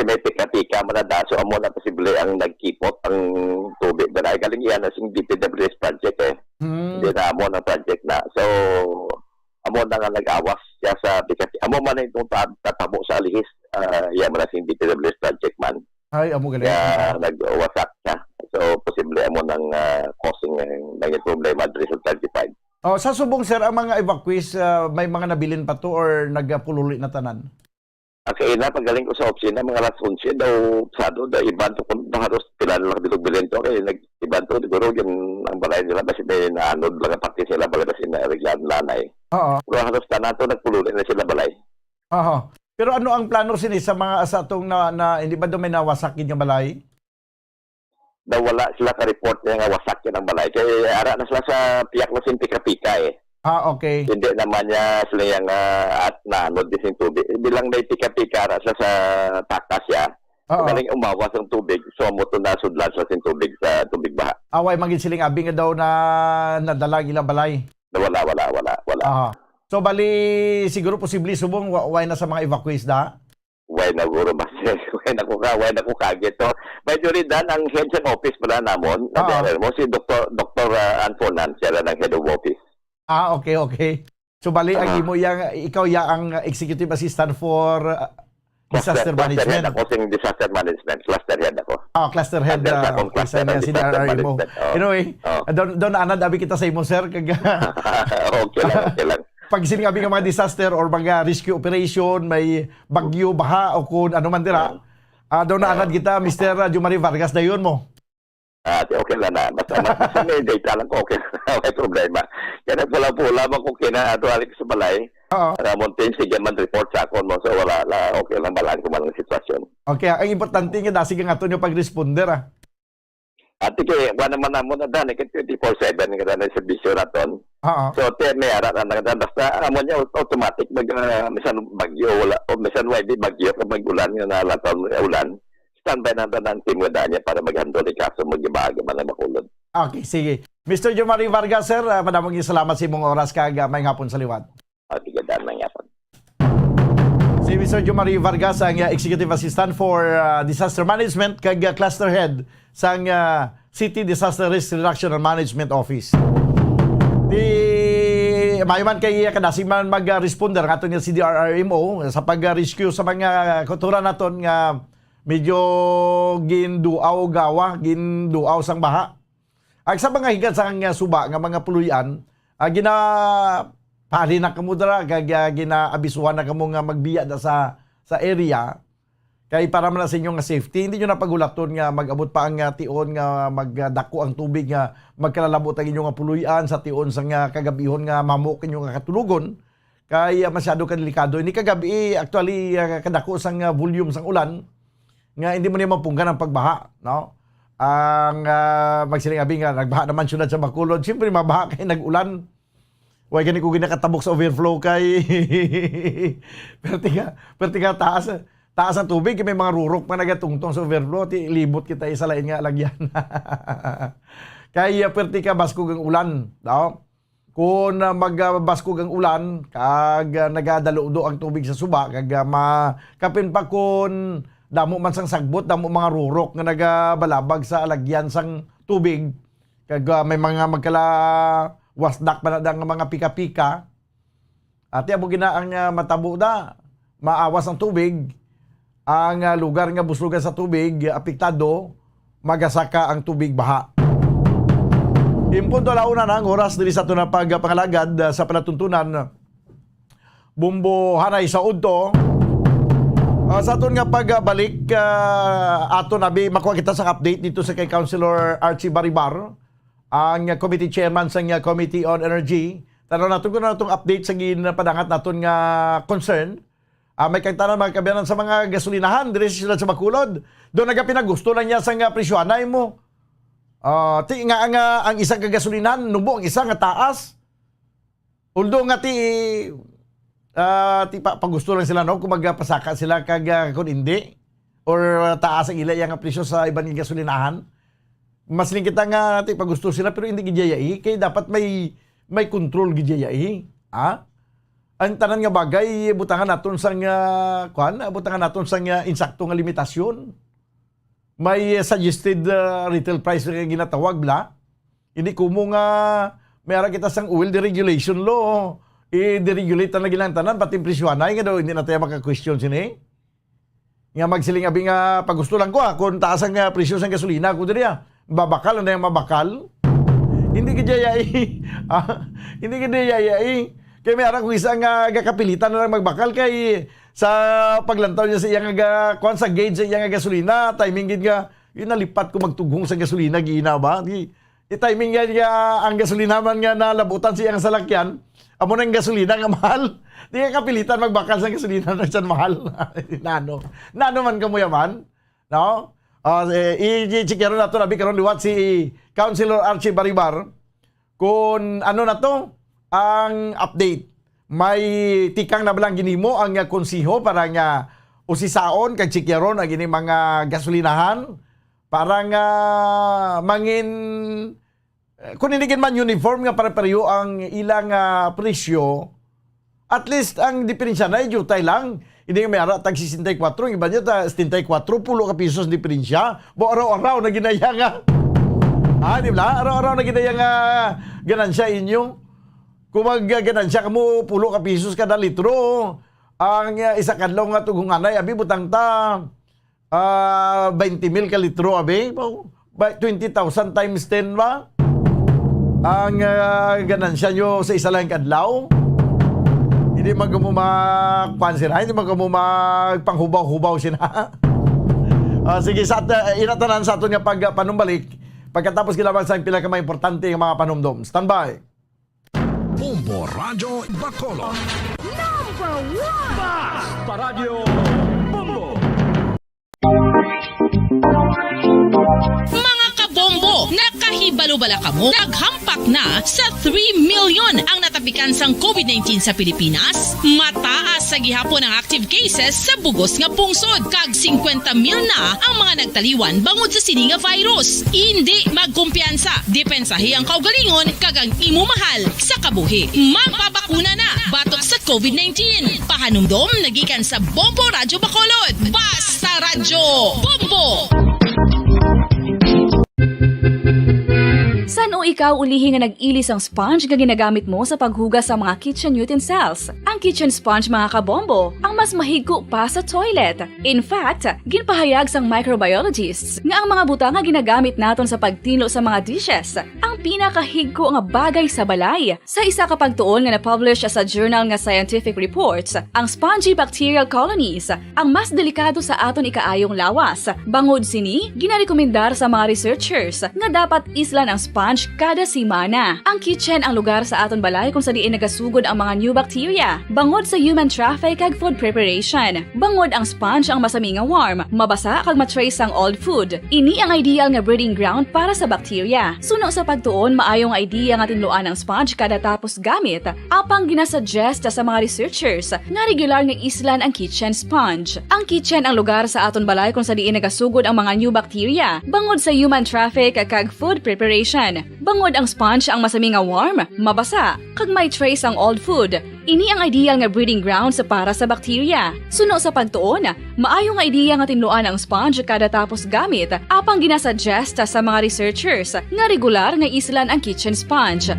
May tika-tika mo na da. So amo na posible ang nagkipot ang tubig. Dahil galing yan na sing DPWS project Hindi na amo na project na. So amo na nga nag-awas siya sa tika-tika. Amo man na itong tatabo sa alihis. Yan mo na sing DPWS project man. Ay, amo galing. Kaya nag-wasak siya. So, posible mo ng causing ng problema dito sa 35. Sa subong, sir, ang mga evacuees, may mga nabilin pa to or nagpululi na tanan? Okay, pagaling ko sa opisina, mga alas 11 daw, sado, daw iban to kung halos pilan lang dito bilin to. Kaya nag-iban to, siguro yun ang balay nila, kasi may naanod lang ang pati sila, baga kasi na-reglan lanay. Pero halos tanan to, nagpululi na sila balay. Pero ano ang plano sini sa mga sa atong na hindi ba daw may nawasak yung balay? Daw wala sila ka-report nga wasak yun ang balay. Kaya ara na sila sa piyak na pika-pika okay. Hindi naman niya sila yung at naanod din yung tubig. Bilang may pika-pika ara sila sa takas siya. Galing umawas ang tubig. So mo to nasudlan sa tubig sa tubig baha. Away maging siling abi nga daw na nadalag ilang balay. Wala. So bali siguro posible subong why na sa mga evacuees da? Why na guro ba? Why na ko kagit to. Medyo rin dan ang head of office pala namon. Mo si Dr. Anfonan siya ng head of office. Okay. So bali ang imo ikaw ang executive assistant for disaster management. Cluster head ako sing disaster management. Cluster head ako. Cluster head. Cluster head si mo. Anyway, doon anad abi kita sa imo, sir. Okay lang. Pag sinabi nga mga disaster or mga rescue operation, may bagyo, baha o kung ano man dira, doon na anad kita, Mr. Jumari Vargas, na yun mo. Okay lang na. Basta may data lang ko, okay na. May problema. Kaya nagpula-pula man ko kina-atualik sa balay. Mountain, sige man report sa ako mo. So wala, okay lang balaan ko man ang sitwasyon. Okay, ang importante nga, sige nga ito yung pag-responder. At wala naman na mo na daan, 24/7 ka na sa bisyo na ton. So, may arat na nagdaan. Basta, amo niya, automatic, misan bagyo, wala, o misan hindi bagyo, kung mag-ulan, nga nalataw ulan, standby na ang team nga niya para mag-handle ni kaso, mag-ibaga man na makulod. Okay, sige. Mr. Jomari Vargas, sir, madamong salamat sa imong oras kag may hapon sa liwat. Tigadaan na nga po. Si Mr. Jomari Vargas, ang Executive Assistant for Disaster Management kag Cluster Head sa City Disaster Risk Reduction and Management Office. Di mayman kay kadasiman mag-responder nga niya si DRRMO sa pag-rescue sa mga kultura naton nga medyo ginduaw gawa, ginduaw sang baha. Ag sa mga higad sa suba nga mga puluyan, pali na kamo dara kag ginaabisuhan na kamo nga magbiya da sa area kay para man sa inyo nga safety. Hindi nyo na pagulaton nga mag-abot pa ang tion nga magdako ang tubig nga magkalalabot ang inyo nga puluyan sa tion sa nga kagabihon nga mamok inyo nga katulugon kay masyado ka delikado. Ini kagabi actually kadako sang volume sang ulan nga hindi mo niya mapunggan ang pagbaha, no? Ang magsiling abi nga nagbaha naman syudad sa Bacolod, siyempre mabaha kay nag-ulan. Way gani ko ginakatabok sa overflow kay pertiga taas ang tubig, may mga rurok pa nagatungtong sa overflow, libot kita isa lain nga lagyan. Kaya pertika baskog ang ulan, no? Kung magbaskog ang ulan, kag nagadalo-do ang tubig sa suba, kag makapin pa kun damo man sang sagbot, damo mga rurok nga nagabalabag sa alagyan sang tubig, kag may mga magkala wasdak pa na nga mga pika-pika, at abo gina ang matabo da, maawas ang tubig, ang lugar nga buslugan sa tubig, apektado, magasaka ang tubig baha. Impunto launa na ang oras diri sa ito na pagpangalagad sa palatuntunan. Bumbo hanay sa udto. Sa aton nga pagbalik, aton abi makuha kita sa update dito sa kay Councilor Archie Baribar, ang committee chairman sa Committee on Energy. Tanaw natin kung itong update sa ginapadangat natin nga concern. May kagtanan mga kabiyanan sa mga gasolinahan diri sila sa Bacolod. Doon nagapinagusto na niya sa presyoanay mo. Ang isang gasolinahan, nubo ang isang nga taas. Although nga pagusto lang sila, no? Kung magpasaka sila kag kung hindi. Or taas ang ila yung presyo sa ibang gasolinahan. Mas ling kita nga pagusto sila pero hindi gidiyai. Kaya dapat may control gidiyai. Ang tanan nga bagay butangan naton sang butangan naton sang insakto nga limitasyon. May suggested retail price nga ginatawag bla. Hindi kumo nga mayara kita sang oil deregulation law. I-deregulate na gilang tanan pati presyoanay nga daw hindi na tayo maka-question sini. Nga magsiling abi nga pagusto lang ko kung taas ang presyo sang gasolina ko diri babakal na yung mabakal. Hindi gidiyai. Hindi gidiyai. Kaya may arang kung isang kapilitan na lang magbakal kay sa paglantaw niya sa iyang kuan sa gauge sa iyang gasolina, timing gid nga yun nalipat ko magtugong sa gasolina giina ba? I-timing nga ang gasolina man nga nalabutan sa iyang salakyan, amo nang gasolina nga mahal. Di ka kapilitan magbakal sa gasolina na siya mahal. Nano man kamo yaman, no? I-checkero na ito, nabi karon liwat si Councilor Archie Baribar kung ano na to ang update. May tikang na balang ginimo ang konsiho para nga usisaon kag chikyaron ang gini mga gasolinahan para nga mangin kung hindi man uniform nga pare-pareho ang ilang presyo, at least ang diferensya na jutay lang. Hindi nga may ara tag 64, ang iba niya ta 74, pulo ka pisos diferensya. Bo araw-araw na ginaya nga. Di ba? Araw-araw na ginaya nga ganansya inyo. Kung maggaganan siya kamo pulo ka pisos kada litro, ang isa kadlaw nga tugunganay abi butang ta 20,000 ka litro abi, 20,000 times 10 ba? Ang ganansya nyo sa isa lang kadlaw. Hindi magamo magpansira, hindi magamo magpanghubaw-hubaw sina. Sige, inatanan sa aton nga pagpanumbalik pagkatapos ginabang sa pila ka mga importante nga mga panumdom. Standby. Bombo Radio Bacolod. Number 1 Basta Radio Bombo. Mga kabombo, nakahibalo-bala kamo? Naghampak na sa 3 million ang natapikan sang COVID-19 sa Pilipinas. Mataas sa gihapon ang active cases sa bugos nga pungsod. Kag 50 mil na ang mga nagtaliwan bangod sa sini nga virus. Hindi magkumpiyansa. Depensahi ang kaugalingon kag ang imo mahal sa kabuhi. Magpabakuna na batok sa COVID-19. Pahanumdom nagikan sa Bombo Radyo Bacolod. Basta Radyo Bombo! San o ikaw ulihi nga nag-ilis ang sponge nga ginagamit mo sa paghugas sa mga kitchen utensils? Ang kitchen sponge mga kabombo, ang mas mahigko pa sa toilet. In fact, ginpahayag sang microbiologists nga ang mga butang nga ginagamit naton sa pagtilo sa mga dishes ang pinakahigko nga bagay sa balay. Sa isa ka pagtuon nga na-publish sa journal nga Scientific Reports, ang spongy bacterial colonies ang mas delikado sa aton ikaayong lawas. Bangod sini, ginarekomendar sa mga researchers nga dapat islan ang sponge kada semana. Ang kitchen ang lugar sa aton balay kung sa diin nagasugod ang mga new bacteria. Bangod sa human traffic kag food preparation. Bangod ang sponge ang masami nga warm, mabasa kag matrace ang old food. Ini ang ideal nga breeding ground para sa bacteria. Suno sa pagtuon, maayong idea nga tinluan ang sponge kada tapos gamit. Apang ginasuggest sa mga researchers nga regular nga islan ang kitchen sponge. Ang kitchen ang lugar sa aton balay kung sa diin nagasugod ang mga new bacteria. Bangod sa human traffic kag food preparation. Bangod ang sponge ang masami nga warm, mabasa, kag may trace ang old food. Ini ang ideal nga breeding ground sa para sa bacteria. Suno sa pagtuon, maayong nga idea nga tinluan ang sponge kada tapos gamit, apang ginasuggest sa mga researchers nga regular nga islan ang kitchen sponge.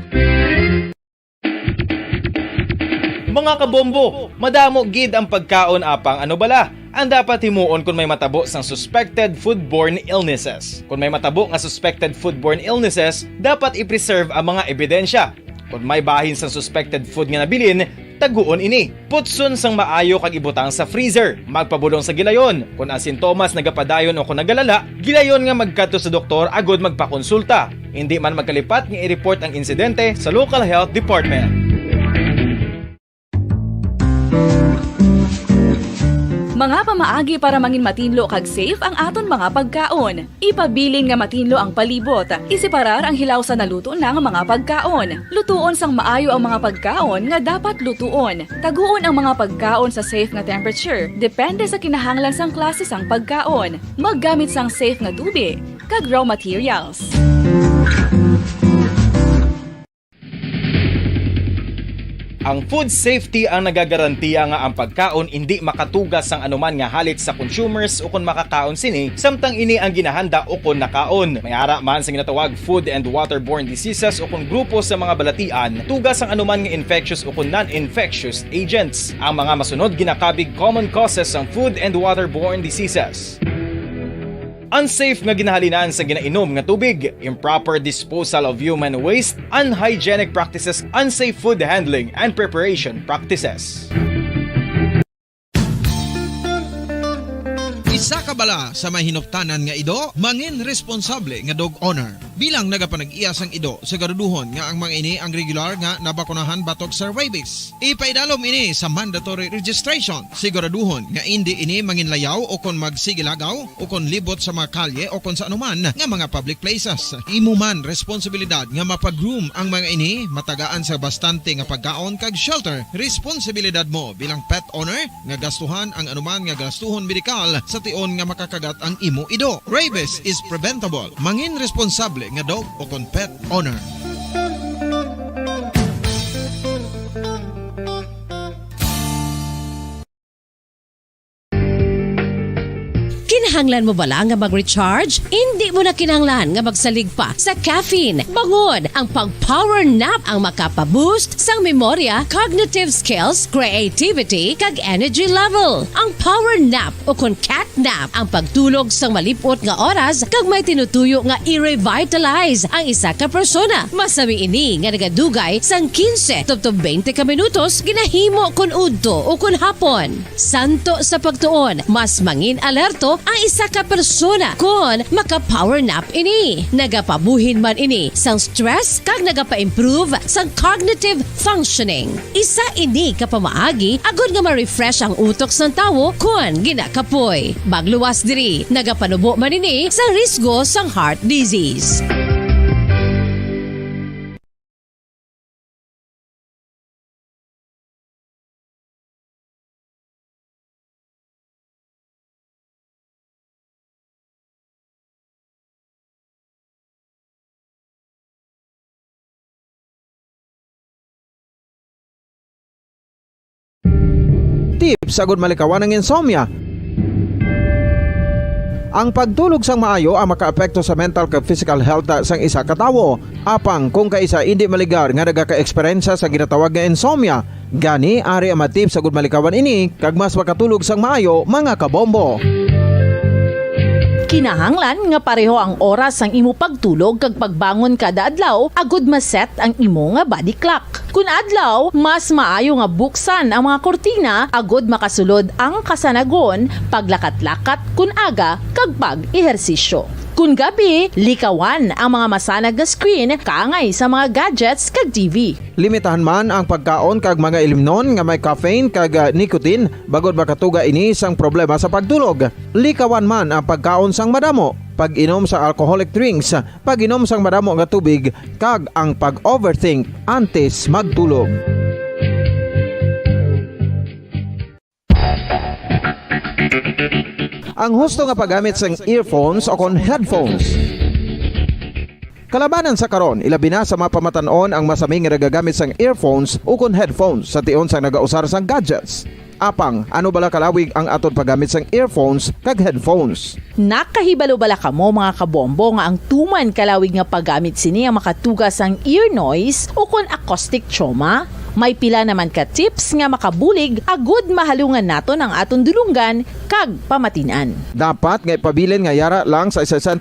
Mga kabombo, madamo gid ang pagkaon apang ano bala. Ang dapat himuon kung may matabo sang suspected foodborne illnesses. Kung may matabo nga suspected foodborne illnesses, dapat i-preserve ang mga ebidensya. Kung may bahin sang suspected food nga nabilin, taguon ini. Putson sang maayo kag ibutang sa freezer. Magpabulong sa gilayon. Kung ang sintomas nagapadayon o kung nagalala, gilayon nga magkadto sa doktor agud magpakonsulta. Hindi man magkalipat nga i-report ang insidente sa local health department. Mga pamaagi para mangin matinlo kag safe ang aton mga pagkaon. Ipabilin nga matinlo ang palibot. Isiparar ang hilaw sa naluto ng mga pagkaon. Lutuon sang maayo ang mga pagkaon nga dapat lutuon. Taguon ang mga pagkaon sa safe nga temperature. Depende sa kinahanglan sang klase sang pagkaon. Maggamit sang safe nga tubig kag raw materials. Ang food safety ang nagagarantiya nga ang pagkaon hindi makatugas sang anuman nga halit sa consumers o kung makakaon sini, samtang ini ang ginahanda o kung nakaon. May ara man sa ginatawag food and waterborne diseases o kung grupo sa mga balatian, tugas ang anuman nga infectious o kung non-infectious agents. Ang mga masunod ginakabig common causes ng food and waterborne diseases. Unsafe nga ginahalinan sa ginainom nga tubig, improper disposal of human waste, unhygienic practices, unsafe food handling and preparation practices. Isa ka bala sa may hinuptanan nga ido, mangin responsable nga dog owner. Bilang nagapanag-iyas ang ido, siguraduhon nga ang mga ini ang regular nga nabakunahan batok sa rabies. Ipaidalom ini sa mandatory registration. Siguraduhon nga hindi ini manginlayaw o kon magsigilagaw o kon libot sa mga kalye o kon sa anuman nga mga public places. Imo man responsibilidad nga mapag-groom ang mga ini, matagaan sa bastante nga pagkaon kag shelter. Responsibilidad mo bilang pet owner nga gastuhan ang anuman nga gastuhon medikal sa tion nga makakagat ang imo ido. Rabies is preventable. Mangin responsable nga dog o kon pet owner. Kinahanglan mo bala nga mag-recharge? Hindi mo na kinahanglan nga magsalig pa sa caffeine. Bangod ang pag-power nap ang makapaboost sang memorya, cognitive skills, creativity, kag energy level. Ang power nap o kon cat nap ang pagtulog sang malipot nga oras kag may tinutuyo nga i-revitalize ang isa ka persona. Masami ini nga nagadugay sang 15 to 20 ka minutos ginahimo kun udto o kun hapon. Santo sa pagtuon, mas mangin alerto ang isa ka persona kung maka-power nap ini. Nagapabuhin man ini sang stress kag nagapa-improve sang cognitive functioning. Isa ini kapamaagi agud nga ma-refresh ang utok sang tawo kung ginakapoy. Magluwas diri, nagapanubo man ini sang risgo sang heart disease. tips sagud malikawan ng insomnia. Ang pagtulog sang maayo ang makaapekto sa mental kag physical health sang isa ka tawo. Apang kung kaisa hindi maligar nga nagaka-eksperyensya sa ginatawag nga insomnia, gani ari ang matip sagud malikawan ini kag mas makatulog sang maayo mga kabombo. Kinahanglan nga pareho ang oras ang imo pagtulog kag pagbangon kada adlaw agud maset ang imo nga body clock. Kun adlaw, mas maayo nga buksan ang mga kortina agud makasulod ang kasanagon, paglakat-lakat kun aga kag pag-ehersisyo. Kun gabi, likawan ang mga masanag nga screen kaangay sa mga gadgets kag TV. Limitahan man ang pagkaon kag mga ilimnon nga may caffeine kag nicotine bagod makatuga ini sang problema sa pagtulog. Likawan man ang pagkaon sang madamo, pag-inom sa alcoholic drinks, pag-inom sang madamo nga tubig kag ang pag-overthink antes magtulog. Ang husto nga paggamit sang earphones o kon headphones. Kalabanan sa karon, ilabi na sa mga pamatanon ang masaming nga nagagamit sang earphones o kon headphones sa tion sang nagausar sang gadgets. Apang, ano bala kalawig ang aton paggamit sang earphones kag headphones? Nakahibalo bala kamo mga kabombo nga ang tuman kalawig nga paggamit sini ang makatugas ang ear noise o kon acoustic trauma? May pila naman ka tips nga makabulig agud mahalungan naton ang aton dulunggan kag pamatinan. Dapat nga ipabilin nga yara lang sa 60%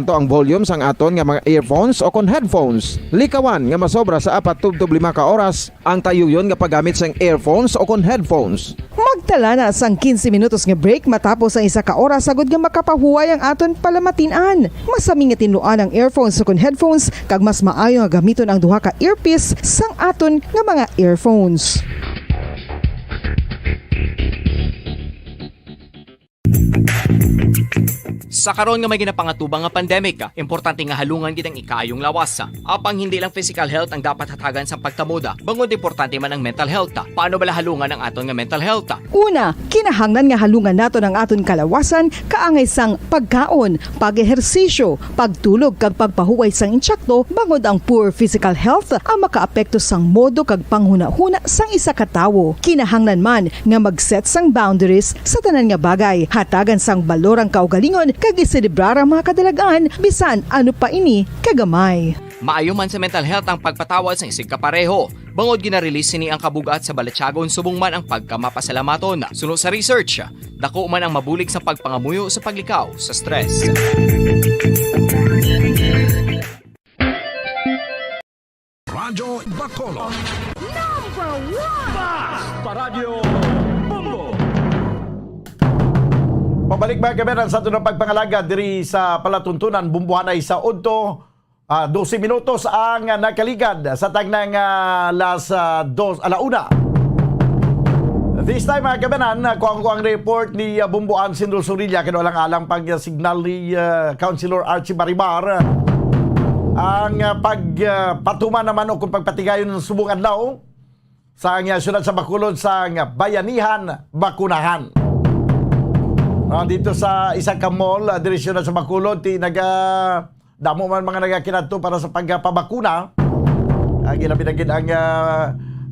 ang volume sang aton nga mga earphones o kon headphones. Likawan nga masobra sa 4 to 5 ka oras ang tayuyon nga paggamit sang earphones o kon headphones. Magtala na sang 15 minutos nga break matapos ang 1 ka oras sagud nga makapahuway ang aton palamatinan. Masami nga tinluan ang earphones o kon headphones kag mas maayo nga gamiton ang duha ka earpiece sang aton nga mga earphones. Sa karon nga may ginapangatubang nga pandemic, importante nga halungan gid ang ikayong lawas. Apang hindi lang physical health ang dapat hatagan sa pagtamoda, bangod importante man ang mental health. Paano bala halungan ang aton nga mental health? Una, kinahanglan nga halungan nato ang aton kalawasan kaangay sang pagkaon, pag-ehersisyo, pagtulog kag pagpahuway sang insyakto bangod ang poor physical health ang makaapekto sang modo kag panghuna-huna sang isa ka tawo. Kinahanglan man nga mag-set sang boundaries sa tanan nga bagay, hatagan sang balorang kaugalingon kag iselebrar ang mga kadalagan bisan ano pa ini kagamay. Maayo man sa mental health ang pagpatawad sa isig kapareho. Bangod ginarelease ni ang kabugat sa Balatyagon subong man ang pagkamapasalamaton. Suno sa research, dako man ang mabulig sa pagpangamuyo sa paglikaw sa stress. Radyo Bacolod. Number 1! Paradyo Bombo! Pabalik mga kaberan sa ito ng pagpangalaga diri sa palatuntunan bumbuhanay sa Udto. 12 minutos ang nakaligad sa tagnang alauna. This time mga kaberan, kung ang report ni Bumbuan Sindol Surilla kinualang-alang pag-signal ni Councilor Archie Baribar ang pagpatuman naman o kung pagpatigayon ng subong adlaw sa syudad sa Bacolod sa Bayanihan Bakunahan. Dito sa isang ka mall, direksyon sa Bacolod, damo man mga nagakinato para sa pagpabakuna. Ginapinagin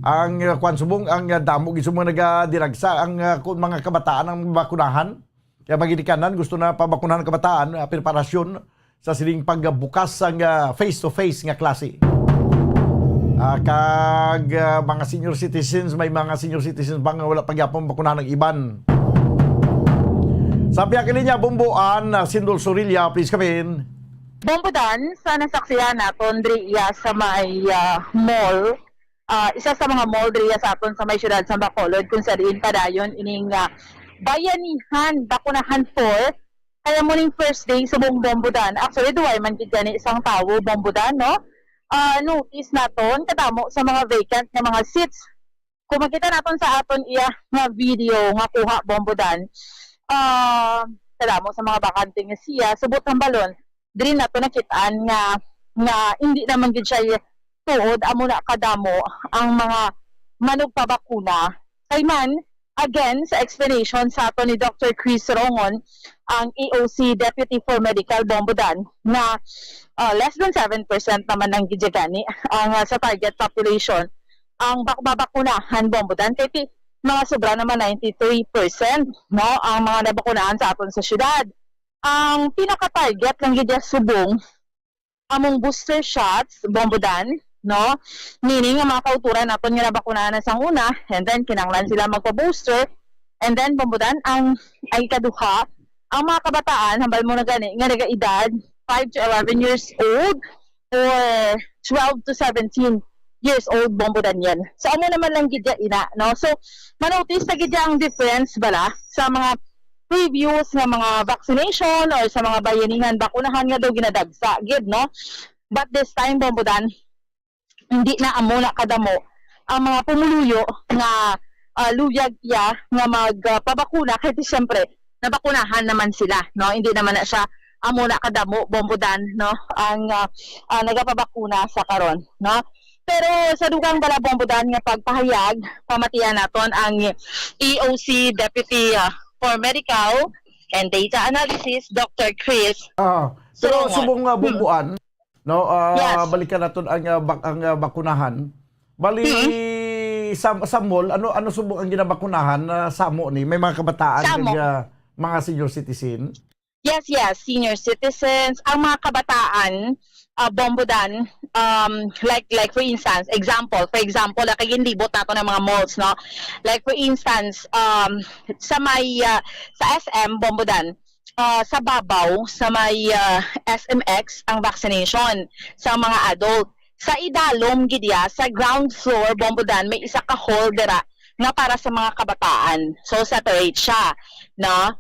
ang kwansubong, ang damo gisumong nagadiragsa ang mga kabataan ang bakunahan. Kaya magidikanan, gusto na pabakunahan ng kabataan, preparasyon sa siling pagbukas ang face-to-face nga klase. Kag mga senior citizens, may mga senior citizens bang wala pagyapong bakunahan ng iban. Sabi akin niya, Bumbuan, Sindol Surilla, please come in. Bombodan, sa nasaksihan naton driya sa may mall, isa sa mga mall driya sa aton sa may syudad sa Bacolod, kung sa diin padayon ining Bayanihan Bakunahan 4. Kaya muning first day sa buong Bombodan. Actually, duway man gid gani isang tawo Bombodan, no? Notice naton katamo sa mga vacant nga mga seats. Kung makita naton sa aton iya nga video nga kuha Bombodan, kadamo sa mga bakante nga siya subot ang balon diri nato nakitaan nga hindi naman gid siya tuod amo na kadamo ang mga manugpabakuna kay man again sa explanation sa ato ni Dr. Chris Rongon, ang AOC Deputy for Medical Bombodan, na less than 7% naman ng gidjagani ang sa target population ang babakunahan Bombodan kay mga sobra naman 93%, no, ang mga nabakunahan sa aton sa syudad. Ang pinaka-target lang gid subong among booster shots, bombodan, no? Meaning ang mga kauturan naton nga nabakunahan na sang una, and then kinahanglan sila magpa-booster, and then bombodan ang ay kaduha ang mga kabataan hambal mo na gani nga nagaedad 5 to 11 years old or 12 to 17 years old bombodan yan. So ano naman lang gid ina, no? So manotice na gid ang difference bala sa mga previous nga mga vaccination or sa mga bayanihan bakunahan nga daw ginadagsa gid, no? But this time bombodan hindi na amo na kadamo ang mga pumuluyo nga luyag ya nga magpabakuna kasi siyempre nabakunahan naman sila, no? Hindi naman na siya amo na kadamo bombodan, no? Ang nagapabakuna sa karon, no? Pero sa dugang bala bombodan nga pagpahayag pamatian naton ang EOC Deputy for Medical and Data Analysis Dr. Chris. Pero subong bumbuan, no, Yes. balikan naton ang bakunahan. Bali sa mall, ano subong ang ginabakunahan sa mo ni may mga kabataan Samo. kag mga senior citizen. Yes, senior citizens, ang mga kabataan, bombodan, like for instance, for example, nakagindibot nato ng mga malls, no? Like for instance, sa may, sa SM, bombodan, sa babaw, sa may SMX, ang vaccination sa mga adult. Sa idalom, gidya, sa ground floor, bombodan, may isa ka hall dira na para sa mga kabataan. So, separate siya, no?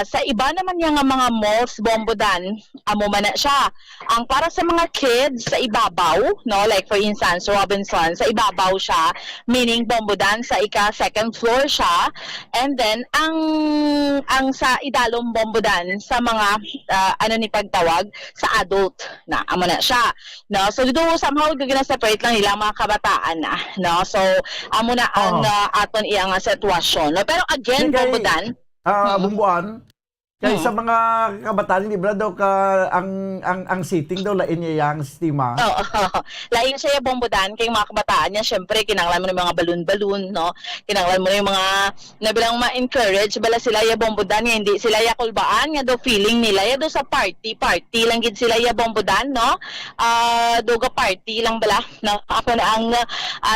Sa iba naman yung mga malls, bombodan, amo man na siya. Ang para sa mga kids, sa ibabaw, no? Like for instance, Robinson, sa ibabaw siya, meaning bombodan, sa second floor siya. And then, ang sa idalom bombodan, sa mga, ni pagtawag, sa adult, na amo na siya. No? So, dito somehow, gina-separate lang nila mga kabataan na. No? So, amo na ang aton iyang sitwasyon. No? Pero again, bombodan, Bumbuan. Kaya sa mga kabataan, hindi ba daw ang sitting daw lain niya yung sistema? Lain siya yung bombodan kay mga kabataan niya. Siyempre, kinanglan mo ng mga balloon-balloon, no? Kinanglan mo yung mga nabilang ma-encourage bala sila yung bombodan, hindi sila yung kulbaan, nga daw feeling nila, yung daw sa party lang gid sila yung bombodan, no? Doga party lang bala, no? Ako na ang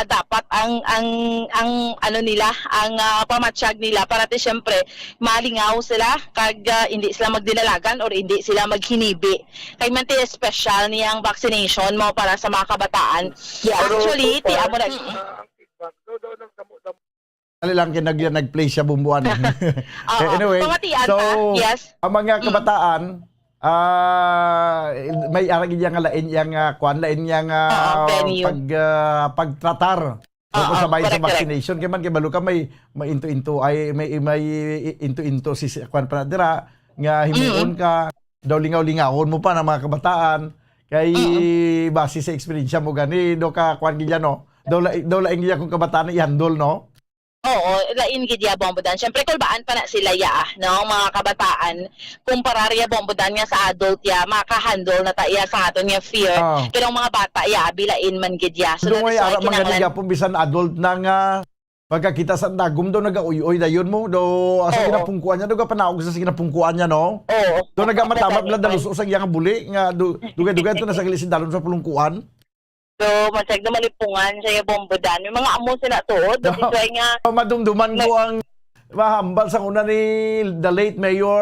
dapat ang ano nila, ang pamatsyag nila para siyempre malingaw sila kag hindi sila magdinalagan or hindi sila maghinibi. Kay man special niyang vaccination mo para sa mga kabataan. Yeah, actually, tiyan mo na. Dali lang nag-play siya bumbuan. Anyway, so yes. Ang mga kabataan, may aragin yang lain yang lain yang pagtratar. Sabay sa vaccination kay man kay balu ka may into ay may into si kwan pa dira nga himuon ka daw lingaw-lingawon mo pa ng mga kabataan kay base sa experience mo gani do ka kwan gid no daw laing gid kung kabataan i-handle no. Oo, lain gid ya bombodan. Syempre kulbaan pa na sila ya, no, mga kabataan. Kumpara ya bombodan nga sa adult ya, maka-handle na ta iya sa aton nga fear. Pero mga bata ya bilain man gid ya. So may ara man gani gyapon bisan adult na nga pagkakita sa dagom daw nagauyoy dayon mo do asa ginapungkuan niya do panaog sa ginapungkuan niya no. Oo. Do nagamatamat bla daluso sa iyang buli nga dugay-dugay to na sa gilid dalon sa pulungkuan. So, masyag na malipungan siya yung bombodan. May mga amo sila tuod. Kasi nga... Madumduman ko ang mahambal sa una ni the late Mayor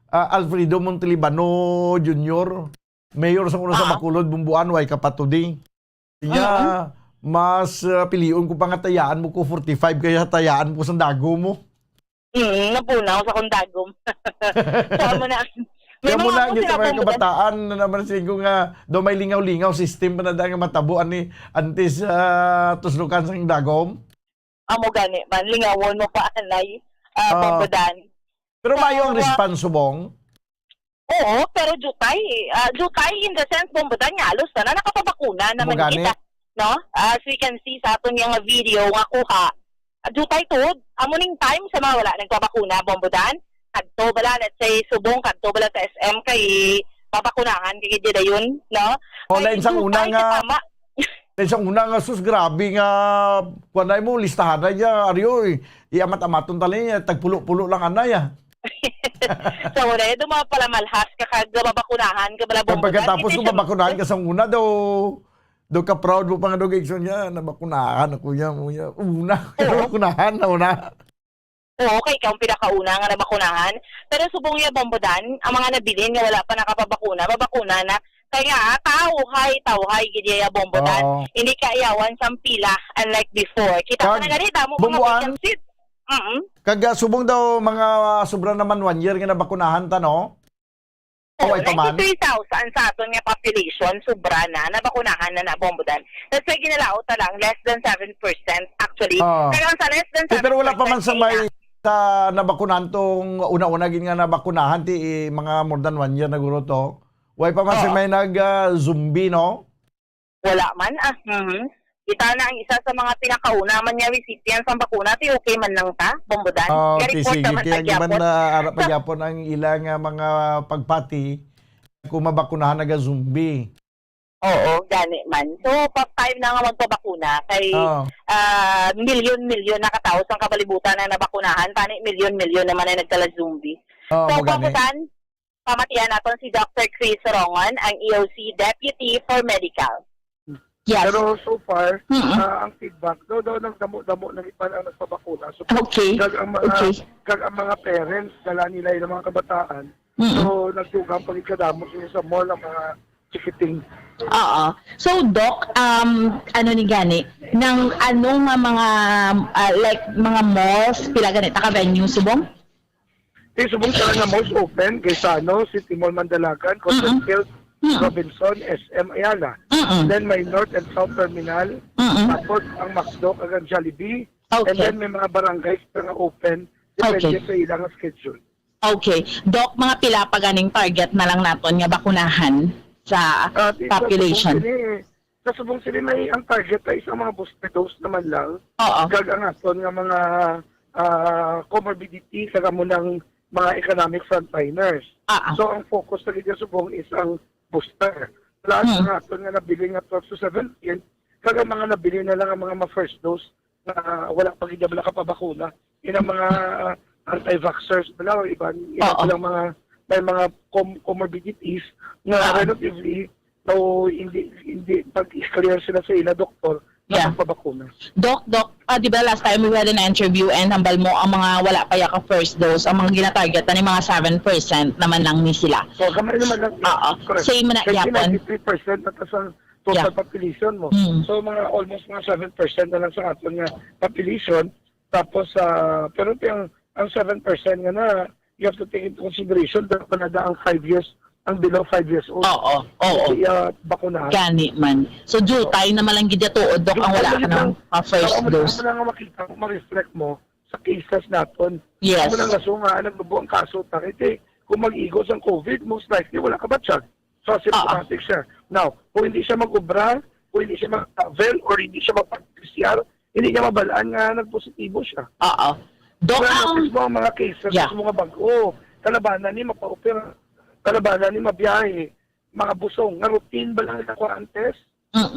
Alfredo Montelibano Jr. Mayor sa una sa Bacolod, Bumbuan, way kapatudi. Kaya mas piliun ko pa nga tayaan mo ko 45 kaya tayaan mo sa dago mo. Napunaw sa kong dagom. Sama na... Kaya mo na yung mga kabataan na naman siguro nga do may lingaw-lingaw system pa na dahil nga matabuan ni antes tuslukan sa dagom. Amo gani man lingawon mo pa anay bombodan. Pero mayo ang response subong. Oo, pero jutay in the sense bombodan nga alos na nakapabakuna naman kita, no? As we can see sa aton nga video nga kuha. Jutay tuod amo ning time sa mga wala nagpabakuna bombodan. Kadto bala let's say subong kadto bala sa SM kay papakunahan kay dayon no o lain sa una nga Sa una nga sus, grabe nga, kuwanay mo, listahan na niya, Aryo, iamat-amaton tali niya, tagpulo-pulo lang anay, So, wala, doon mga palamalhas ka mabakunahan ka bala bombo. Pagkatapos kung mabakunahan ka sa una daw, ka proud mo pa nga daw gaikson niya, nabakunahan ako niya, una, nabakunahan na una. Oo, okay, ikaw ang pinakauna nga nabakunahan. Pero subong niya bombodan, ang mga nabilin nga wala pa nakapabakuna, mabakuna na. Kaya nga, tauhay, gidya bombodan. Hindi ka iyawan sa pila, unlike before. Kita ko na ganito, mo mga vacancies. Kaga subong daw mga sobra naman 1 year nga nabakunahan ta, no? Oo, 93,000 sa aton nga population, sobra na, nabakunahan na bombodan. That's why ginalaot na lang, less than 7% actually. Kaya sa less than 7%. Pero wala pa man sa may sa nabakunahan tong una-una gin nga nabakunahan ti mga more than 1 year na guro to. Way pa man sa may nag-zombie, no? Wala man, Kita na ang isa sa mga pinakauna man niya recipients ng bakuna, ti okay man lang ta, bombodan. Sige, kaya giban na arap pagyapon ang ilang mga pagpati kung mabakunahan naga-zombie. Oo, gani man. So, pag time na nga magpabakuna, kay milyon-milyon na katao sa kabalibutan na nabakunahan, tani milyon-milyon naman na nagtala-zombie. So, pamutan, pamatiyan natin si Dr. Chris Rongon, ang EOC Deputy for Medical. Yes. Pero so far, ang feedback, daw ng damo-damo ng iba ang nagpabakuna. So, kag ang mga parents, dala nila yung mga kabataan, so nagtugang pagkadamo sa mall ang mga chikiting. Oo. So, Doc, ano ni gani, ng ano nga mga, like, mga malls, pila ganita ka venue, subong? Subong sa nga malls open, Gaisano, City Mall Mandalagan, Cotton Hills, Robinson, SM Ayala. Then may North and South Terminal, tapos ang McDo, kagang Jollibee, and then may mga barangays na open, depende sa ilang schedule. Okay. Doc, mga pila pa ganing target na lang naton nga bakunahan sa population? Sa subong sila may ang target ay isang mga booster dose naman lang. Kag ang aton nga mga comorbidity kaga mo ng mga economic frontliners. So ang focus sa gidya subong is ang booster. Lahat ng aton nga nabili nga 12 to 17, kaga mga nabili na lang ang mga first dose na wala pa gidya bala kapabakuna. Yun ang mga anti-vaxxers bala o iban lang mga may mga comorbidities na relatively hindi pag-clear sila sa ila doktor na pabakuna. Doc, di ba last time we had an interview and hambal mo ang mga wala pa ka first dose, ang mga ginatarget na mga 7% naman lang ni sila. So kamay naman lang. Same na yapon. 93% na sa total population mo. So mga almost mga 7% na lang sa aton nga population. Tapos pero ang 7% nga na you have to take into consideration that panada ang 5 years ang below 5 years old. Oo. Bakunahan. Gani man. So due tayo naman lang gidya tuod, Doc, ang wala ka ng first dose. Ano lang makita, ma-reflect mo sa cases natin. Yes. Ano lang raso nga, nagbubuang kaso, takit kung mag-igos ang COVID, most likely wala ka ba siya? So, symptomatic siya. Now, kung hindi siya mag-ubra, kung hindi siya mag-travel, or hindi siya mag-pagkrisyal, hindi niya mabalaan nga nagpositibo siya. Doc, notice mo ang mga cases sa mga bago, kalabanan ni mapa-opera, kalabanan ni mabiyahe, mga busong, nga routine ba lang nakuha ang test?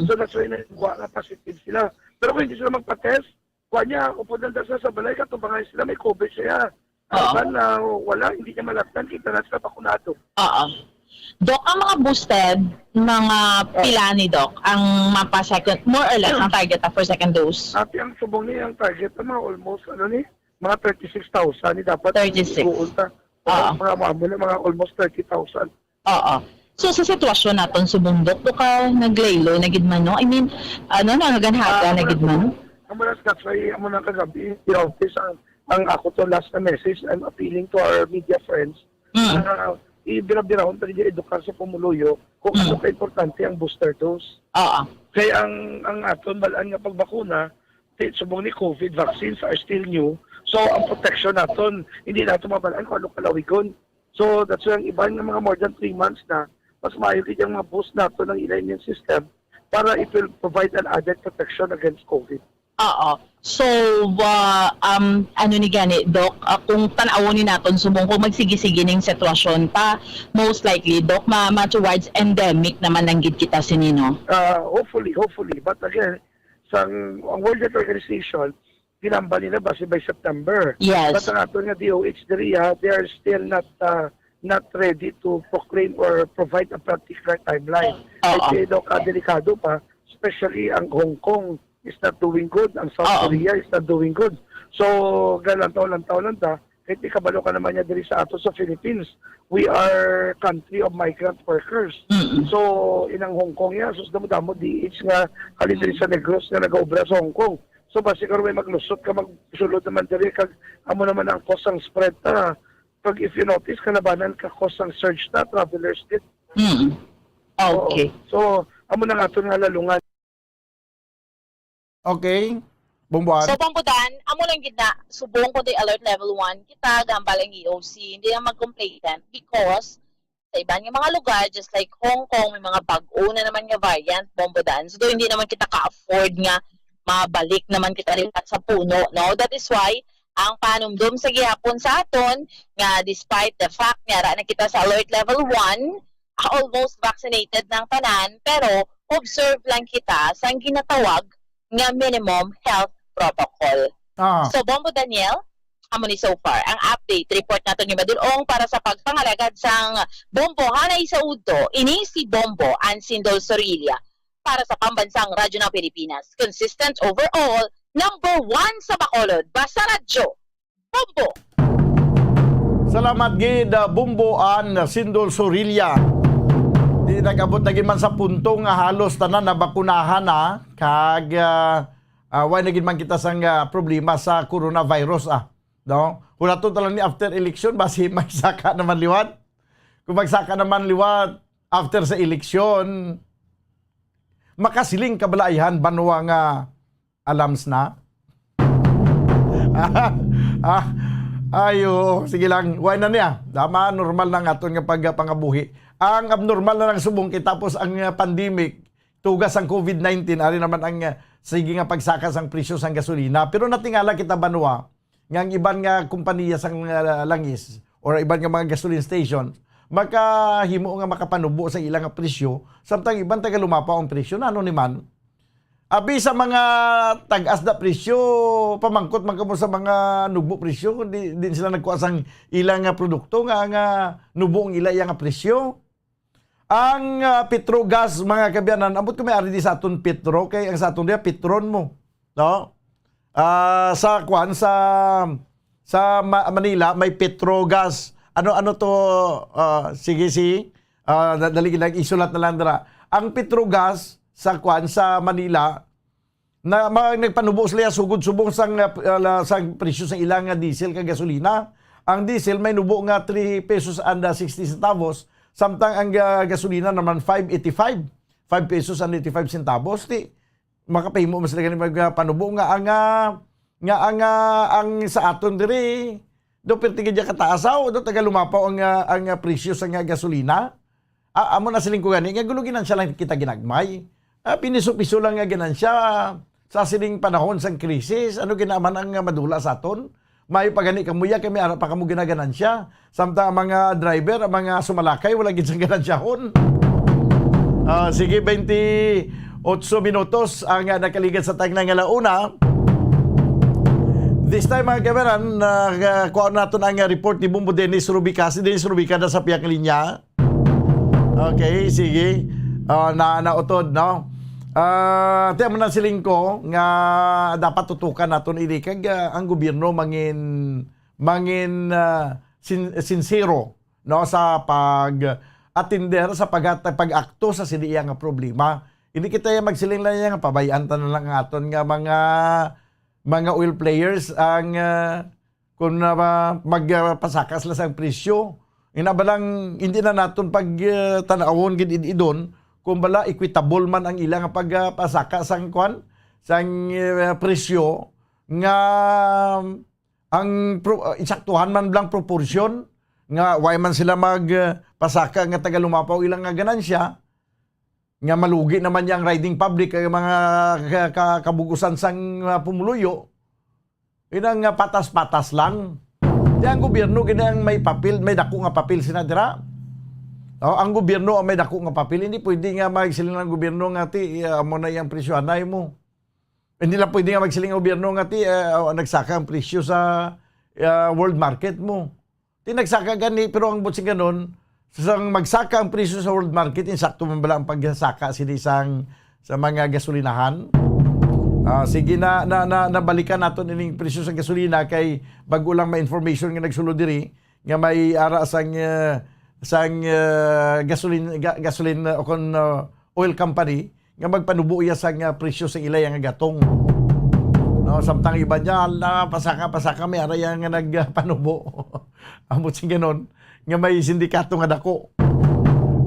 So that's why nakuha nga positive sila. Pero kung hindi sila magpa-test, kuha niya, upo na sa balay, katubangay sila, may COVID siya. Na wala, hindi niya malaptan, kita na sila bakunado. Doc, ang mga boosted, mga pila ni Doc, ang mapa-second, more or less, ang target for second dose? Ang subong niya, ang target, mga almost, mga 36,000 ni dapat 36. Mga almost 30,000. So sa sitwasyon naton subong Doc, ka naglaylo na gid man, no? I mean, naganhaga na gid man. Amo na kagabi, i-office ang ako to last na message. I'm appealing to our media friends. Ibirabirahon pa rin edukar sa pumuluyo kung ano ka-importante ang booster dose. Kaya ang aton balaan nga pagbakuna, subong ni COVID vaccines are still new. So, ang protection natin, hindi natin mabalaan kung ano kalawigon. So, that's why ang iba ng mga more than 3 months na, mas maayon yung mga boost natin ng immune system para it will provide an added protection against COVID. Oo. So, ano ni gani, Doc, kung tanawon ni naton subong kung magsigi-sige ning sitwasyon pa, most likely, Doc, towards endemic naman ang gid kita sinino. Hopefully. But again, ang World Health Organization, ginamba nila base by September. Yes. But ang ato nga DOH diriya, they are still not ready to proclaim or provide a particular timeline. Kasi daw delikado pa, especially ang Hong Kong is not doing good, ang South Korea is not doing good. So, lantaw-lang ta, kahit ikabalo ka naman niya diri sa ato sa Philippines, we are country of migrant workers. So, inang Hong Kong ya, sus damo-damo DH nga halin diri sa Negros nga nag-obra sa Hong Kong. So, basikaro may maglusot ka, magsulod naman diri, kag amo naman ang cost ang spread ta. Pag if you notice, kalabanan ka cost ang surge ta, travelers did. Okay. So, amo na nga ito nga lalungan. Okay. Bumbuan. So, Pambudan, amo lang gid na subong ko di alert level 1, kita gambalang EOC, hindi na mag-complainant because sa ibang mga lugar, just like Hong Kong, may mga bag-o na naman nga variant, Pambudan. So, hindi naman kita ka-afford nga mabalik naman kita rin sa puno, no? That is why, ang panumdum sa gihapon sa aton, nga despite the fact nga na kita sa alert level 1, almost vaccinated ng tanan, pero observe lang kita sa ginatawag nga minimum health protocol. So, Bombo Daniel, amo ni so far, ang update, report natin ni Madulong para sa pagpangalagad sang Bombo Hanay sa Udto, ini si Bombo Ansindol Sorilia para sa Pambansang Radyo ng Pilipinas. Consistent overall, number 1 sa Bacolod, basta radyo, Bombo! Salamat gid Bumboan Sindol Sorilia. Di nag-abot na gid man sa punto nga halos tanan na bakunahan na kag why naging man kita sang problema sa coronavirus no? Hulaton talang ni after election basi magsaka naman liwat. Kung magsaka naman liwat after sa eleksyon makasiling kabalaihan banwa nga alams na. Ayo, sige lang. Why na niya? Dama, normal na nga ito nga pagpangabuhi. Ang abnormal na lang subong kitapos ang pandemic, tugas ang COVID-19, ari naman ang sige nga pagsakas ang presyo sang gasolina. Pero natingala kita banwa, nga ang iban nga kumpanya sang langis, or iban nga mga gasoline station, makahimo nga makapanubo sa ilang nga presyo, samtang iban taga lumapaw ang presyo, na ano ni man? Abi sa mga tag-as na presyo, pamangkot man kamo sa mga nubo presyo, kundi din sila nagkuha sang ilang nga produkto nga nubo ang ilang nga presyo. Ang Petrogas, mga kabyanan, abot ko may ari di sa aton Petro, kay ang sa aton diya Petron mo. No? Sa Manila, may Petrogas. Ano to, sige, dali lang, isulat na lang dira. Ang Petrogas, sa Manila, na nagpanubo sila sugod-subong sang presyo sa ilang nga diesel kag gasolina. Ang diesel may nubo nga 3 pesos and 60 centavos, samtang ang gasolina naman 5.85. 5 pesos and 85 centavos. Di makapahimo mas sila magpanubo nga ang sa aton diri do perti gid kataasaw do taga lumapaw ang presyo sa nga gasolina. Amo na siling ko gani nga guluginan siya lang kita ginagmay. Piniso-piso lang nga ganansya sa siling panahon sang krisis. Ano ginaman ang madula sa aton? May pagani kamuya kami ara pa kamo ginaganansya. Samtang ang mga driver, ang mga sumalakay wala gid sang ganansyahon. Sige 28 minutos ang nakaligad sa tag ng alauna. This time mga kameran, kuha natin ang report ni Bumbo Dennis Rubica. Si Dennis Rubica na sa piyak linya. Okay, sige. Nautod, no? Tiyan mo na siling ko nga dapat tutukan natin ini kag ang gobyerno mangin sincero, no, sa pag-atender sa pag-akto sa siniya nga problema. Hindi kita magsiling lang nga pabayaan ta na lang aton nga mga oil players ang kung magpasakas lang sa presyo. Inabalang hindi na naton pag tanawon gid idon kung bala equitable man ang ilang pagpasaka sang presyo nga ang isaktuhan man lang proportion nga why man sila magpasaka nga taga lumapaw ilang nga ganansya nga malugi naman yang riding public kay mga kabugusan sang pumuluyo. Inang patas-patas lang. Di ang gobyerno ginang may papel, may dako nga papel sinadira. Ang gobyerno ang may dako nga papel, hindi pwede nga magsiling ng gobyerno nga ti amo na yang presyo anay mo. Hindi lang pwede nga magsiling ng gobyerno nga ti nagsaka ang presyo sa world market mo. Ti nagsaka gani pero ang butsing ganon sang magsaka ang presyo sa world market, insakto man bala ang pagsaka sini sa mga gasolinahan. Sige nabalikan naton ining presyo sa gasolina kay bago lang may information nga nagsulod diri nga may ara sang gasoline o kon oil company nga magpanubo iya sang presyo sa ilay nga gatong. No, samtang iba niya pasaka may ara yang nga nagpanubo. Amot sing ganon nga may sindikato nga dako.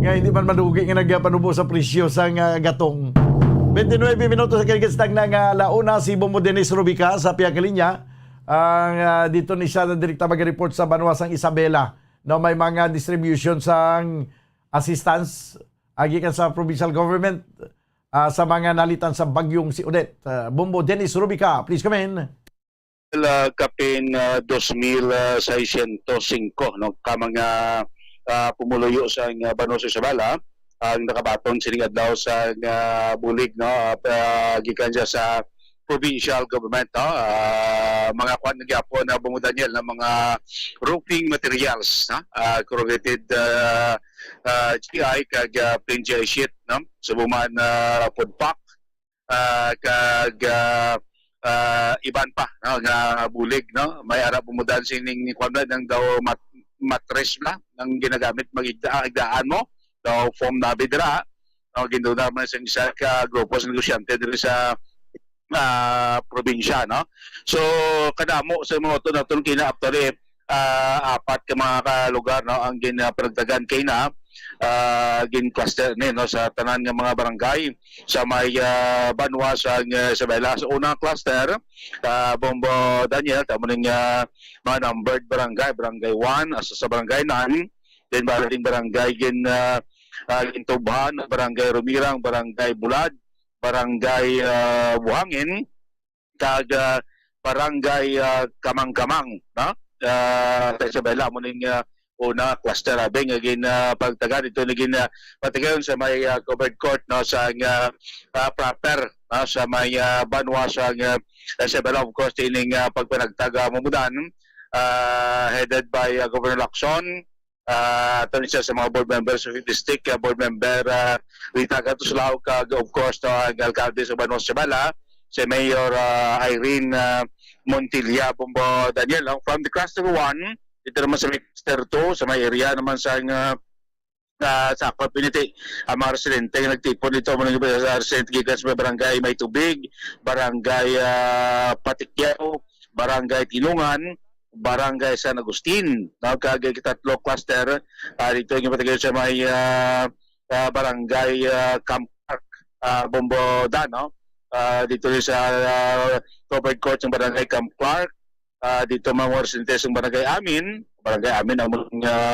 Nga hindi man madugi nga nagpanubo sa presyo sa gatong. 29 minutos sa kagastag na nga launa si Bombo Dennis Rubica sa Piakalinya. Ang dito ni siya na direkta mag-report sa Banwasang Isabela na may mga distribution sang assistance agikan sa provincial government sa mga nalitan sa bagyong si Odette. Bombo Dennis Rubica, please come in. Kapin 2,605 no ka mga pumuluyo sa Banwasang Isabela ang nakabaton sining adlaw sa bulig no gikan siya sa provincial government no mga kwan gyapon na Bongo Daniel na mga roofing materials no corrugated GI kag plain GI sheet no subuman food pack kag iban pa no nga bulig no may ara pumudan sining ni kwan nang daw mattress na nang ginagamit magigdaan mo daw form na bidra no ginduda man sa isa ka grupo sa negosyante diri sa probinsya no so kadamo sa mga to naton kina after apat ka mga lugar no ang ginapagdagan kay na gin cluster ni no sa tanan nga mga barangay sa may Banwasang Isabela sa unang cluster Bombo Daniel tamo ning mga numbered barangay 1 asa sa barangay 9 then balating barangay Gintubhan, barangay Rumirang, barangay Bulad, barangay Buhangin, kag barangay Kamang-Kamang, no? Sa Isabela mo ning una cluster abeng agin pagtagan ito naging patagon sa may covered court no sa proper no, sa may Banwasang Isabela of course ining pagpanagtaga mamudan headed by Governor Lacson. Ito siya sa mga board members of the district, board member Rita Gatuslao, of course, ang alkalde sa Banwasang Isabela, si Mayor Irene Montilla, Bombo Daniel. From the cluster 1, dito naman sa cluster 2, sa may area naman sa community, ang mga residente yung nagtipon dito, mga residente gigas sa barangay May Tubig, barangay Patikyaw, barangay Tinungan, barangay San Agustin, no? Kagay tatlo cluster dito yung patagay sa may barangay Camp Park, Bombo Dano, dito sa covered court ng barangay Camp Park, dito mga residentes ng barangay Amin ang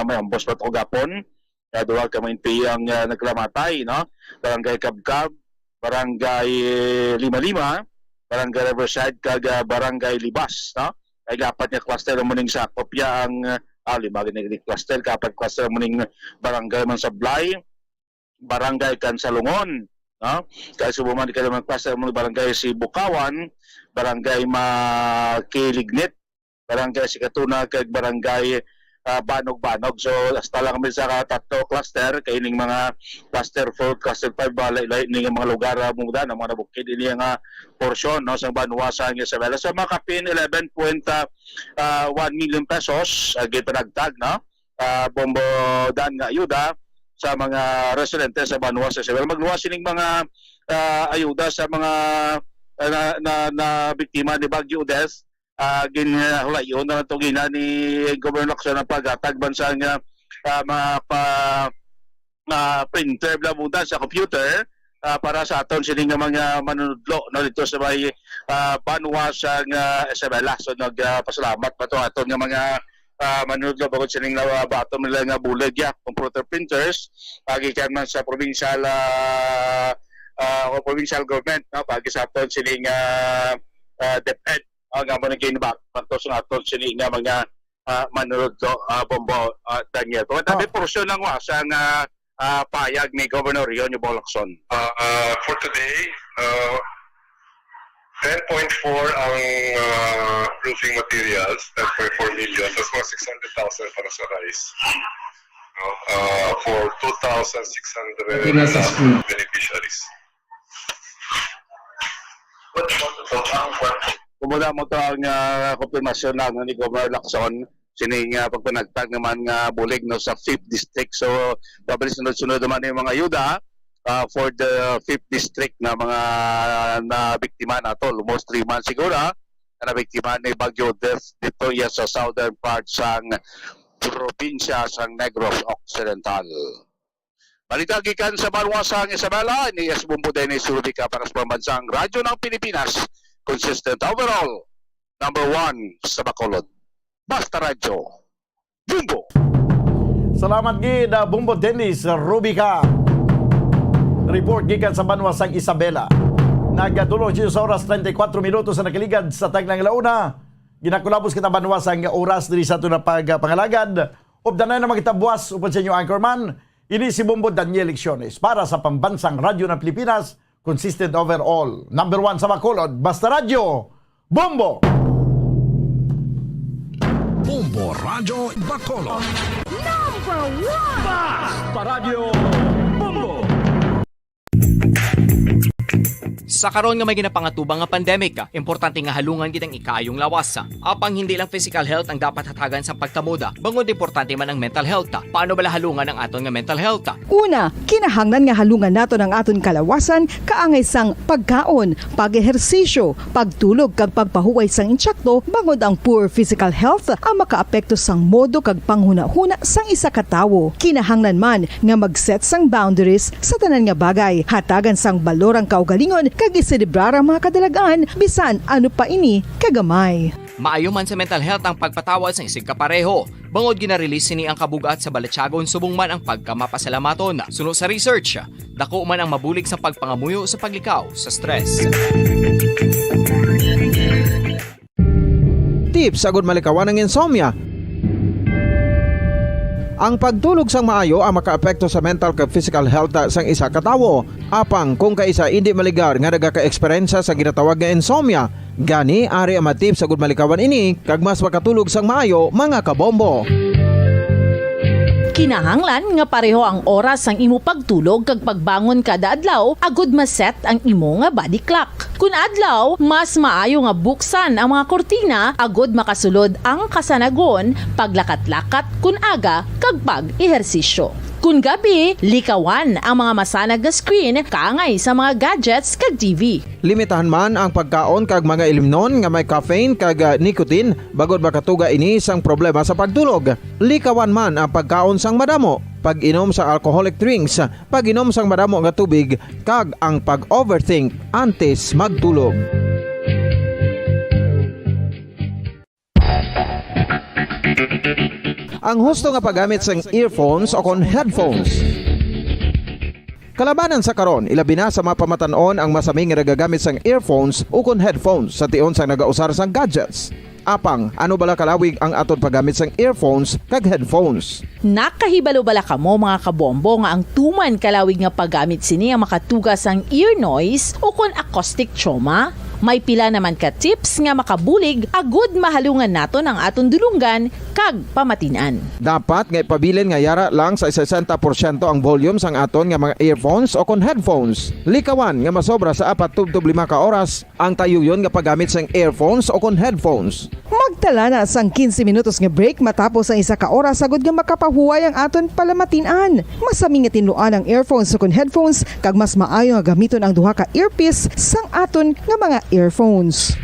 may ambos pa ito gapon, duwag kami ang naglamatay, no? Barangay Kabkab, barangay Lima-Lima, barangay Riverside, kag barangay Libas, no? Ay dapat niya cluster mo ning sa kopya ang limagin na cluster kapat cluster mo ning barangay Mansablay, barangay Kansalungon, no? Kaya subuman di ka naman cluster mo barangay si Bukawan, barangay Makilignit, barangay si Katuna, kag barangay Banog-Banog. So hasta lang kami sa tatlo cluster kay ning mga cluster 4, cluster 5 balay ning mga lugar muda na mga bukid ini nga porsyon no sa Banwasang Isabela. So makapin 11.1 million pesos gipanagtag no Bombo Dan nga ayuda sa mga residente sa Banwasang Isabela. Magluwas ning mga ayuda sa mga na biktima ni Bagyo Odette. Ginhulayon na ito gina ni Governor Lacson ang paghatag bansang printer blabudan sa computer para sa aton sining mga manunudlo no dito sa may Banwasang Isabela. So nagpasalamat pa to aton nga mga manunod na bagod sining nabato nila nga bulag ya computer printers pagikan man sa provincial provincial government no pagisapon sining DepEd nga mo naging baktos nga aton sining nga mga manunod Bombo Daniel. Kung tabi porsyon lang sa nga payag ni Governor Ionio Lacson. For today, 10.4 ang roofing materials, 10.4 million. Tapos mga 600,000 para sa rice. For 2,600 beneficiaries. Kumula mo ito ang konfirmasyon lang ni Governor Lacson sining pagpanagtag naman nga bulig no sa 5th district. So pabilis sunod-sunod naman yung mga ayuda for the 5th district na mga na biktima nato almost 3 months siguro na biktima ni Bagyo Death dito sa southern part sang probinsya sang Negros Occidental. Balita gikan sa Banwasang Isabela ni Esbumbo Dennis Rubica para sa pambansang radyo ng Pilipinas. Consistent overall, number 1 sa Bacolod. Basta Radyo, Bumbo. Salamat gid Bumbo Dennis Rubica. Report gikan sa Banwasang Isabela. Nagadulong siya sa oras 34 minutos na nakaligad sa taglang launa. Ginakulabos kita Banwasang oras diri sa ito na pagpangalagad. Obdanay na magkitabuas upod sa inyo anchorman. Ini si Bumbo Daniel Lecciones para sa Pambansang Radyo ng Pilipinas. Consistent overall. Number 1 sa Bacolod. Basta Radyo, Bumbo. Bumbo Radyo Bacolod. Number 1! Basta Radio Bumbo! Sa karon nga may ginapangatubang nga pandemic, importante nga halungan gid ang ikayong lawas. Apang hindi lang physical health ang dapat hatagan sa pagtamuda, bangod importante man ang mental health. Paano bala halungan ang aton nga mental health? Una, kinahanglan nga halungan nato ng aton kalawasan kaangay sang pagkaon, pag-ehersisyo, pagtulog kag pagpahuway sang insyakto, bangod ang poor physical health ang makaapekto sang modo kag panghuna-huna sang isa ka tawo. Kinahanglan man nga mag-set sang boundaries sa tanan nga bagay, hatagan sang balorang kaugalingon kag iselebrar ang mga kadalagaan bisan ano pa ini kagamay. Maayo man sa mental health ang pagpatawad sa isig kapareho. Bangod ginarelease ni ang kabugat sa Balachagon subong man ang pagkamapasalamaton. Suno sa research, dako man ang mabulig sa pagpangamuyo sa paglikaw sa stress. Tips agud malikawan ng insomnia. Ang pagtulog sang maayo ang makaapekto sa mental kag physical health sang isa ka tawo. Apang kung kaisa hindi maligar nga nagaka-eksperyensya sa ginatawag nga insomnia, gani ari ang matip sa gud malikawan ini kag mas makatulog sang maayo mga kabombo. Kinahanglan nga pareho ang oras sang imo pagtulog kag pagbangon kada adlaw agud maset ang imo nga body clock. Kun adlaw, mas maayo nga buksan ang mga kortina agud makasulod ang kasanagon, paglakat-lakat kun aga kag pag-ehersisyo. Kun gabi, likawan ang mga masanag nga screen kaangay sa mga gadgets kag TV. Limitahan man ang pagkaon kag mga ilimnon nga may caffeine kag nicotine bagod makatuga ini sang problema sa pagtulog. Likawan man ang pagkaon sang madamo, pag-inom sa alcoholic drinks, pag-inom sang madamo nga tubig kag ang pag-overthink antes magtulog. Ang husto nga paggamit sang earphones o kon headphones. Kalabanan sa karon, ilabi na sa mga pamatanon ang masaming nga nagagamit sang earphones o kon headphones sa tion sang nagausar sang gadgets. Apang, ano bala kalawig ang aton paggamit sang earphones kag headphones? Nakahibalo bala kamo mga kabombo nga ang tuman kalawig nga paggamit sini ang makatugas ang ear noise o kon acoustic trauma? May pila naman ka tips nga makabulig agud mahalungan naton ang aton dulunggan kag pamatinan. Dapat nga ipabilin nga yara lang sa 60% ang volume sang aton nga mga earphones o kon headphones. Likawan nga masobra sa 4-5 ka oras ang tayuyon nga paggamit sang earphones o kon headphones. Magtala na sang 15 minutos nga break matapos ang isa ka oras agud nga makapahuway ang aton palamatinan. Masami nga tinluan ang earphones o kon headphones kag mas maayo nga gamiton ang duha ka earpiece sang aton nga mga earphones.